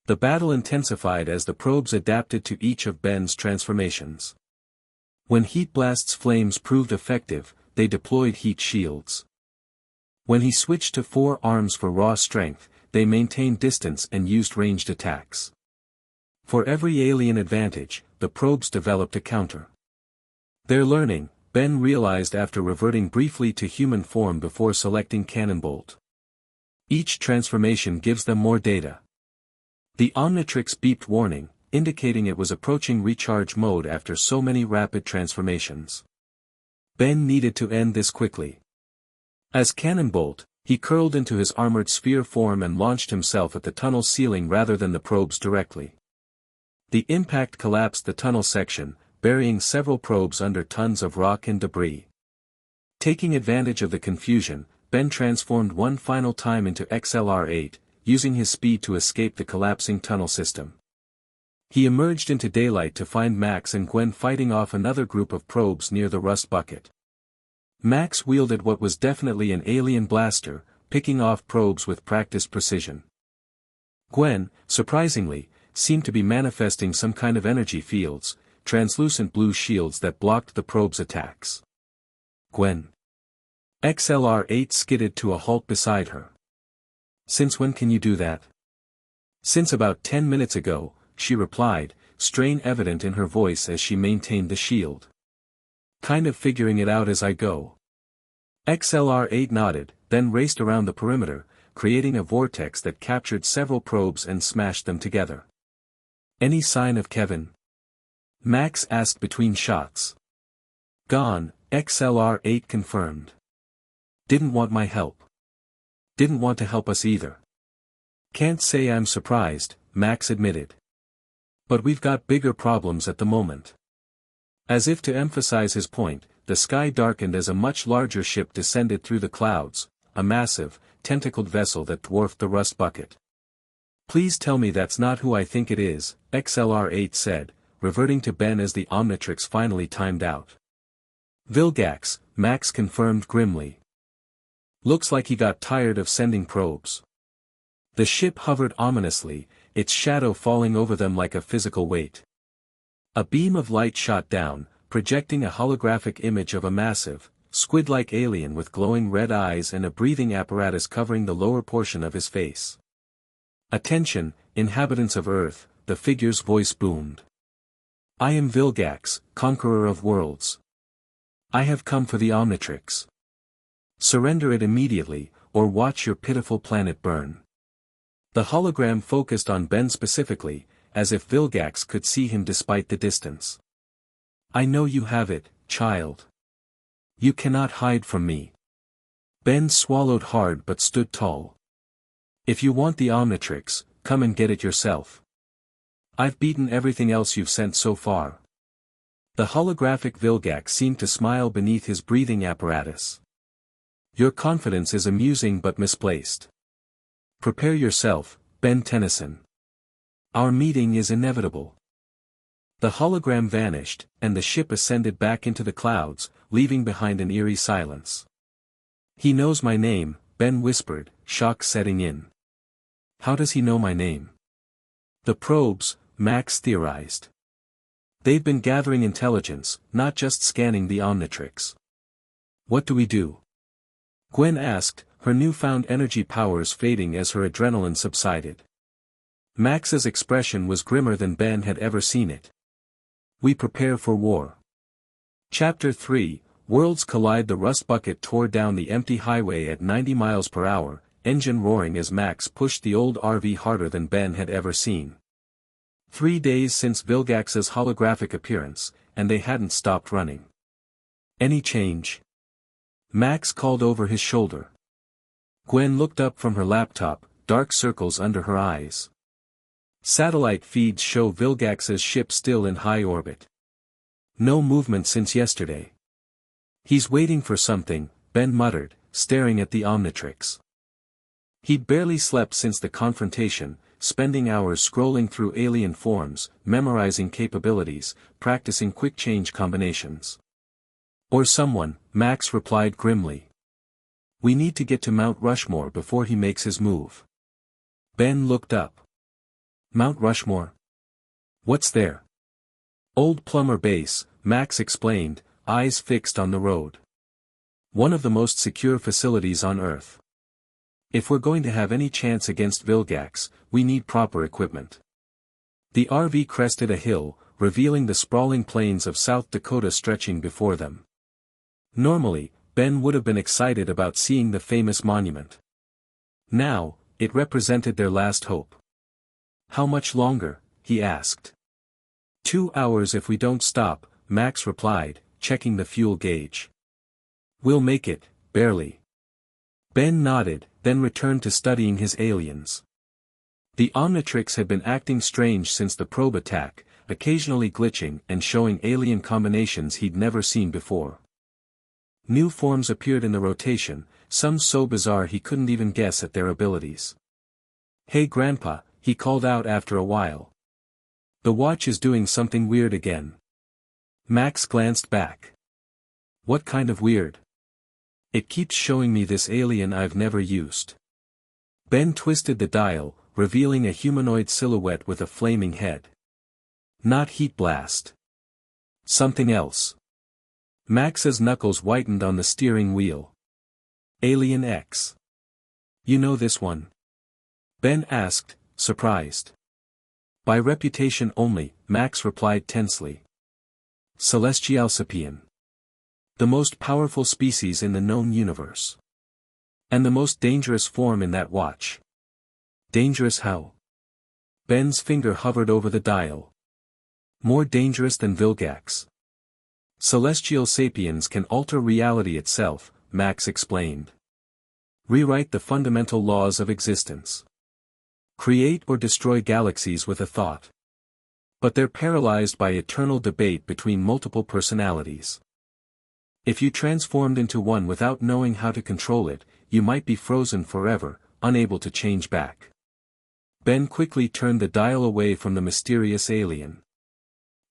Speaker 1: The battle intensified as the probes adapted to each of Ben's transformations. When Heat Blast's flames proved effective, they deployed heat shields. When he switched to 4 arms for raw strength, they maintained distance and used ranged attacks. For every alien advantage, the probes developed a counter. Their learning, Ben realized after reverting briefly to human form before selecting Cannonbolt. Each transformation gives them more data. The Omnitrix beeped warning, indicating it was approaching recharge mode after so many rapid transformations. Ben needed to end this quickly. As Cannonbolt, he curled into his armored sphere form and launched himself at the tunnel ceiling rather than the probes directly. The impact collapsed the tunnel section, burying several probes under tons of rock and debris. Taking advantage of the confusion, Ben transformed one final time into XLR-8, using his speed to escape the collapsing tunnel system. He emerged into daylight to find Max and Gwen fighting off another group of probes near the rust bucket. Max wielded what was definitely an alien blaster, picking off probes with practiced precision. Gwen, surprisingly, seemed to be manifesting some kind of energy fields, translucent blue shields that blocked the probe's attacks. Gwen. XLR-8 skidded to a halt beside her. Since when can you do that? Since about 10 minutes ago, she replied, strain evident in her voice as she maintained the shield. Kind of figuring it out as I go. XLR-8 nodded, then raced around the perimeter, creating a vortex that captured several probes and smashed them together. Any sign of Kevin? Max asked between shots. Gone, XLR-8 confirmed. Didn't want my help. Didn't want to help us either. Can't say I'm surprised, Max admitted. But we've got bigger problems at the moment. As if to emphasize his point, the sky darkened as a much larger ship descended through the clouds, a massive, tentacled vessel that dwarfed the rust bucket. Please tell me that's not who I think it is, XLR-8 said, reverting to Ben as the Omnitrix finally timed out. Vilgax, Max confirmed grimly. Looks like he got tired of sending probes. The ship hovered ominously, its shadow falling over them like a physical weight. A beam of light shot down, projecting a holographic image of a massive, squid-like alien with glowing red eyes and a breathing apparatus covering the lower portion of his face. Attention, inhabitants of Earth, the figure's voice boomed. I am Vilgax, conqueror of worlds. I have come for the Omnitrix. Surrender it immediately, or watch your pitiful planet burn. The hologram focused on Ben specifically, as if Vilgax could see him despite the distance. I know you have it, child. You cannot hide from me. Ben swallowed hard but stood tall. If you want the Omnitrix, come and get it yourself. I've beaten everything else you've sent so far. The holographic Vilgax seemed to smile beneath his breathing apparatus. Your confidence is amusing but misplaced. Prepare yourself, Ben Tennyson. Our meeting is inevitable. The hologram vanished, and the ship ascended back into the clouds, leaving behind an eerie silence. He knows my name, Ben whispered, shock setting in. How does he know my name? The probes, Max theorized. They've been gathering intelligence, not just scanning the Omnitrix. What do we do? Gwen asked, her newfound energy powers fading as her adrenaline subsided. Max's expression was grimmer than Ben had ever seen it. We prepare for war. Chapter 3, Worlds collide. The rust bucket tore down the empty highway at 90 miles per hour, engine roaring as Max pushed the old RV harder than Ben had ever seen. 3 days since Vilgax's holographic appearance, and they hadn't stopped running. Any change? Max called over his shoulder. Gwen looked up from her laptop, dark circles under her eyes. Satellite feeds show Vilgax's ship still in high orbit. No movement since yesterday. He's waiting for something, Ben muttered, staring at the Omnitrix. He'd barely slept since the confrontation, spending hours scrolling through alien forms, memorizing capabilities, practicing quick-change combinations. Or someone, Max replied grimly. We need to get to Mount Rushmore before he makes his move. Ben looked up. Mount Rushmore? What's there? Old Plumber Base, Max explained, eyes fixed on the road. One of the most secure facilities on Earth. If we're going to have any chance against Vilgax, we need proper equipment. The RV crested a hill, revealing the sprawling plains of South Dakota stretching before them. Normally, Ben would have been excited about seeing the famous monument. Now, it represented their last hope. How much longer? He asked. 2 hours if we don't stop, Max replied, checking the fuel gauge. We'll make it, barely. Ben nodded, then returned to studying his aliens. The Omnitrix had been acting strange since the probe attack, occasionally glitching and showing alien combinations he'd never seen before. New forms appeared in the rotation, some so bizarre he couldn't even guess at their abilities. Hey Grandpa, he called out after a while. The watch is doing something weird again. Max glanced back. What kind of weird? It keeps showing me this alien I've never used. Ben twisted the dial, revealing a humanoid silhouette with a flaming head. Not heat blast. Something else. Max's knuckles whitened on the steering wheel. Alien X. You know this one? Ben asked, surprised. By reputation only, Max replied tensely. Celestialsapian. The most powerful species in the known universe. And the most dangerous form in that watch. Dangerous how? Ben's finger hovered over the dial. More dangerous than Vilgax. Celestial sapiens can alter reality itself, Max explained. Rewrite the fundamental laws of existence. Create or destroy galaxies with a thought. But they're paralyzed by eternal debate between multiple personalities. If you transformed into one without knowing how to control it, you might be frozen forever, unable to change back. Ben quickly turned the dial away from the mysterious alien.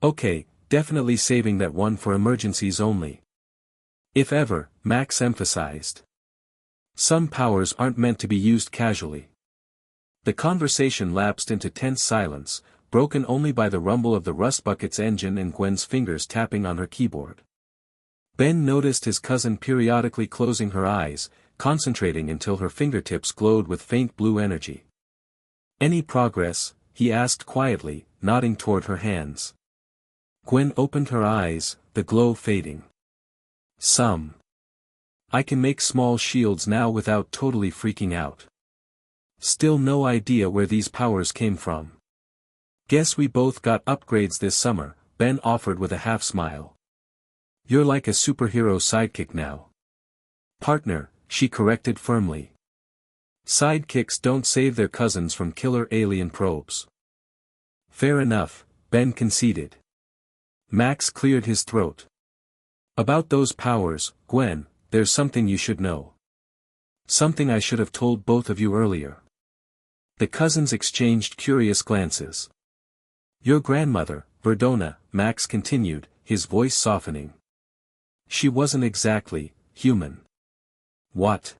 Speaker 1: Okay, definitely saving that one for emergencies only. If ever, Max emphasized. Some powers aren't meant to be used casually. The conversation lapsed into tense silence, broken only by the rumble of the rust bucket's engine and Gwen's fingers tapping on her keyboard. Ben noticed his cousin periodically closing her eyes, concentrating until her fingertips glowed with faint blue energy. Any progress? He asked quietly, nodding toward her hands. Gwen opened her eyes, the glow fading. Some. I can make small shields now without totally freaking out. Still no idea where these powers came from. Guess we both got upgrades this summer, Ben offered with a half smile. You're like a superhero sidekick now. Partner, she corrected firmly. Sidekicks don't save their cousins from killer alien probes. Fair enough, Ben conceded. Max cleared his throat. About those powers, Gwen, there's something you should know. Something I should have told both of you earlier. The cousins exchanged curious glances. Your grandmother, Verdona, Max continued, his voice softening. She wasn't exactly human. What?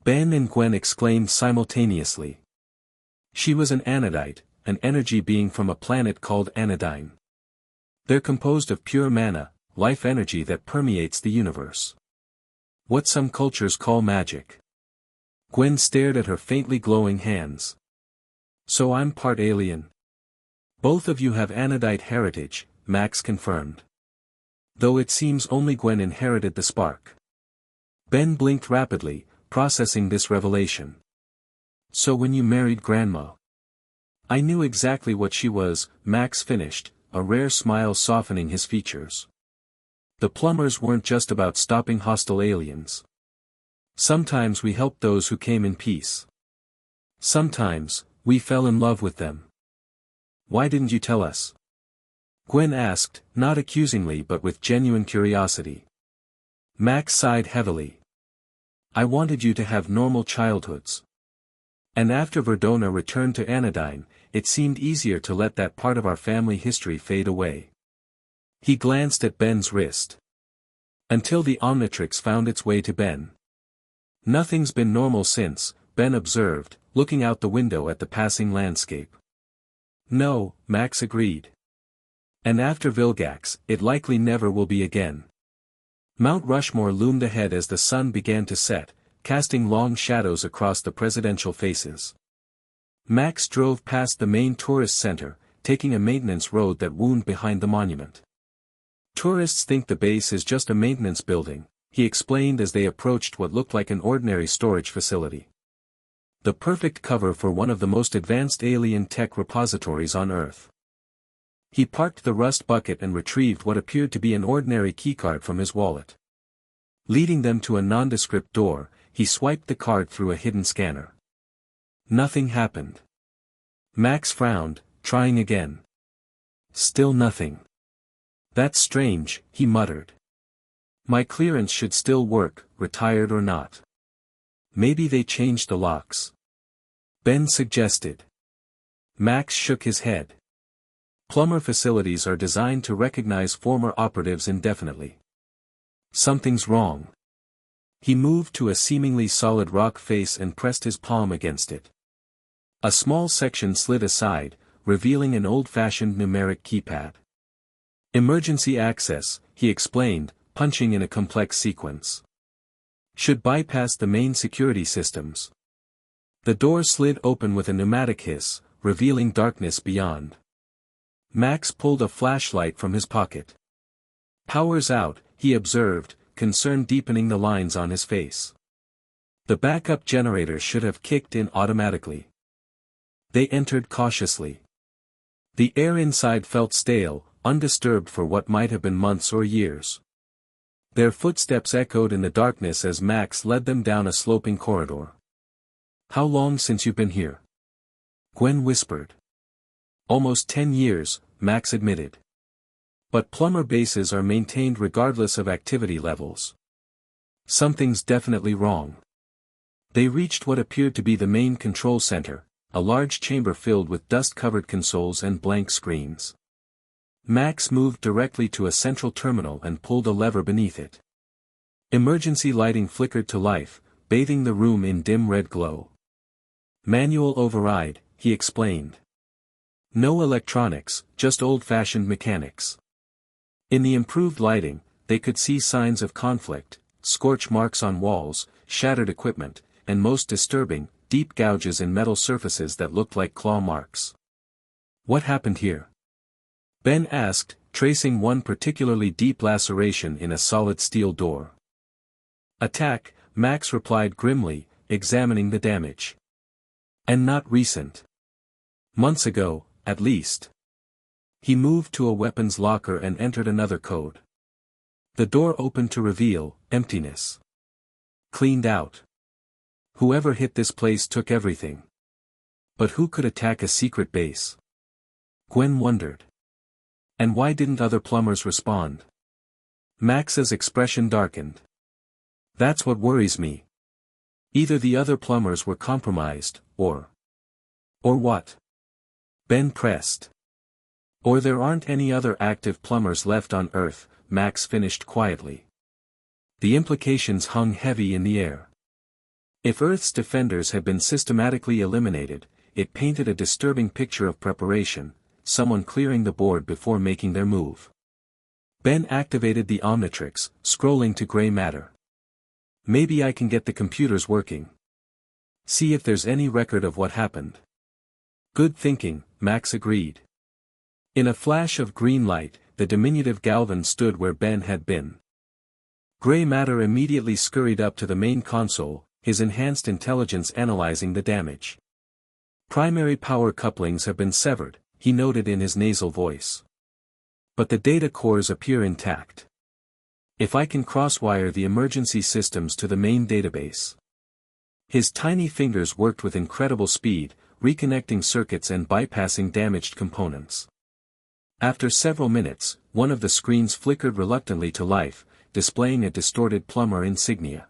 Speaker 1: Ben and Gwen exclaimed simultaneously. She was an Anodite, an energy being from a planet called Anodyne. They're composed of pure mana, life energy that permeates the universe. What some cultures call magic. Gwen stared at her faintly glowing hands. So I'm part alien. Both of you have Anodite heritage, Max confirmed. Though it seems only Gwen inherited the spark. Ben blinked rapidly, processing this revelation. So when you married Grandma? I knew exactly what she was, Max finished, a rare smile softening his features. The plumbers weren't just about stopping hostile aliens. Sometimes we helped those who came in peace. Sometimes, we fell in love with them. Why didn't you tell us? Gwen asked, not accusingly but with genuine curiosity. Max sighed heavily. I wanted you to have normal childhoods. And after Verdona returned to Anodyne, it seemed easier to let that part of our family history fade away. He glanced at Ben's wrist. Until the Omnitrix found its way to Ben. Nothing's been normal since, Ben observed, looking out the window at the passing landscape. No, Max agreed. And after Vilgax, it likely never will be again. Mount Rushmore loomed ahead as the sun began to set, casting long shadows across the presidential faces. Max drove past the main tourist center, taking a maintenance road that wound behind the monument. Tourists think the base is just a maintenance building, he explained as they approached what looked like an ordinary storage facility. The perfect cover for one of the most advanced alien tech repositories on Earth. He parked the rust bucket and retrieved what appeared to be an ordinary keycard from his wallet. Leading them to a nondescript door, he swiped the card through a hidden scanner. Nothing happened. Max frowned, trying again. Still nothing. That's strange, he muttered. My clearance should still work, retired or not. Maybe they changed the locks. Ben suggested. Max shook his head. Plumber facilities are designed to recognize former operatives indefinitely. Something's wrong. He moved to a seemingly solid rock face and pressed his palm against it. A small section slid aside, revealing an old-fashioned numeric keypad. Emergency access, he explained, punching in a complex sequence. Should bypass the main security systems. The door slid open with a pneumatic hiss, revealing darkness beyond. Max pulled a flashlight from his pocket. Power's out, he observed, concern deepening the lines on his face. The backup generator should have kicked in automatically. They entered cautiously. The air inside felt stale, undisturbed for what might have been months or years. Their footsteps echoed in the darkness as Max led them down a sloping corridor. How long since you've been here? Gwen whispered. Almost 10 years, Max admitted. But plumber bases are maintained regardless of activity levels. Something's definitely wrong. They reached what appeared to be the main control center, a large chamber filled with dust-covered consoles and blank screens. Max moved directly to a central terminal and pulled a lever beneath it. Emergency lighting flickered to life, bathing the room in dim red glow. Manual override, he explained. No electronics, just old-fashioned mechanics. In the improved lighting, they could see signs of conflict, scorch marks on walls, shattered equipment, and most disturbing, deep gouges in metal surfaces that looked like claw marks. What happened here? Ben asked, tracing one particularly deep laceration in a solid steel door. Attack, Max replied grimly, examining the damage. And not recent. Months ago, at least. He moved to a weapons locker and entered another code. The door opened to reveal, emptiness. Cleaned out. Whoever hit this place took everything. But who could attack a secret base? Gwen wondered. And why didn't other plumbers respond? Max's expression darkened. That's what worries me. Either the other plumbers were compromised, or what? Ben pressed. Or there aren't any other active plumbers left on Earth, Max finished quietly. The implications hung heavy in the air. If Earth's defenders had been systematically eliminated, it painted a disturbing picture of preparation, someone clearing the board before making their move. Ben activated the Omnitrix, scrolling to gray matter. Maybe I can get the computers working. See if there's any record of what happened. Good thinking, Max agreed. In a flash of green light, the diminutive Galvan stood where Ben had been. Gray matter immediately scurried up to the main console, his enhanced intelligence analyzing the damage. Primary power couplings have been severed, he noted in his nasal voice. But the data cores appear intact. If I can crosswire the emergency systems to the main database. His tiny fingers worked with incredible speed, reconnecting circuits and bypassing damaged components. After several minutes, one of the screens flickered reluctantly to life, displaying a distorted plumber insignia.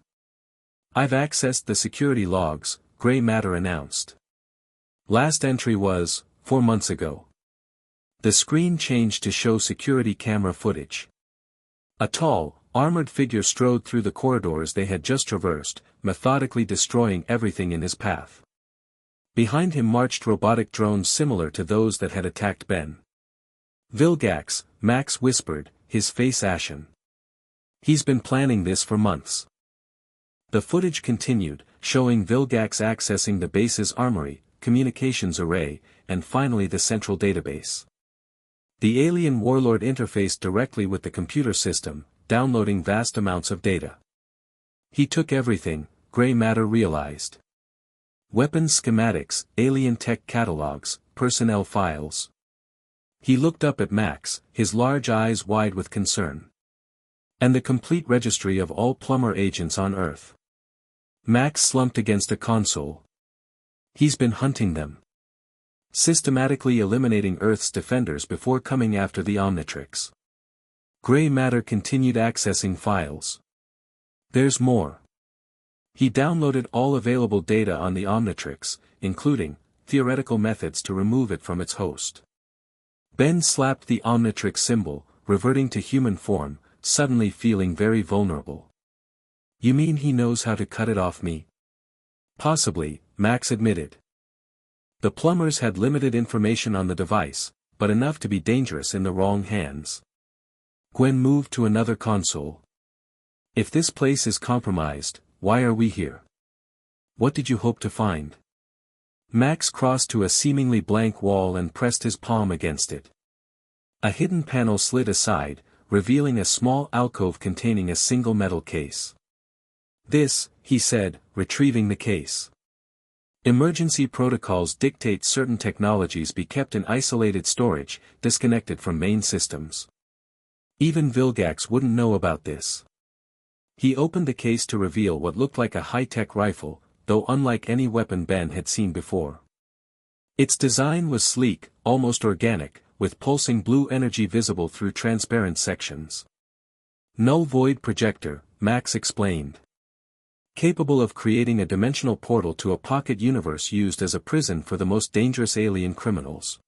Speaker 1: I've accessed the security logs, Gray Matter announced. Last entry was, 4 months ago. The screen changed to show security camera footage. A tall, armored figure strode through the corridors they had just traversed, methodically destroying everything in his path. Behind him marched robotic drones similar to those that had attacked Ben. Vilgax, Max whispered, his face ashen. He's been planning this for months. The footage continued, showing Vilgax accessing the base's armory, communications array, and finally the central database. The alien warlord interfaced directly with the computer system, downloading vast amounts of data. He took everything, Gray Matter realized. Weapons schematics, alien tech catalogs, personnel files. He looked up at Max, his large eyes wide with concern. And the complete registry of all plumber agents on Earth. Max slumped against a console. He's been hunting them. Systematically eliminating Earth's defenders before coming after the Omnitrix. Gray Matter continued accessing files. There's more. He downloaded all available data on the Omnitrix, including theoretical methods to remove it from its host. Ben slapped the Omnitrix symbol, reverting to human form, suddenly feeling very vulnerable. You mean he knows how to cut it off me? Possibly, Max admitted. The plumbers had limited information on the device, but enough to be dangerous in the wrong hands. Gwen moved to another console. If this place is compromised, why are we here? What did you hope to find? Max crossed to a seemingly blank wall and pressed his palm against it. A hidden panel slid aside, revealing a small alcove containing a single metal case. This, he said, retrieving the case. Emergency protocols dictate certain technologies be kept in isolated storage, disconnected from main systems. Even Vilgax wouldn't know about this. He opened the case to reveal what looked like a high-tech rifle, though unlike any weapon Ben had seen before. Its design was sleek, almost organic, with pulsing blue energy visible through transparent sections. Null void projector, Max explained. Capable of creating a dimensional portal to a pocket universe used as a prison for the most dangerous alien criminals.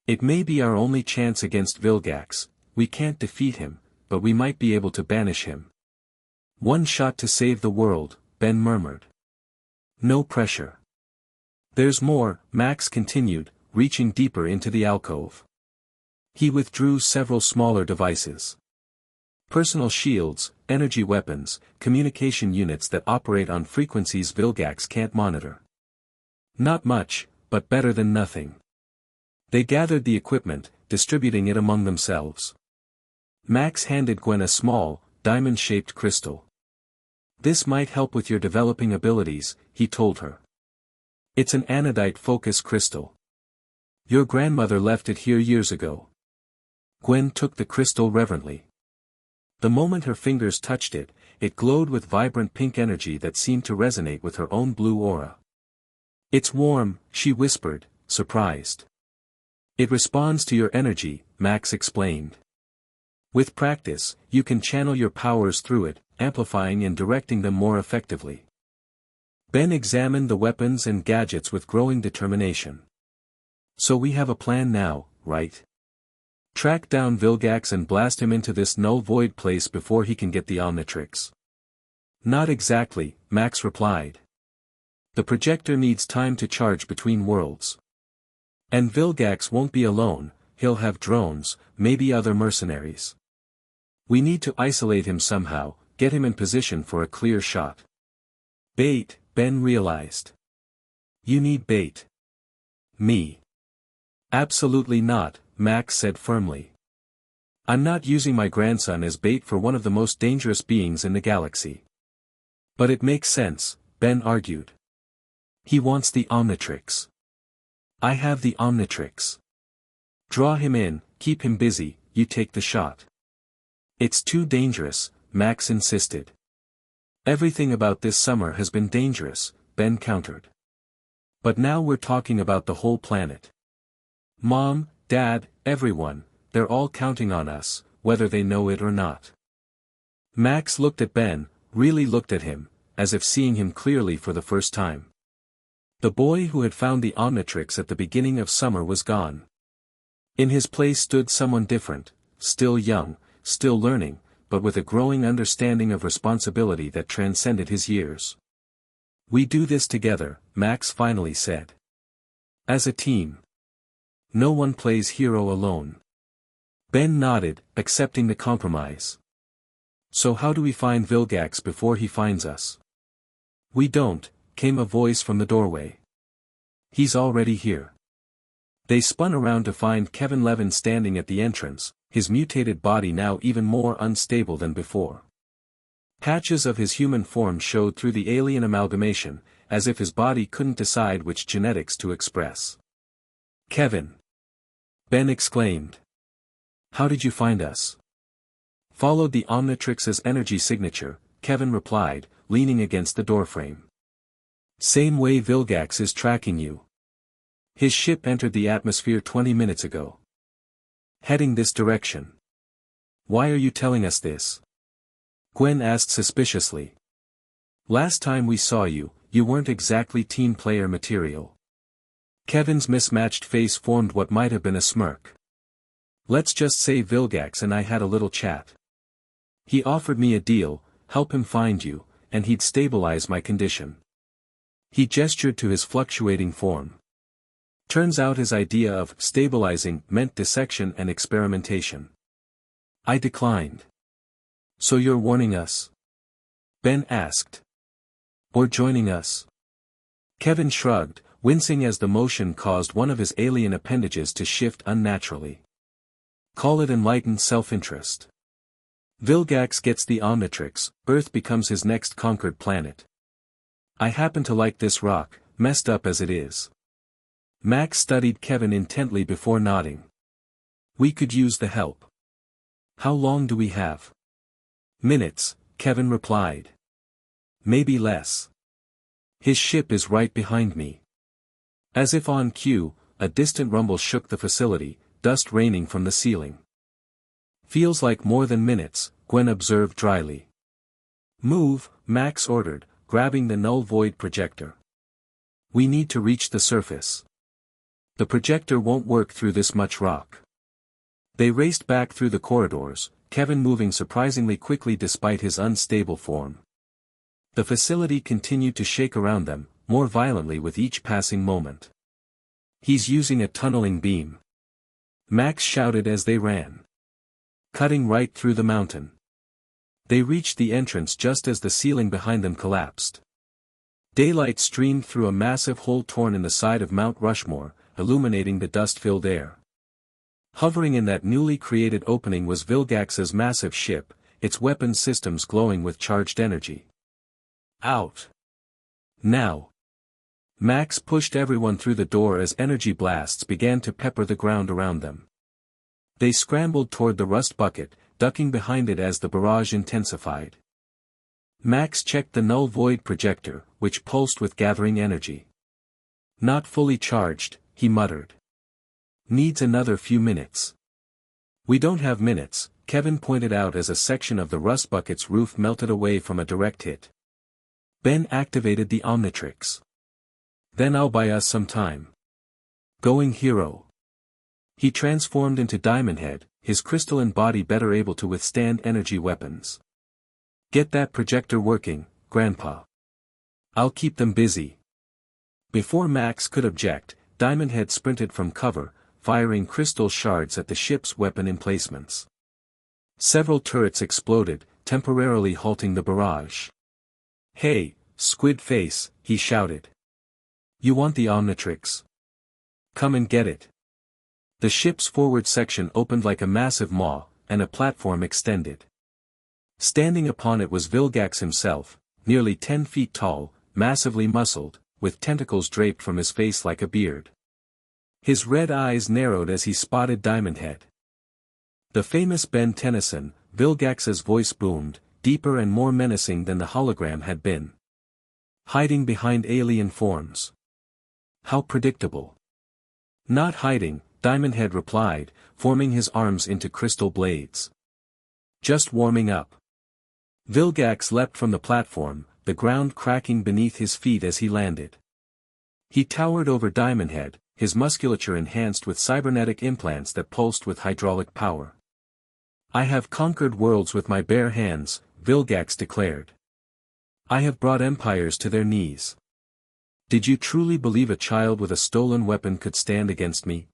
Speaker 1: It may be our only chance against Vilgax. We can't defeat him, but we might be able to banish him. One shot to save the world, Ben murmured. No pressure. There's more, Max continued, reaching deeper into the alcove. He withdrew several smaller devices. Personal shields, energy weapons, communication units that operate on frequencies Vilgax can't monitor. Not much, but better than nothing. They gathered the equipment, distributing it among themselves. Max handed Gwen a small, diamond-shaped crystal. This might help with your developing abilities, he told her. It's an anodite focus crystal. Your grandmother left it here years ago. Gwen took the crystal reverently. The moment her fingers touched it, it glowed with vibrant pink energy that seemed to resonate with her own blue aura. It's warm, she whispered, surprised. It responds to your energy, Max explained. With practice, you can channel your powers through it, amplifying and directing them more effectively. Ben examined the weapons and gadgets with growing determination. So we have a plan now, right? Track down Vilgax and blast him into this null void place before he can get the Omnitrix. Not exactly, Max replied. The projector needs time to charge between worlds. And Vilgax won't be alone, he'll have drones, maybe other mercenaries. We need to isolate him somehow, get him in position for a clear shot. Bait, Ben realized. You need bait. Me. Absolutely not, Max said firmly. I'm not using my grandson as bait for one of the most dangerous beings in the galaxy. But it makes sense, Ben argued. He wants the Omnitrix. I have the Omnitrix. Draw him in, keep him busy, you take the shot. It's too dangerous, Max insisted. Everything about this summer has been dangerous, Ben countered. But now we're talking about the whole planet. Mom, Dad, everyone, they're all counting on us, whether they know it or not. Max looked at Ben, really looked at him, as if seeing him clearly for the first time. The boy who had found the Omnitrix at the beginning of summer was gone. In his place stood someone different, still young, still learning, but with a growing understanding of responsibility that transcended his years. We do this together, Max finally said. As a team. No one plays hero alone. Ben nodded, accepting the compromise. So how do we find Vilgax before he finds us? We don't, came a voice from the doorway. He's already here. They spun around to find Kevin Levin standing at the entrance, his mutated body now even more unstable than before. Patches of his human form showed through the alien amalgamation, as if his body couldn't decide which genetics to express. Kevin! Ben exclaimed. How did you find us? Followed the Omnitrix's energy signature, Kevin replied, leaning against the doorframe. Same way Vilgax is tracking you. His ship entered the atmosphere 20 minutes ago. Heading this direction. Why are you telling us this? Gwen asked suspiciously. Last time we saw you, you weren't exactly team player material. Kevin's mismatched face formed what might have been a smirk. Let's just say Vilgax and I had a little chat. He offered me a deal, help him find you, and he'd stabilize my condition. He gestured to his fluctuating form. Turns out his idea of stabilizing meant dissection and experimentation. I declined. So you're warning us? Ben asked. Or joining us? Kevin shrugged, wincing as the motion caused one of his alien appendages to shift unnaturally. Call it enlightened self-interest. Vilgax gets the Omnitrix, Earth becomes his next conquered planet. I happen to like this rock, messed up as it is. Max studied Kevin intently before nodding. We could use the help. How long do we have? Minutes, Kevin replied. Maybe less. His ship is right behind me. As if on cue, a distant rumble shook the facility, dust raining from the ceiling. Feels like more than minutes, Gwen observed dryly. Move, Max ordered, grabbing the null void projector. We need to reach the surface. The projector won't work through this much rock. They raced back through the corridors, Kevin moving surprisingly quickly despite his unstable form. The facility continued to shake around them, more violently with each passing moment. He's using a tunneling beam. Max shouted as they ran. Cutting right through the mountain. They reached the entrance just as the ceiling behind them collapsed. Daylight streamed through a massive hole torn in the side of Mount Rushmore, illuminating the dust-filled air. Hovering in that newly created opening was Vilgax's massive ship, its weapons systems glowing with charged energy. Out. Now. Max pushed everyone through the door as energy blasts began to pepper the ground around them. They scrambled toward the rust bucket, ducking behind it as the barrage intensified. Max checked the null void projector, which pulsed with gathering energy. Not fully charged, he muttered. Needs another few minutes. We don't have minutes, Kevin pointed out as a section of the rust bucket's roof melted away from a direct hit. Ben activated the Omnitrix. Then I'll buy us some time. Going hero. He transformed into Diamond Head, his crystalline body better able to withstand energy weapons. Get that projector working, Grandpa. I'll keep them busy. Before Max could object, Diamond Head sprinted from cover, firing crystal shards at the ship's weapon emplacements. Several turrets exploded, temporarily halting the barrage. Hey, Squid Face, he shouted. You want the Omnitrix? Come and get it. The ship's forward section opened like a massive maw, and a platform extended. Standing upon it was Vilgax himself, nearly 10 feet tall, massively muscled, with tentacles draped from his face like a beard. His red eyes narrowed as he spotted Diamond Head. The famous Ben Tennyson, Vilgax's voice boomed, deeper and more menacing than the hologram had been. Hiding behind alien forms. How predictable. Not hiding, Diamond Head replied, forming his arms into crystal blades. Just warming up. Vilgax leapt from the platform, the ground cracking beneath his feet as he landed. He towered over Diamond Head, his musculature enhanced with cybernetic implants that pulsed with hydraulic power. I have conquered worlds with my bare hands, Vilgax declared. I have brought empires to their knees. Did you truly believe a child with a stolen weapon could stand against me?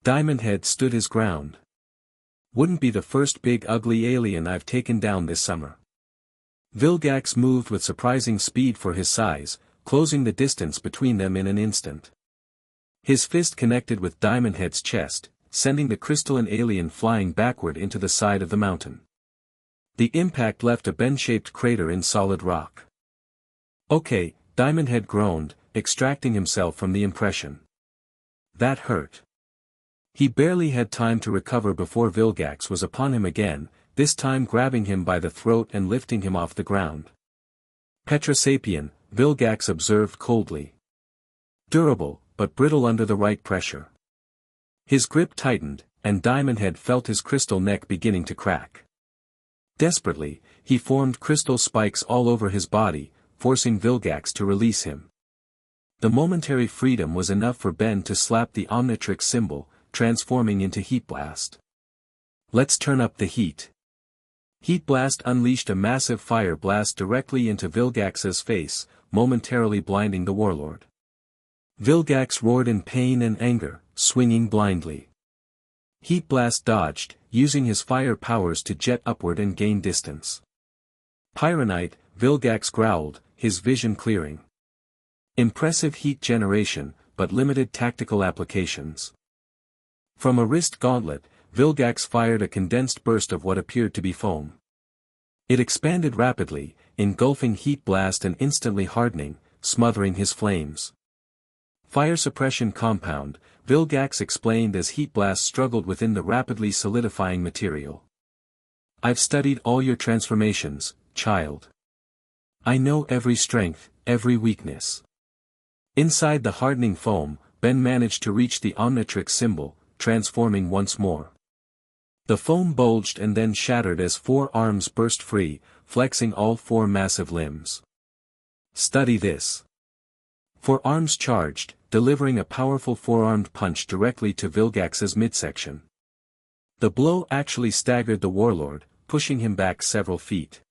Speaker 1: Diamond Head stood his ground. Wouldn't be the first big ugly alien I've taken down this summer. Vilgax moved with surprising speed for his size, closing the distance between them in an instant. His fist connected with Diamond Head's chest, sending the crystalline alien flying backward into the side of the mountain. The impact left a Ben-shaped crater in solid rock. Okay, Diamond Head groaned, extracting himself from the impression. That hurt. He barely had time to recover before Vilgax was upon him again, this time grabbing him by the throat and lifting him off the ground. Petrosapien, Vilgax observed coldly. Durable, but brittle under the right pressure. His grip tightened, and Diamond Head felt his crystal neck beginning to crack. Desperately, he formed crystal spikes all over his body, forcing Vilgax to release him. The momentary freedom was enough for Ben to slap the Omnitrix symbol, transforming into Heat Blast. Let's turn up the heat. Heat Blast unleashed a massive fire blast directly into Vilgax's face, momentarily blinding the warlord. Vilgax roared in pain and anger, swinging blindly. Heat Blast dodged, using his fire powers to jet upward and gain distance. Pyronite, Vilgax growled, his vision clearing. Impressive heat generation, but limited tactical applications. From a wrist gauntlet, Vilgax fired a condensed burst of what appeared to be foam. It expanded rapidly, engulfing Heat Blast and instantly hardening, smothering his flames. Fire suppression compound, Vilgax explained as Heat Blast struggled within the rapidly solidifying material. I've studied all your transformations, child. I know every strength, every weakness. Inside the hardening foam, Ben managed to reach the Omnitrix symbol, transforming once more. The foam bulged and then shattered as 4 arms burst free, flexing all 4 massive limbs. Study this. 4 arms charged, delivering a powerful 4-armed punch directly to Vilgax's midsection. The blow actually staggered the warlord, pushing him back several feet.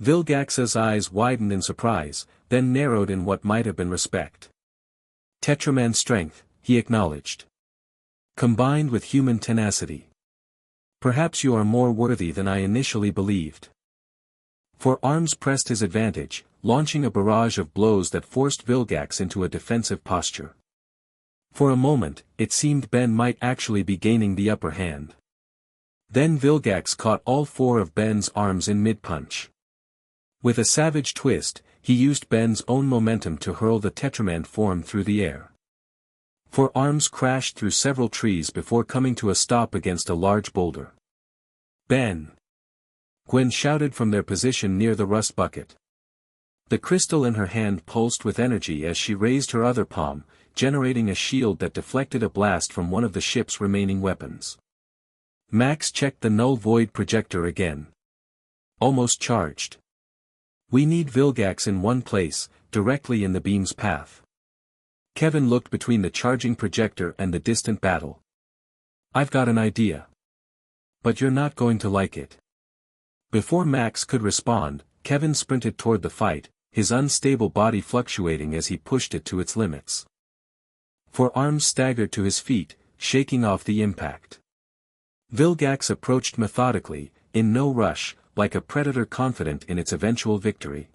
Speaker 1: Vilgax's eyes widened in surprise, then narrowed in what might have been respect. Tetraman strength, he acknowledged. Combined with human tenacity. Perhaps you are more worthy than I initially believed. 4 arms pressed his advantage, launching a barrage of blows that forced Vilgax into a defensive posture. For a moment, it seemed Ben might actually be gaining the upper hand. Then Vilgax caught all 4 of Ben's arms in mid-punch. With a savage twist, he used Ben's own momentum to hurl the Tetramand form through the air. Four arms crashed through several trees before coming to a stop against a large boulder. Ben! Gwen shouted from their position near the rust bucket. The crystal in her hand pulsed with energy as she raised her other palm, generating a shield that deflected a blast from one of the ship's remaining weapons. Max checked the null void projector again. Almost charged. We need Vilgax in one place, directly in the beam's path. Kevin looked between the charging projector and the distant battle. I've got an idea. But you're not going to like it. Before Max could respond, Kevin sprinted toward the fight, his unstable body fluctuating as he pushed it to its limits. Four arms staggered to his feet, shaking off the impact. Vilgax approached methodically, in no rush, like a predator confident in its eventual victory.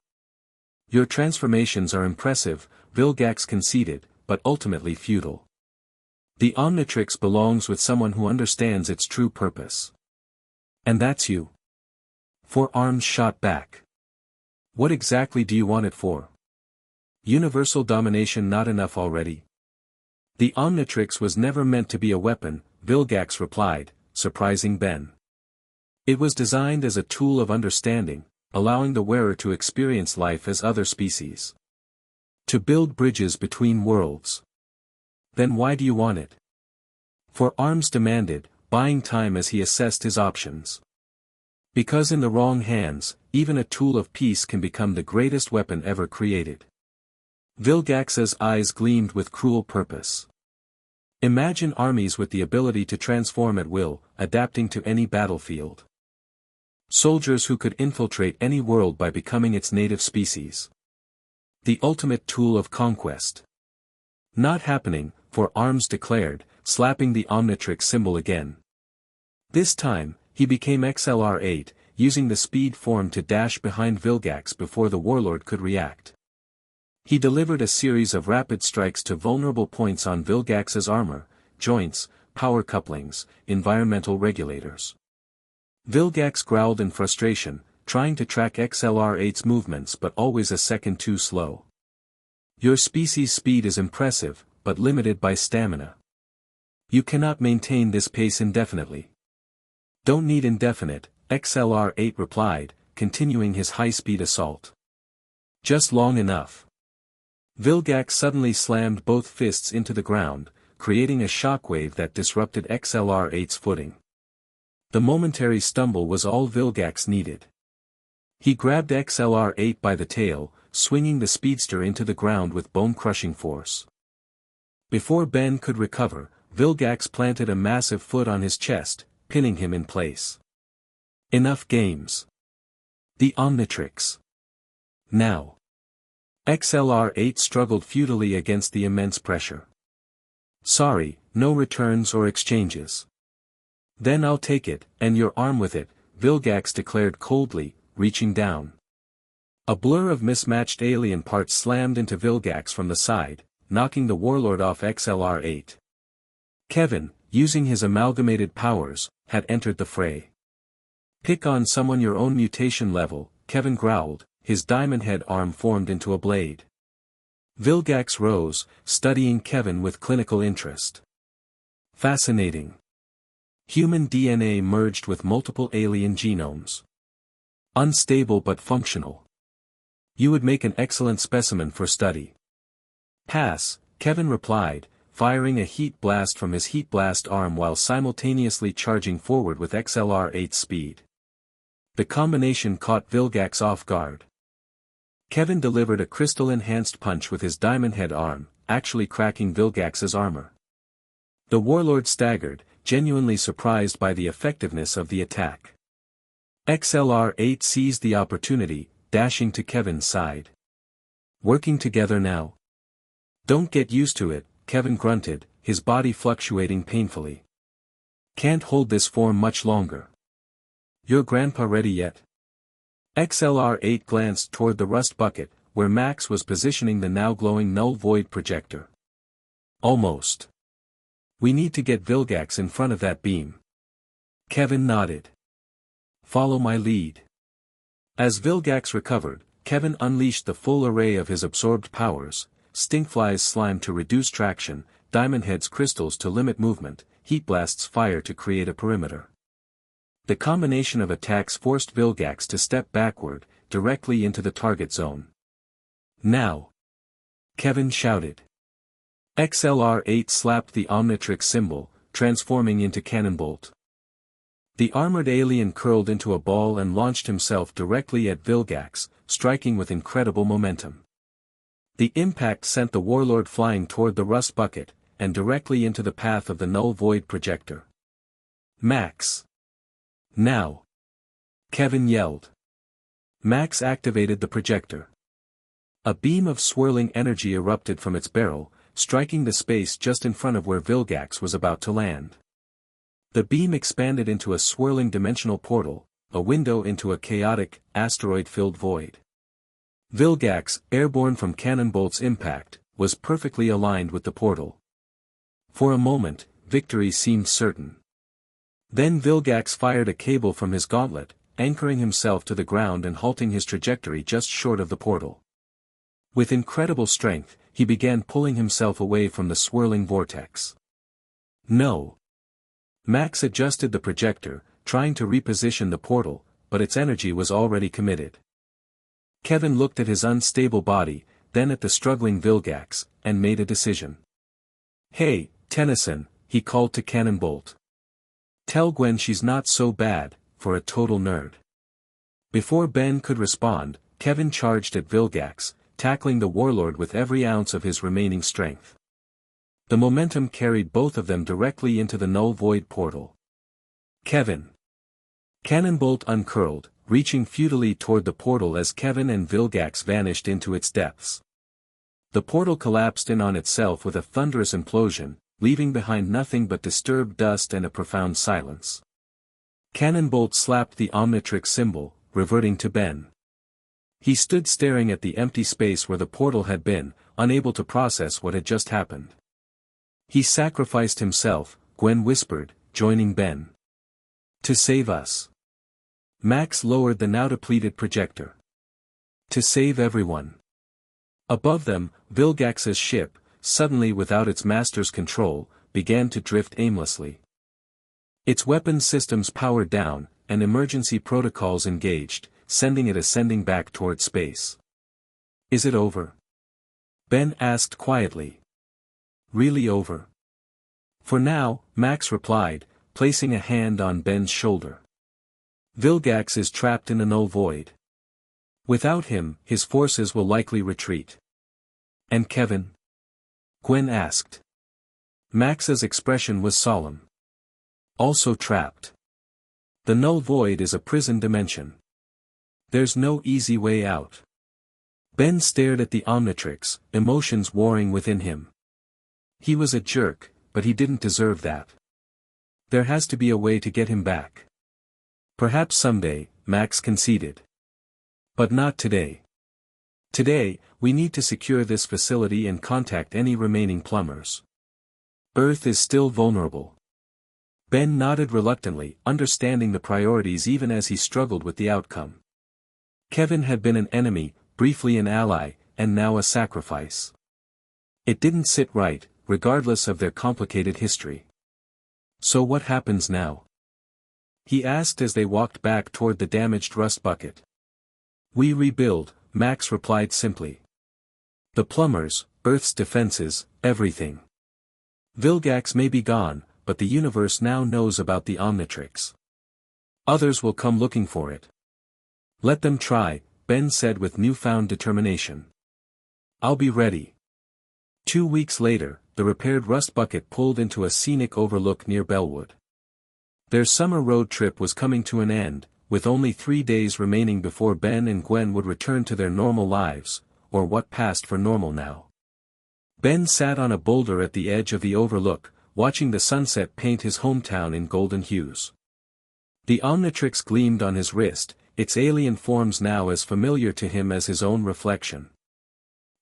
Speaker 1: Your transformations are impressive, Vilgax conceded, but ultimately futile. The Omnitrix belongs with someone who understands its true purpose. And that's you. Four arms shot back. What exactly do you want it for? Universal domination not enough already? The Omnitrix was never meant to be a weapon, Vilgax replied, surprising Ben. It was designed as a tool of understanding, allowing the wearer to experience life as other species. To build bridges between worlds. Then why do you want it? Four arms demanded, buying time as he assessed his options. Because in the wrong hands, even a tool of peace can become the greatest weapon ever created. Vilgax's eyes gleamed with cruel purpose. Imagine armies with the ability to transform at will, adapting to any battlefield. Soldiers who could infiltrate any world by becoming its native species. The ultimate tool of conquest. Not happening, Four Arms declared, slapping the Omnitrix symbol again. This time, he became XLR-8, using the speed form to dash behind Vilgax before the warlord could react. He delivered a series of rapid strikes to vulnerable points on Vilgax's armor, joints, power couplings, environmental regulators. Vilgax growled in frustration, trying to track XLR-8's movements but always a second too slow. Your species' speed is impressive, but limited by stamina. You cannot maintain this pace indefinitely. Don't need indefinite, XLR-8 replied, continuing his high-speed assault. Just long enough. Vilgax suddenly slammed both fists into the ground, creating a shockwave that disrupted XLR-8's footing. The momentary stumble was all Vilgax needed. He grabbed XLR-8 by the tail, swinging the speedster into the ground with bone-crushing force. Before Ben could recover, Vilgax planted a massive foot on his chest, pinning him in place. Enough games. The Omnitrix. Now. XLR-8 struggled futilely against the immense pressure. Sorry, no returns or exchanges. Then I'll take it, and your arm with it, Vilgax declared coldly, reaching down. A blur of mismatched alien parts slammed into Vilgax from the side, knocking the warlord off XLR-8. Kevin, using his amalgamated powers, had entered the fray. Pick on someone your own mutation level, Kevin growled, his diamond head arm formed into a blade. Vilgax rose, studying Kevin with clinical interest. Fascinating. Human DNA merged with multiple alien genomes. Unstable but functional. You would make an excellent specimen for study. Pass, Kevin replied, firing a heat blast from his heat blast arm while simultaneously charging forward with XLR-8's speed. The combination caught Vilgax off guard. Kevin delivered a crystal-enhanced punch with his diamond head arm, actually cracking Vilgax's armor. The warlord staggered, genuinely surprised by the effectiveness of the attack. XLR-8 seized the opportunity, dashing to Kevin's side. Working together now? Don't get used to it, Kevin grunted, his body fluctuating painfully. Can't hold this form much longer. Your grandpa ready yet? XLR-8 glanced toward the rust bucket, where Max was positioning the now glowing null void projector. Almost. We need to get Vilgax in front of that beam. Kevin nodded. Follow my lead. As Vilgax recovered, Kevin unleashed the full array of his absorbed powers: Stinkfly's slime to reduce traction, Diamondhead's crystals to limit movement, Heatblast's fire to create a perimeter. The combination of attacks forced Vilgax to step backward, directly into the target zone. "Now!" Kevin shouted. XLR-8 slapped the Omnitrix symbol, transforming into Cannonbolt. The armored alien curled into a ball and launched himself directly at Vilgax, striking with incredible momentum. The impact sent the warlord flying toward the rust bucket, and directly into the path of the null void projector. "Max! Now!" Kevin yelled. Max activated the projector. A beam of swirling energy erupted from its barrel, striking the space just in front of where Vilgax was about to land. The beam expanded into a swirling dimensional portal, a window into a chaotic, asteroid-filled void. Vilgax, airborne from Cannonbolt's impact, was perfectly aligned with the portal. For a moment, victory seemed certain. Then Vilgax fired a cable from his gauntlet, anchoring himself to the ground and halting his trajectory just short of the portal. With incredible strength, he began pulling himself away from the swirling vortex. "No!" Max adjusted the projector, trying to reposition the portal, but its energy was already committed. Kevin looked at his unstable body, then at the struggling Vilgax, and made a decision. "Hey, Tennyson," he called to Cannonbolt. "Tell Gwen she's not so bad, for a total nerd." Before Ben could respond, Kevin charged at Vilgax, tackling the warlord with every ounce of his remaining strength. The momentum carried both of them directly into the null void portal. "Kevin!" Cannonbolt uncurled, reaching futilely toward the portal as Kevin and Vilgax vanished into its depths. The portal collapsed in on itself with a thunderous implosion, leaving behind nothing but disturbed dust and a profound silence. Cannonbolt slapped the Omnitrix symbol, reverting to Ben. He stood staring at the empty space where the portal had been, unable to process what had just happened. "He sacrificed himself," Gwen whispered, joining Ben. "To save us." Max lowered the now depleted projector. "To save everyone." Above them, Vilgax's ship, suddenly without its master's control, began to drift aimlessly. Its weapons systems powered down, and emergency protocols engaged, sending it ascending back toward space. "Is it over?" Ben asked quietly. "Really over?" "For now," Max replied, placing a hand on Ben's shoulder. "Vilgax is trapped in a null void. Without him, his forces will likely retreat." "And Kevin?" Gwen asked. Max's expression was solemn. "Also trapped. The null void is a prison dimension. There's no easy way out." Ben stared at the Omnitrix, emotions warring within him. He was a jerk, but he didn't deserve that. There has to be a way to get him back. "Perhaps someday," Max conceded. "But not today. Today, we need to secure this facility and contact any remaining plumbers. Earth is still vulnerable." Ben nodded reluctantly, understanding the priorities even as he struggled with the outcome. Kevin had been an enemy, briefly an ally, and now a sacrifice. It didn't sit right, regardless of their complicated history. "So what happens now?" he asked as they walked back toward the damaged rust bucket. "We rebuild," Max replied simply. "The plumbers, Earth's defenses, everything. Vilgax may be gone, but the universe now knows about the Omnitrix. Others will come looking for it. Let them try," Ben said with newfound determination. "I'll be ready." 2 weeks later, the repaired rust bucket pulled into a scenic overlook near Bellwood. Their summer road trip was coming to an end, with only 3 days remaining before Ben and Gwen would return to their normal lives, or what passed for normal now. Ben sat on a boulder at the edge of the overlook, watching the sunset paint his hometown in golden hues. The Omnitrix gleamed on his wrist, its alien forms now as familiar to him as his own reflection.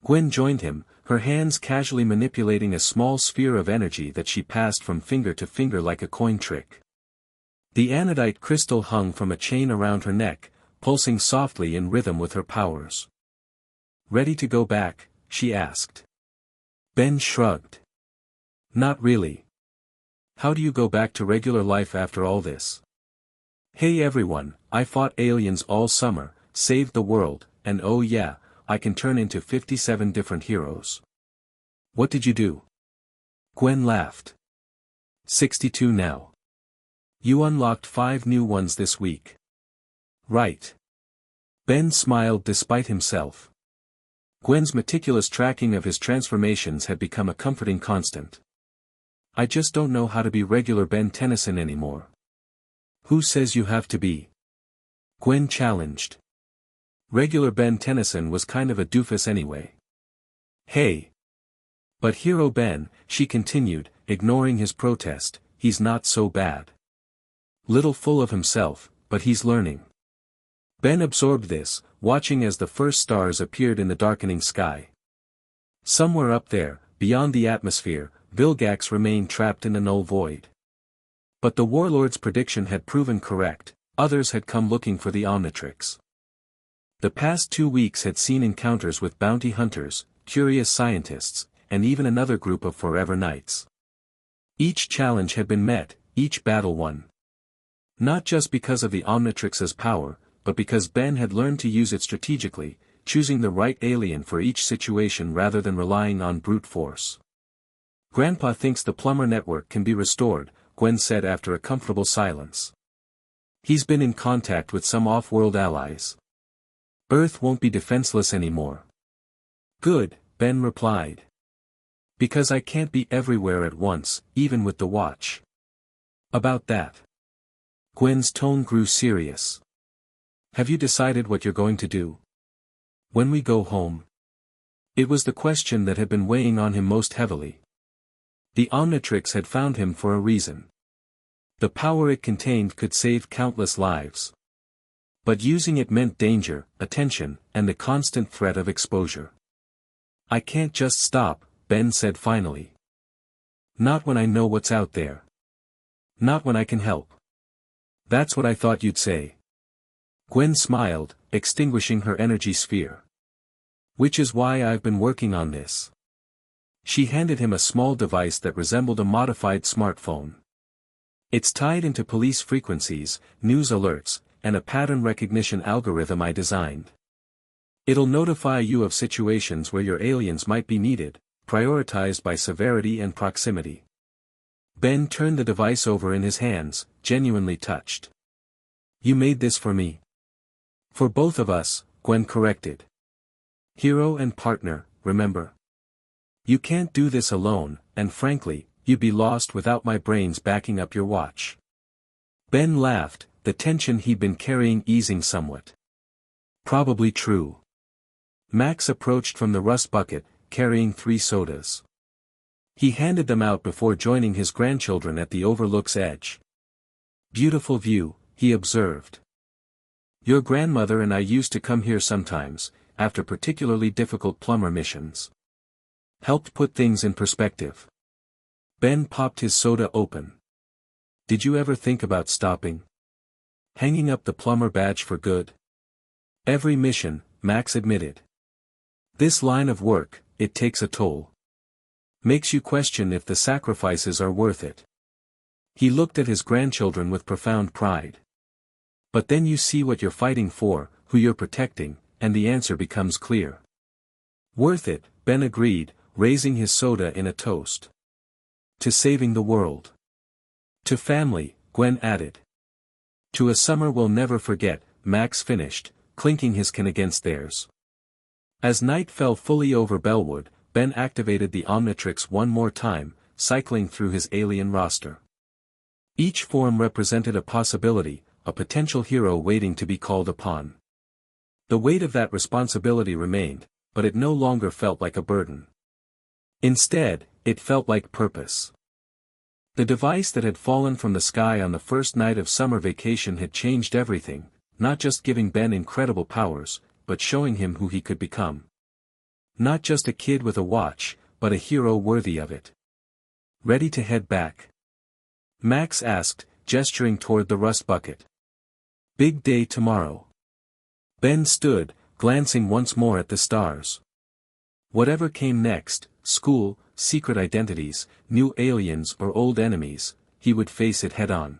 Speaker 1: Gwen joined him, her hands casually manipulating a small sphere of energy that she passed from finger to finger like a coin trick. The anodite crystal hung from a chain around her neck, pulsing softly in rhythm with her powers. "Ready to go back?" she asked. Ben shrugged. "Not really. How do you go back to regular life after all this?" "Hey everyone, I fought aliens all summer, saved the world, and oh yeah, I can turn into 57 different heroes." "What did you do?" Gwen laughed. 62 now. You unlocked 5 new ones this week. Right. Ben smiled despite himself. Gwen's meticulous tracking of his transformations had become a comforting constant. "I just don't know how to be regular Ben Tennyson anymore." "Who says you have to be?" Gwen challenged. Regular Ben Tennyson was kind of a doofus anyway. "Hey. But Hero Ben," she continued, ignoring his protest, "he's not so bad. Little full of himself, but he's learning." Ben absorbed this, watching as the first stars appeared in the darkening sky. Somewhere up there, beyond the atmosphere, Vilgax remained trapped in the null void. But the warlord's prediction had proven correct, others had come looking for the Omnitrix. The past 2 weeks had seen encounters with bounty hunters, curious scientists, and even another group of Forever Knights. Each challenge had been met, each battle won. Not just because of the Omnitrix's power, but because Ben had learned to use it strategically, choosing the right alien for each situation rather than relying on brute force. "Grandpa thinks the Plumber network can be restored," Gwen said after a comfortable silence. "He's been in contact with some off-world allies. Earth won't be defenseless anymore." "Good," Ben replied. "Because I can't be everywhere at once, even with the watch." "About that." Gwen's tone grew serious. "Have you decided what you're going to do? When we go home?" It was the question that had been weighing on him most heavily. The Omnitrix had found him for a reason. The power it contained could save countless lives. But using it meant danger, attention, and the constant threat of exposure. "I can't just stop," Ben said finally. "Not when I know what's out there. Not when I can help." "That's what I thought you'd say." Gwen smiled, extinguishing her energy sphere. "Which is why I've been working on this." She handed him a small device that resembled a modified smartphone. "It's tied into police frequencies, news alerts, and a pattern recognition algorithm I designed. It'll notify you of situations where your aliens might be needed, prioritized by severity and proximity." Ben turned the device over in his hands, genuinely touched. "You made this for me?" "For both of us," Gwen corrected. "Hero and partner, remember? You can't do this alone, and frankly, you'd be lost without my brains backing up your watch." Ben laughed, the tension he'd been carrying easing somewhat. "Probably true." Max approached from the rust bucket, carrying 3 sodas. He handed them out before joining his grandchildren at the overlook's edge. "Beautiful view," he observed. "Your grandmother and I used to come here sometimes, after particularly difficult plumber missions. Helped put things in perspective." Ben popped his soda open. "Did you ever think about stopping? Hanging up the plumber badge for good?" "Every mission," Max admitted. "This line of work, it takes a toll. Makes you question if the sacrifices are worth it." He looked at his grandchildren with profound pride. "But then you see what you're fighting for, who you're protecting, and the answer becomes clear." "Worth it," Ben agreed, raising his soda in a toast. "To saving the world. To family," Gwen added. "To a summer we'll never forget," Max finished, clinking his can against theirs. As night fell fully over Bellwood, Ben activated the Omnitrix one more time, cycling through his alien roster. Each form represented a possibility, a potential hero waiting to be called upon. The weight of that responsibility remained, but it no longer felt like a burden. Instead, it felt like purpose. The device that had fallen from the sky on the first night of summer vacation had changed everything, not just giving Ben incredible powers, but showing him who he could become. Not just a kid with a watch, but a hero worthy of it. "Ready to head back?" Max asked, gesturing toward the rust bucket. "Big day tomorrow. Ben stood, glancing once more at the stars. Whatever came next, school, secret identities, new aliens or old enemies, he would face it head-on.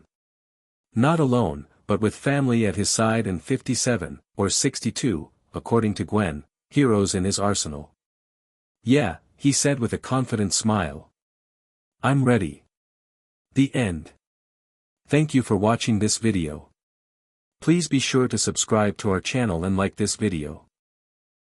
Speaker 1: Not alone, but with family at his side and 57, or 62, according to Gwen, heroes in his arsenal. Yeah, he said with a confident smile. I'm ready. The end. Thank you for watching this video. Please be sure to subscribe to our channel and like this video.